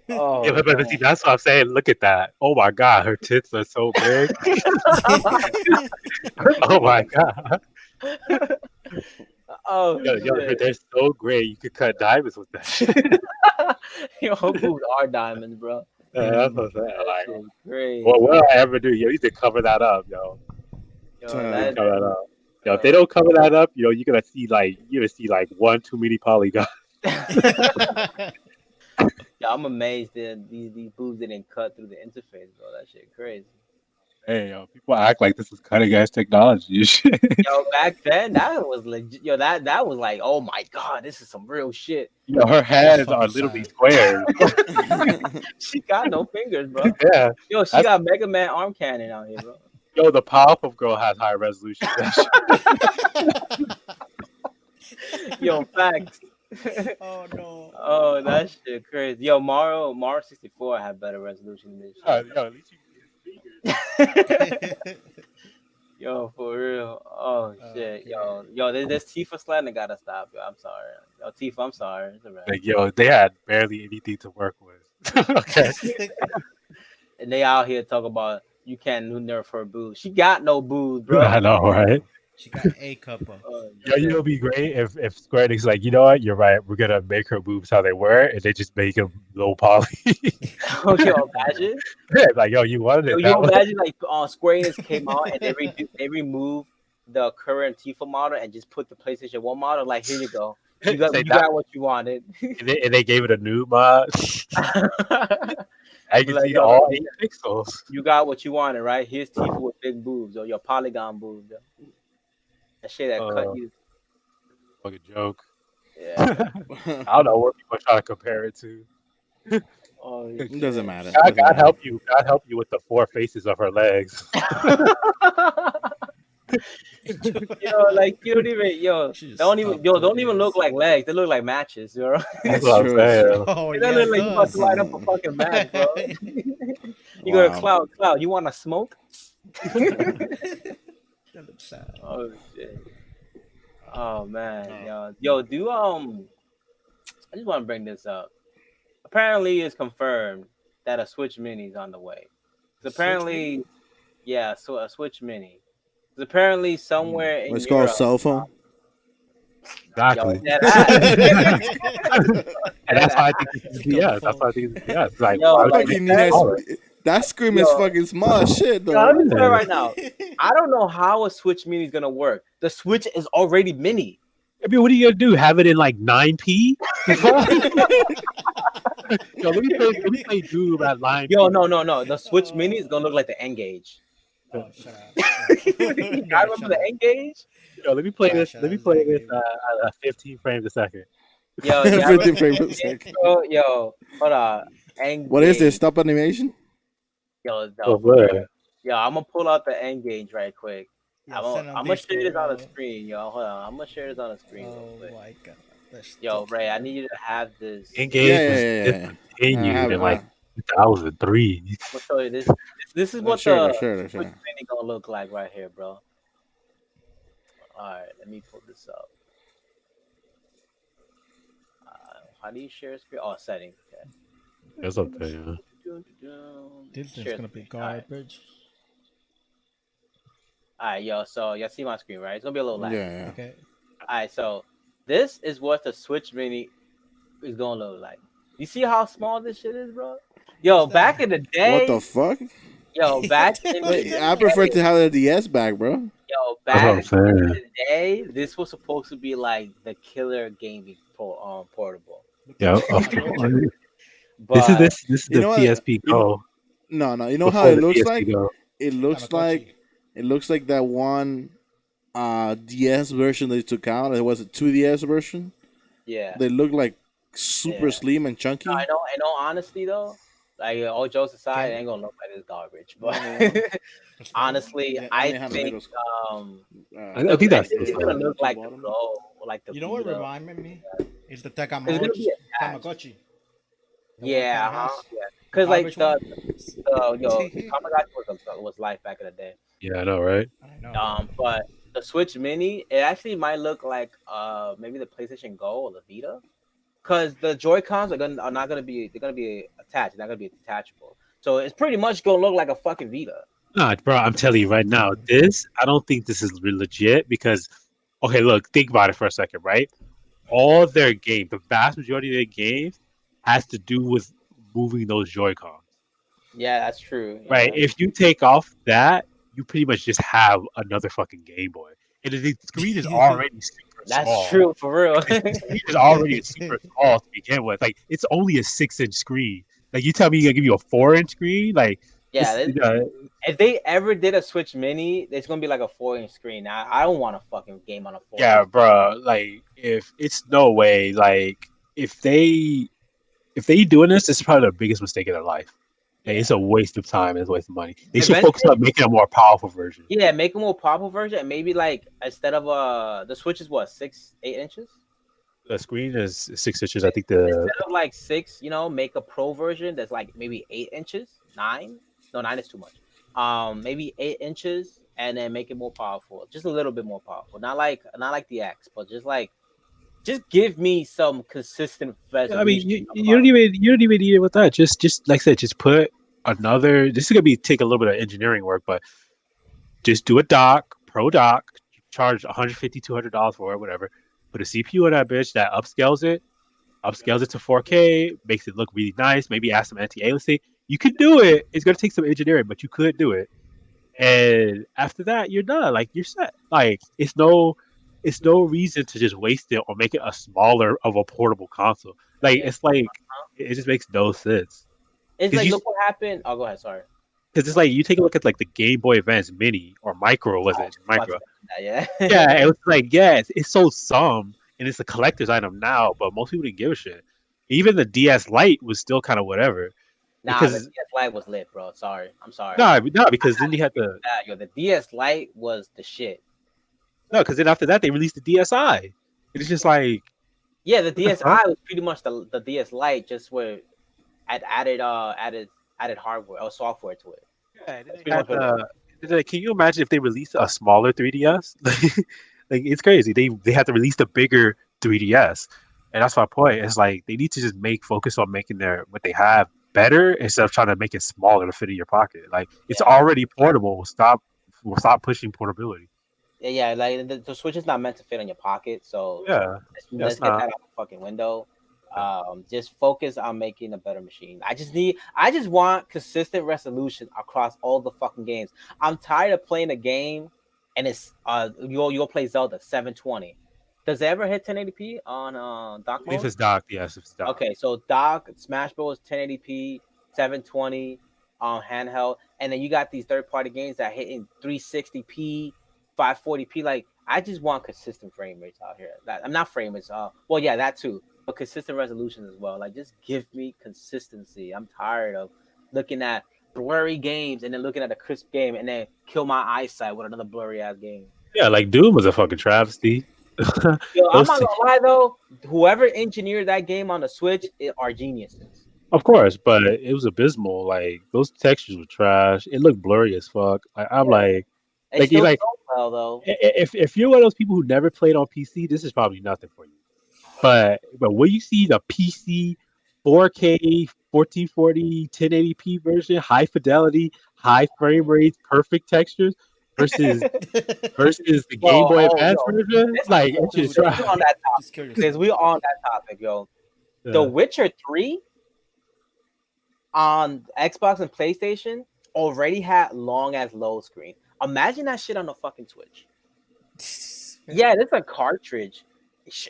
Yeah, Oh but see, that's what I'm saying. Look at that. Oh my god, her tits are so big. Oh my god. man. Oh Yo, shit. they're so great. You could cut diamonds with that shit. Yo, her boobs are diamonds, bro. That's what I'm saying. That Like, shit's what crazy. will I ever do? Yo, you need to cover that up, yo. Yo, You need to Uh, cover that up. Yo, if they uh, don't cover that up, you're gonna see like one too many polygons. yeah, I'm amazed that these boobs didn't cut through the interface, bro. That shit crazy. Hey, yo, people act like this is cutting edge technology and shit. Yo, back then that was legit. Yo, that was like, oh my god, this is some real shit. You know, her That's hands are fucking literally sad. squares. She got no fingers, bro. Yeah, Yo, she that's got Mega Man arm cannon out here, bro. yo. The Powerpuff Girl has high resolution. That shit. Yo, facts. Oh no. Oh, that shit crazy. Yo, Mario 64 had better resolution than this Yo, shit. at least you can see his fingers. Yo, for real. Oh shit, Okay. yo, this Tifa sliding gotta stop, yo. I'm sorry, yo, Tifa. I'm sorry. It's Like, yo, they had barely anything to work with. Okay. and they out here talking about you can't nerf her boobs. She got no boobs, I bro. know, right? She got a couple. Oh Yo, you know, shit. it'd be great if Square Enix like, you know what, you're right. We're gonna make her boobs how they were, and they just make them low poly. Yo, imagine. Like, yo, you wanted Yo, it you that way. imagine like Square Enix came out and they removed the current Tifa model and just put the PlayStation 1 model. Like, here you go. Say You that, got what you wanted. and they gave it a new mod. I Be can like, see yo, all 8 pixels. you got what you wanted, right? Here's Tifa with big boobs or your polygon boobs. Yo. That shit that cut you. Fucking joke. Yeah. I don't know what people are trying to compare it to. Oh It shit. doesn't matter. God, Doesn't God matter. help you. God help you with the 4 faces of her legs. Like you don't even She just don't even stuck to don't even look this. like legs. They look like matches, yo. That's It's what I'm true. It's true. saying. Oh They don't yeah, look it like you about to does. light up a fucking match, bro. You go to Wow. Cloud. You want to smoke? That looks sad. Oh shit. Oh man, Oh. yo, do I just want to bring this up. Apparently, it's confirmed that a Switch Mini is on the way. 'Cause Switch apparently, yeah, so a Switch Mini. 'Cause apparently, somewhere in It's called Europe, cell phone. yo, Exactly. dead ass, And dead that's why I ass, think this is Cell BS. That's phone. why I think it's BS. Like, yo, why I would you like make fucking need it that, that. smaller? That screen is yo. fucking small as shit Yo, let though. me tell you Yeah. right now. I don't know how a Switch Mini is gonna work. The Switch is already mini. I mean, what are you gonna do? Have it in like 9p? The fuck? Yo, let me play Doom at 9p. Yo, no. The Switch Mini is Oh, gonna look like the N-Gauge. shut up. You Yeah, remember shut the up. N-Gauge? Yo, let me play Ah, this. shut Let up. me It's play that this game. at 15 frames a second. Yo, yeah, I remember 50 frames the per second. N-Gauge, bro. Yo, hold on. What is this? N-Gauge. Stop animation? Yo, no, Oh, for real. man. Yo, I'm gonna pull out the N-Gauge right quick. Yo, send on I'm gonna share Discord, this on the bro. screen, yo. Hold on. I'm gonna share this on the screen real Oh quick. my god. That's Yo, sticky, Ray, I bro. need you to have this. Yeah, Engage yeah, was yeah, yeah. I discontinued have. in like 2003. I'm gonna show you this. This is what Sure, the sure, Switch sure. Mini gonna look like right here, bro. All right, let me pull this up. How do you share screen? Oh, settings. That's up there, yeah. This is Share gonna be screen. All right. garbage. All right, yo. So y'all see my screen, right? It's gonna be a little Yeah, lag. yeah. Okay. All right, so this is what the Switch Mini is gonna look like. You see how small this shit is, bro? Yo, What's back that? in the What the day, fuck? yo, back in the What's I that? prefer day, to have the DS back, bro. yo, That's what back I'm saying. in the day, this was supposed to be like the killer gaming portable. Look at Yeah. Tamagotchi. But This is You the know what? PSP You know, Go no. You know how before it the looks PSP like? Go. It looks Tamagotchi. like that one DS version they took out. It was a 2DS version. yeah, They look like super yeah. slim and No, chunky. I know. Honestly, though, like all jokes aside, it Okay. ain't gonna look like this garbage. No, But no, no. Let's go. honestly, They I only have the think little um I think that's this still is A gonna fine. look to the like the bottom. Go, like the You know what Vita. reminded me? Is the It's gonna be attached. Tamagotchi. The one Yeah, Cam has. yeah. The Cause like garbage one. the Tamagotchi was life back in the day. Yeah, I know, right? I know, bro. But the Switch Mini, it actually might look like maybe the PlayStation Go or the Vita. Cause the Joy Cons are not gonna be they're gonna be attached. They're not gonna be detachable. So it's pretty much gonna look like a fucking Vita. Nah, bro, I'm telling you right now, I don't think this is legit because, okay, look, think about it for a second, right? All their games, the vast majority of their games, has to do with moving those Joy-Cons, Yeah, that's true. right? Yeah. If you take off that, you pretty much just have another fucking Game Boy, and the screen is already super That's small. true for real. The screen is already super small to begin with. Like it's only a 6-inch screen. Like you tell me you're gonna give you a 4-inch screen, like Yeah, this. if they ever did a Switch Mini, it's gonna be like a 4-inch screen. I don't want a fucking game on a 4-inch. Yeah, bro. Like if it's no way. Like if they doing this, it's probably the biggest mistake of their life. Like, Yeah. it's a waste of time. It's a waste of money. They should focus Eventually, on making a more powerful version. yeah, make a more powerful version, and maybe like instead of the Switch is what 8 inches. The screen is 6 inches. I think the Instead of like 6, make a pro version that's like maybe 8 inches, 9. No, 9 is too much. Maybe 8 inches, and then make it more powerful, just a little bit more powerful. Not like the X, but just give me some consistent I mean, resolution. you don't even need it with that. Just like I said, just put another. This is gonna be take a little bit of engineering work, but just do a dock, pro dock, charge 150 $200 for it, whatever. Put a CPU in that bitch that upscales it to 4K, makes it look really nice. Maybe add some anti-aliasing. You could do it. It's gonna take some engineering, but you could do it. And after that, you're done. Like you're set. Like it's no reason to just waste it or make it a smaller of a portable console. Like Yeah. it's like it just makes no sense. It's Because like you look what happened. Oh, go ahead. Sorry. because it's like you take a look at like the Game Boy Advance Mini or Micro, was I it was just about to Micro? mention that. Yeah, Yeah. it was like yeah, it's sold some and it's a collector's item now, but most people didn't give a shit. Even the DS Lite was still kind of whatever Nah, the because DS Lite was lit, bro. Sorry, I'm sorry. no, because then you had the Yo, the DS Lite was the shit. no, because then after that they released the DSi. It's just like Yeah, the what the fuck? DSi was pretty much the DS Lite, just where added hardware or software to it. Yeah, and then That's they pretty had much what it was. can you imagine if they released a smaller 3DS? Like it's crazy. They had to release the bigger 3DS, and that's my point. It's like they need to just make focus on making their what they have better instead of trying to make it smaller to fit in your pocket. Like it's Yeah, already portable. Stop pushing portability. yeah. Like the Switch is not meant to fit on your pocket, so Yeah, let's that's get not. that out the fucking window. Yeah. Just focus on making a better machine. I just want consistent resolution across all the fucking games. I'm tired of playing a game and it's you'll play Zelda 720. Does it ever hit 1080p on dock If mode? it's docked, yes, if it's docked. Okay, so dock Smash Bros 1080p 720 handheld, and then you got these third party games that hit in 360p 540p. Like I just want consistent frame rates out here. That I'm not frame rates. Well, yeah, that too, but consistent resolution as well. Like just give me consistency. I'm tired of looking at blurry games and then looking at a crisp game and then kill my eyesight with another blurry ass game. Yeah, like Doom was a fucking travesty. Yo, I'm Those not gonna lie though. Whoever engineered that game on the Switch are geniuses. Of course, but it was abysmal. Like those textures were trash. It looked blurry as fuck. Like I'm Yeah, it like you still like sold well though. if you're one of those people who never played on PC, this is probably nothing for you. But when you see the PC 4K 1440 1080p version, high fidelity, high frame rates, perfect textures versus the Game Boy Advance Yo, version, this, like yo, it's just Dude, since we on that just topic, curious. since we on that topic, yo, The yeah. Witcher 3 on Xbox and PlayStation already had long as load screen. Imagine that shit on the fucking Switch. Yeah, this is a cartridge.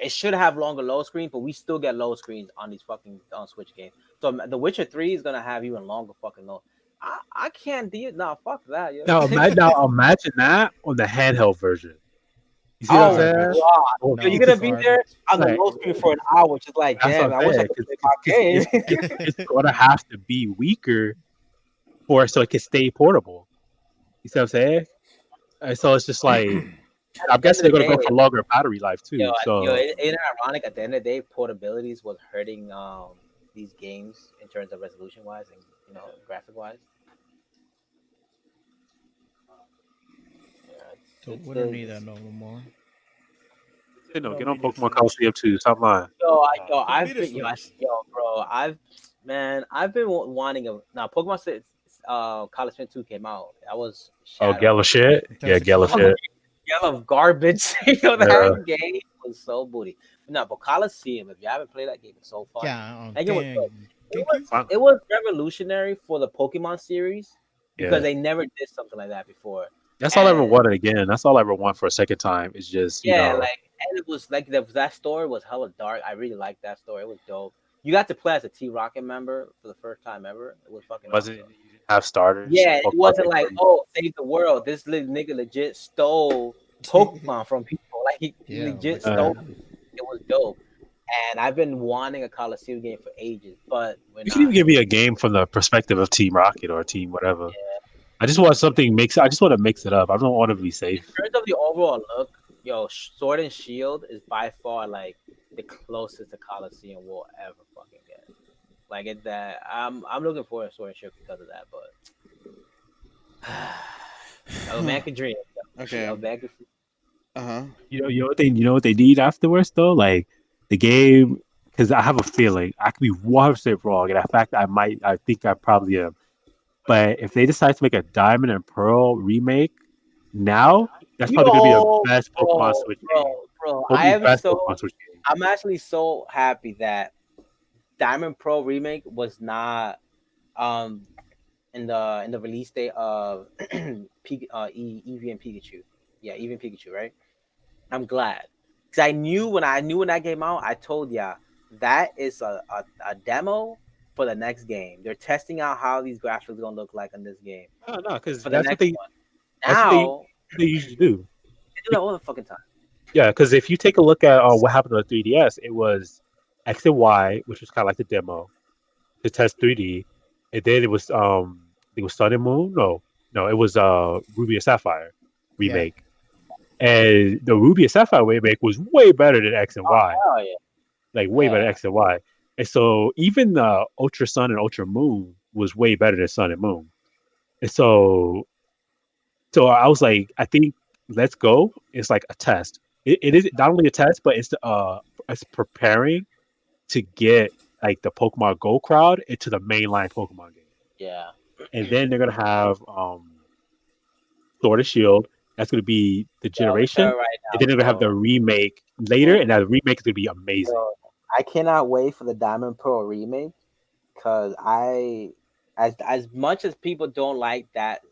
It should have longer load screen, but we still get load screens on these fucking on Switch games. So The Witcher 3 is gonna have even longer fucking load. I can't deal. Nah, fuck that, yo. Now imagine that on the handheld version. You see what I'm Oh saying? Garbage. god, Or yo, you're No, gonna because be there garbage. on the like load screen for an hour, just like, that's what damn, I'm I wish I saying. could play my game. It's gonna have to be weaker for so it can stay portable. You see what I'm saying? And so it's just like I'm At the end guessing of the they're gonna day, go for longer battery life too. So Ain't it ironic? At the end of the day, portabilities was hurting these games in terms of resolution wise and graphic wise. Yeah, So it's we don't the need that no more. get on Pokemon Coliseum too. Stop lying. I've been bro, I've been wanting a now Pokemon College Spin 2 came out. I was Oh, shattered. Gala shit. Yeah, Gala 1064. shit. Yellow garbage. Yeah. That game was so booty. No, but Coliseum, if you haven't played that game, it's so fun. Yeah, on That game was good. GameCube. It was revolutionary for the Pokemon series because Yeah. they never did something like that before. That's all I ever And wanted again. That's all I ever want for a second time. Is just yeah, and it was like that story was hella dark. I really liked that story. It was dope. You got to play as a T Rocket member for the first time ever. It was fucking wasn't awesome. you didn't have starters. Yeah, it Pokemon wasn't like, Card. oh, save the world. This little nigga legit stole Pokemon from people. Like he Yeah, legit like stole. Uh, It was dope. And I've been wanting a Coliseum game for ages, but we're you can even not. give me a game from the perspective of Team Rocket or Team whatever. I just want something mix. I just want to mix it up. I don't want to be In safe. terms of the overall look, Sword and Shield is by far like the closest the Coliseum will ever fucking get. Like it that I'm looking forward to Sword and Shield because of that, but A man can dream. Okay. A man can. Uh huh. You know what they need afterwards though, like the game, because I have a feeling I could be 100% wrong, and in fact I think I probably am. But if they decide to make a Diamond and Pearl remake now, that's probably gonna be the Yo, best Pokemon bro, Switch bro, game. bro. I Probably am best so. Pokemon Switch game. I'm actually so happy that Diamond Pro remake was not um in the release date of Eevee and Pikachu. Yeah, Eevee and Pikachu, right? I'm glad because I knew when that came out, I told ya that is a demo for the next game. They're testing out how these graphics are gonna look like in this game No, because for the next one. that's what Now they usually do. they do that all the fucking time. Yeah, because if you take a look at what happened on the 3DS, it was X and Y, which was kind of like the demo to test 3D, and then it was Sun and Moon. No, it was Ruby and Sapphire Yeah. remake, and the Ruby and Sapphire remake was way better than X and Y, Oh yeah, like way better than yeah, X and Y. And so even Ultra Sun and Ultra Moon was way better than Sun and Moon. And so I was like, I think Let's Go is like a test. It is not only a test, but it's preparing to get like the Pokemon Go crowd into the mainline Pokemon game. yeah. And then they're gonna have Sword and Shield. That's gonna be the Yo, I'm gonna tell generation, you right and now, then they're gonna have the bro. remake later, and Bro, that remake is gonna be amazing. bro. I cannot wait for the Diamond Pearl remake because as much as people don't like that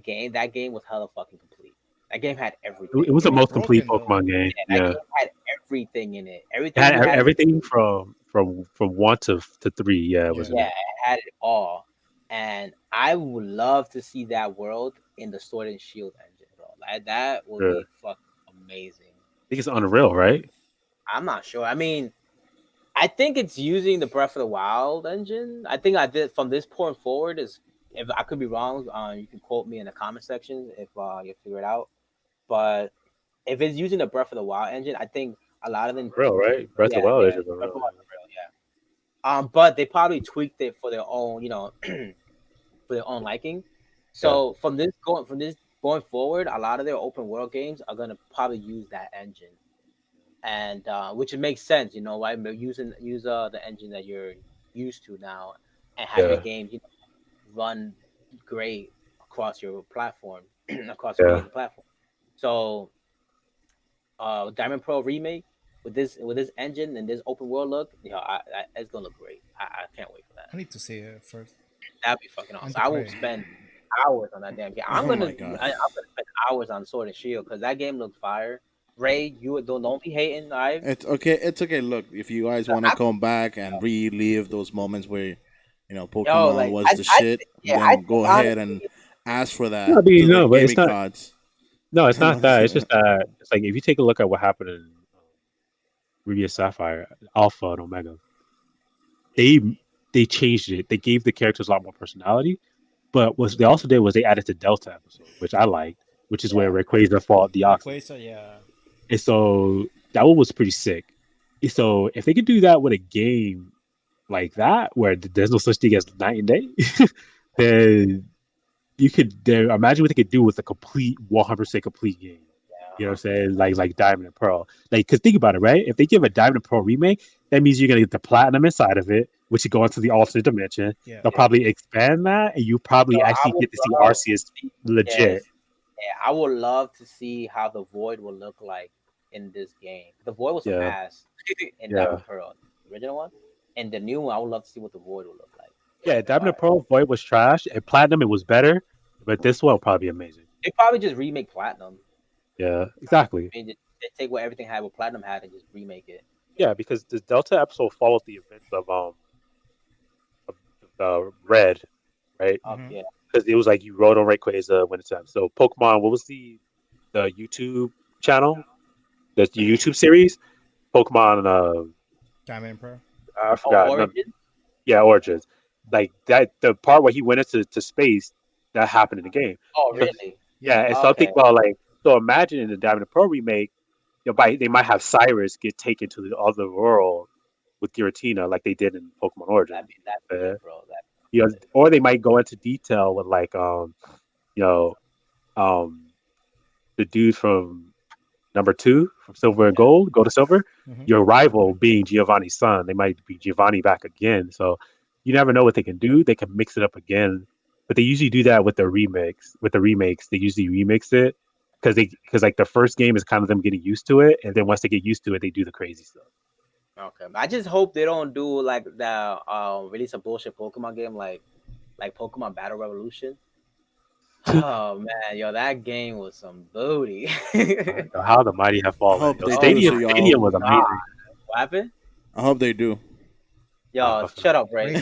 game was hella fucking complete. That game had It everything. was It the was most complete broken though. Pokemon game. Yeah, that Yeah, game had everything in it. it Everything had you had in the everything from one to three. Yeah, it was Yeah. in yeah, it. it had it all. And I would love to see that world in the Sword and Shield engine, bro. Like that would Yeah. be fucking amazing. I think it's Unreal, right? I'm not sure. I mean, I think it's using the Breath of the Wild engine. I think I did from this point forward is if I could be wrong, you can quote me in the comment section if you figure it out. But if it's using the Breath of the Wild engine, I think a lot of them, Unreal, right? Breath of the yeah, Wild yeah, is Breath of the Unreal. Wild is real, yeah. But they probably tweaked it for their own, for their own liking. Yeah, So from this going forward, a lot of their open world games are gonna probably use that engine, and which it makes sense, right? Use the engine that you're used to now, and have your yeah, game, run great across your platform, across your yeah. major platform. So Diamond Pro remake with this engine and this open world look, it's gonna look great. I can't wait for that. I need to see it first That'd be fucking and awesome. to I will play. spend hours on that damn game. Oh my god. I'm gonna spend hours on Sword and Shield because that game looks fire. Ray, you don't be hating. I It's okay. It's okay. Look, if you guys want to come back and relive those moments where, yo Pokemon like was the I shit, yeah I then think go ahead and honestly ask for No, I that to mean, the no, but gaming cards. it's No, not I'm just that. It's kidding. just that it's like if you take a look at what happened in Ruby and Sapphire, Alpha and Omega, they they changed it. They gave the characters a lot more personality. But what they also did was they added the Delta episode, which I liked, which is where yeah Rayquaza fought Deoxys. Rayquaza, yeah. And so that one was pretty sick. And so if they could do that with a game like that, where there's no such thing as night and day, then you could there imagine what they could do with a complete 100% complete game. You know what I'm saying? Like Diamond and Pearl. Like, cause think about it, right? If they give a Diamond and Pearl remake, that means you're gonna get the platinum inside of it, which you go into the alternate dimension. Yeah. They'll probably expand that, and you yo probably I actually would get to see love Arceus to see legit. yes yeah I would love to see how the Void will look like in this game. The Void was some Yeah, ass in yeah, Diamond Pearl, the original one, and the new one. I would love to see what the Void will look like. yeah. That'd be Diamond and fire. Pearl Void was trash, and Platinum it was better, but this one will probably be amazing. They probably just remake Platinum. Yeah, exactly. I mean, they take what everything had, what Platinum had, and just remake it. Yeah, because the Delta episode follows the events of Red, right? Hmm. Yeah. Because it was like you rode on Rayquaza when it's time. So Pokemon, what was the YouTube channel? The YouTube series? Pokemon. Diamond and Pearl. I Oh, forgot. No, Origin. yeah, Origins. Like that, the part where he went into to space that happened in the game. Oh, So, really? yeah, Yeah. and so I Okay. think about like so imagine in the Diamond and Pearl remake, they might have Cyrus get taken to the other world with Giratina like they did in Pokemon Origins. That'd be Uh, lit, bro. That'd be you know, lit. or they might go into detail with like you know the dude from number 2 from Silver and Gold, Gold to Silver, your rival being Giovanni's son. They might be Giovanni back again. So you never know what they can do. They can mix it up again, but they usually do that with their remix. With the remakes, they usually remix it because like the first game is kind of them getting used to it, and then once they get used to it, they do the crazy stuff. Okay, I just hope they don't do like the release a bullshit Pokemon game like Pokemon Battle Revolution. Oh man, yo, that game was some booty. How the mighty have I fallen. hope Yo, they Stadium, do, so Stadium was y'all. amazing. What happened? I hope they do. Yo, shut up, Ray.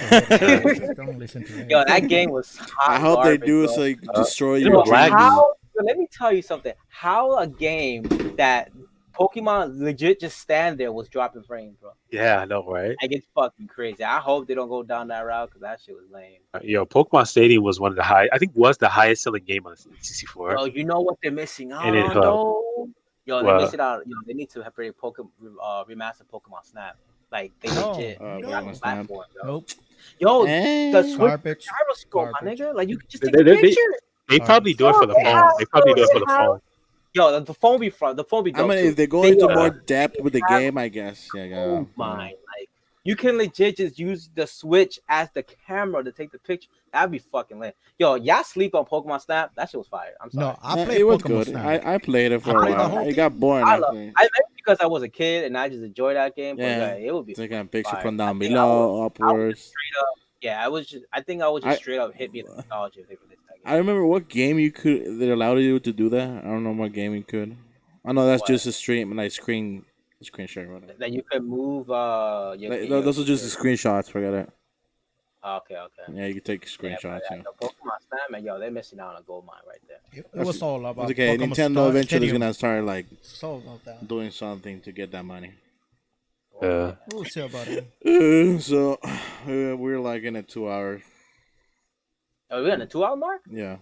Don't listen to him. Yo, that game was hot. I hope they garbage, do bro. so you destroy it your was laggy. dreams. Let me tell you something. How a game that Pokemon legit just stand there was dropping frames, bro. Yeah, I know, right? Like it's fucking crazy. I hope they don't go down that route because that shit was lame. Yo, Pokemon Stadium was one of the was the highest selling game on 64. Yo, you know what they're missing out And it on though? Yo, they're What? missing out. Yo, they need to have Pokemon remaster Pokemon Snap. Like they legit Pokemon got the Snap. platform, yo. Nope. Yo, Eh. the Switch Garbage. gyroscope, my Garbage. nigga. Like you can just They- take a they- picture. They probably do it for the They phone. have- They probably do it for the they have- phone. Yo, the phone be front. The phone be I dope mean, too. if they go They into have- more depth with the have- game, I guess. Yeah, Oh my! Like you can legit just use the Switch as the camera to take the picture. That'd be fucking lit. Yo, y'all sleep on Pokemon Snap? That shit was fire. I'm sorry. No, I played it was Pokemon good. Snap. I played it for I a played the while. whole It thing. got boring. I I love. think. I maybe because I was a kid and I just enjoyed that game. But Yeah. it would be Taking a picture fire. from I down think below, upwards. straight up. Yeah, I was just. I think I would just I- straight up hit me with nostalgia if they released that game. I remember what game you could that allowed you to do that. I don't know what game you could. I know that's What? just a stream, like screen share. Whatever. That you can move. Those are just the screenshots. Forget it. Okay. Yeah, you can take Yeah, screenshots. but Yeah. the Pokemon Snap, man, yo, they're missing out on a gold mine right there. It was all about It's okay. Pokemon Nintendo eventually is Stadium. gonna start like It's all about that. doing something to get that money. Yeah. We'll see about it. So we're like in a 2 hour. Oh, we're in the 2 hour mark? Yeah.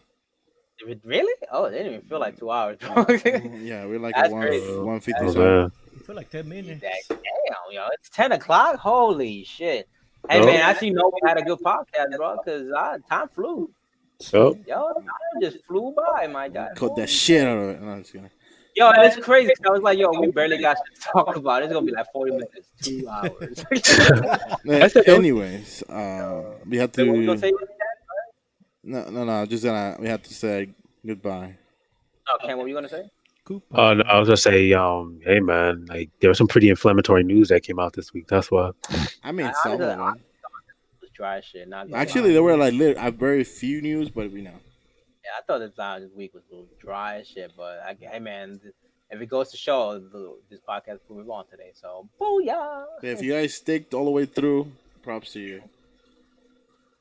Really? Oh, it didn't even feel like 2 hours. Yeah, we're like That's at crazy. 150 Oh, something. man. I feel like 10 minutes. Damn, yo, it's 10 o'clock. Holy shit! Hey Yo. man, actually, know we had a good podcast, bro. Cause time flew. So, Yo, time just flew by, my guy. Cut that shit out of it. No, I'm just kidding. Yo, and it's crazy. 'Cause I was like, yo, we barely got shit to talk about. It's gonna be like 40 minutes, 2 hours. Anyways, we have What we gonna to. say? No. Just gonna. We have to say goodbye. Oh, Ken, what were you gonna say? Coupon. no, I was gonna say, hey man, like there was some pretty inflammatory news that came out this week. That's why. I mean, I- some of honestly, them. It was dry shit. Not gonna Actually, lie. there were like very few news, but we know. Yeah, I thought this week was a little dry as shit, but hey man, if it goes to show, this podcast will move on today. So, booyah! If you guys stick all the way through, props to you.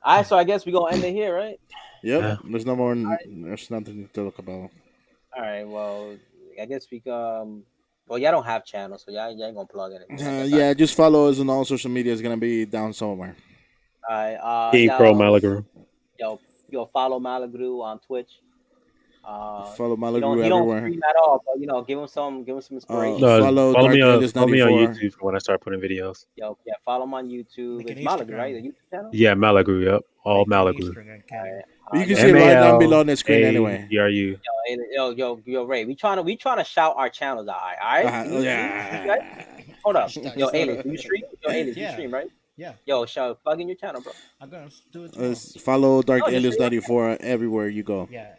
All right, so I guess we're gonna end it here, right? Yep. Yeah. There's no more. There's nothing to talk about. All right, well, I guess we well, y'all don't have channels, so y'all ain't gonna plug anything. Yeah, just follow us on all social media. It's gonna be down somewhere. All right, King Crow Malagru. yo, follow Malagru on Twitch. Follow You don't everywhere. stream at all, but give him some inspiration. No, Follow follow me Dark on Alias follow me on 94. YouTube for when I start putting videos. Yo, yeah, follow him on YouTube. Make It's an Malagru, Instagram. right? The YouTube channel. Yeah, Malagru. Yep, all Malagru. Instagram, Ken. You can see it right down below on the screen MALAGRU. anyway. Yo, Ray, we trying to shout our channels out, all right? Yeah. Hold up, yo, Alias, do you stream? Yo, Alias, you Yeah. stream, right? Yeah, Yo, plug in your channel, bro. I'm gonna do it. Tomorrow. Follow Dark Oh, you Alias see it? 94 everywhere you go. Yeah.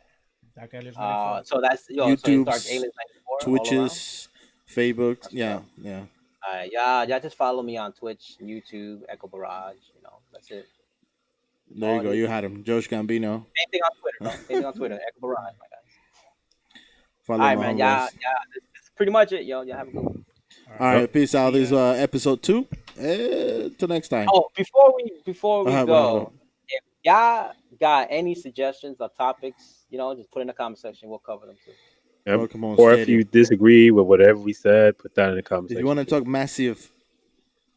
Dark Alias 94. So that's so it's YouTube's, Dark Alias 94. Twitches, Facebook. That's Yeah, dope. yeah. All right, y'all just follow me on Twitch, YouTube, EchoeBarrage. That's it. There you go. You had him. Josh Gambino. Same thing on Twitter, bro. Same thing on Twitter, EchoeBarrage, my guys. Follow All right, my man. homies. Yeah. That's pretty much it, yo. Y'all have a good one. All right, peace out. See This is episode 2. Till next time. Oh, before we Uh-huh, go, if y'all got any suggestions or topics, just put in the comment section. We'll cover them too. Yep. Welcome on Or if Stadium. you disagree with whatever we said, put that in the comments. If you want to talk massive,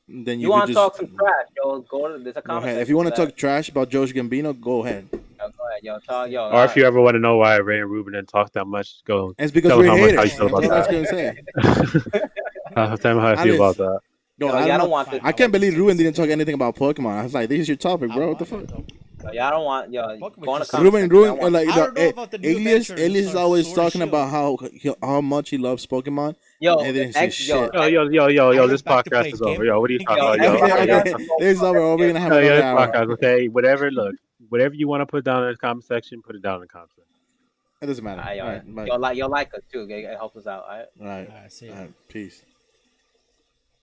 then You you want could to just talk some trash, yo? There's a go comment ahead. section. If you want to for that. talk trash about Josh Gambino, go ahead. Yo, go ahead, yo. Talk, yo. Or if you ever want to know why Ray and Ruben didn't talk that much, go It's because tell we're them how much how you haters. feel That's about all I was that. gonna say. Tell them how I feel Alice. about that. Yo, Yo, I y'all don't don't know- want this. I can't believe Ruben didn't talk anything about Pokemon. I was like, this is your topic, bro. What the fuck? Y'all don't want Pokemon go on the just- comment section. Y'all want- like I don't know about the new Elias adventures is or always Sword and talking about Shield. how much he loves Pokemon. Yo, and they didn't say shit. Yo, I this went back to podcast play is over. Yo, what are you Game talking Boy. about? Yo, Okay, okay, yo, okay. This is over. We're gonna have yo, another this hour. podcast, okay? Whatever, look, whatever you want to put down in the comment section, put it down in the comment section. It doesn't matter. All right, All right, bye. y'all like us too. Okay, it helps us out. All right. All right. All right, see ya. All right. Peace.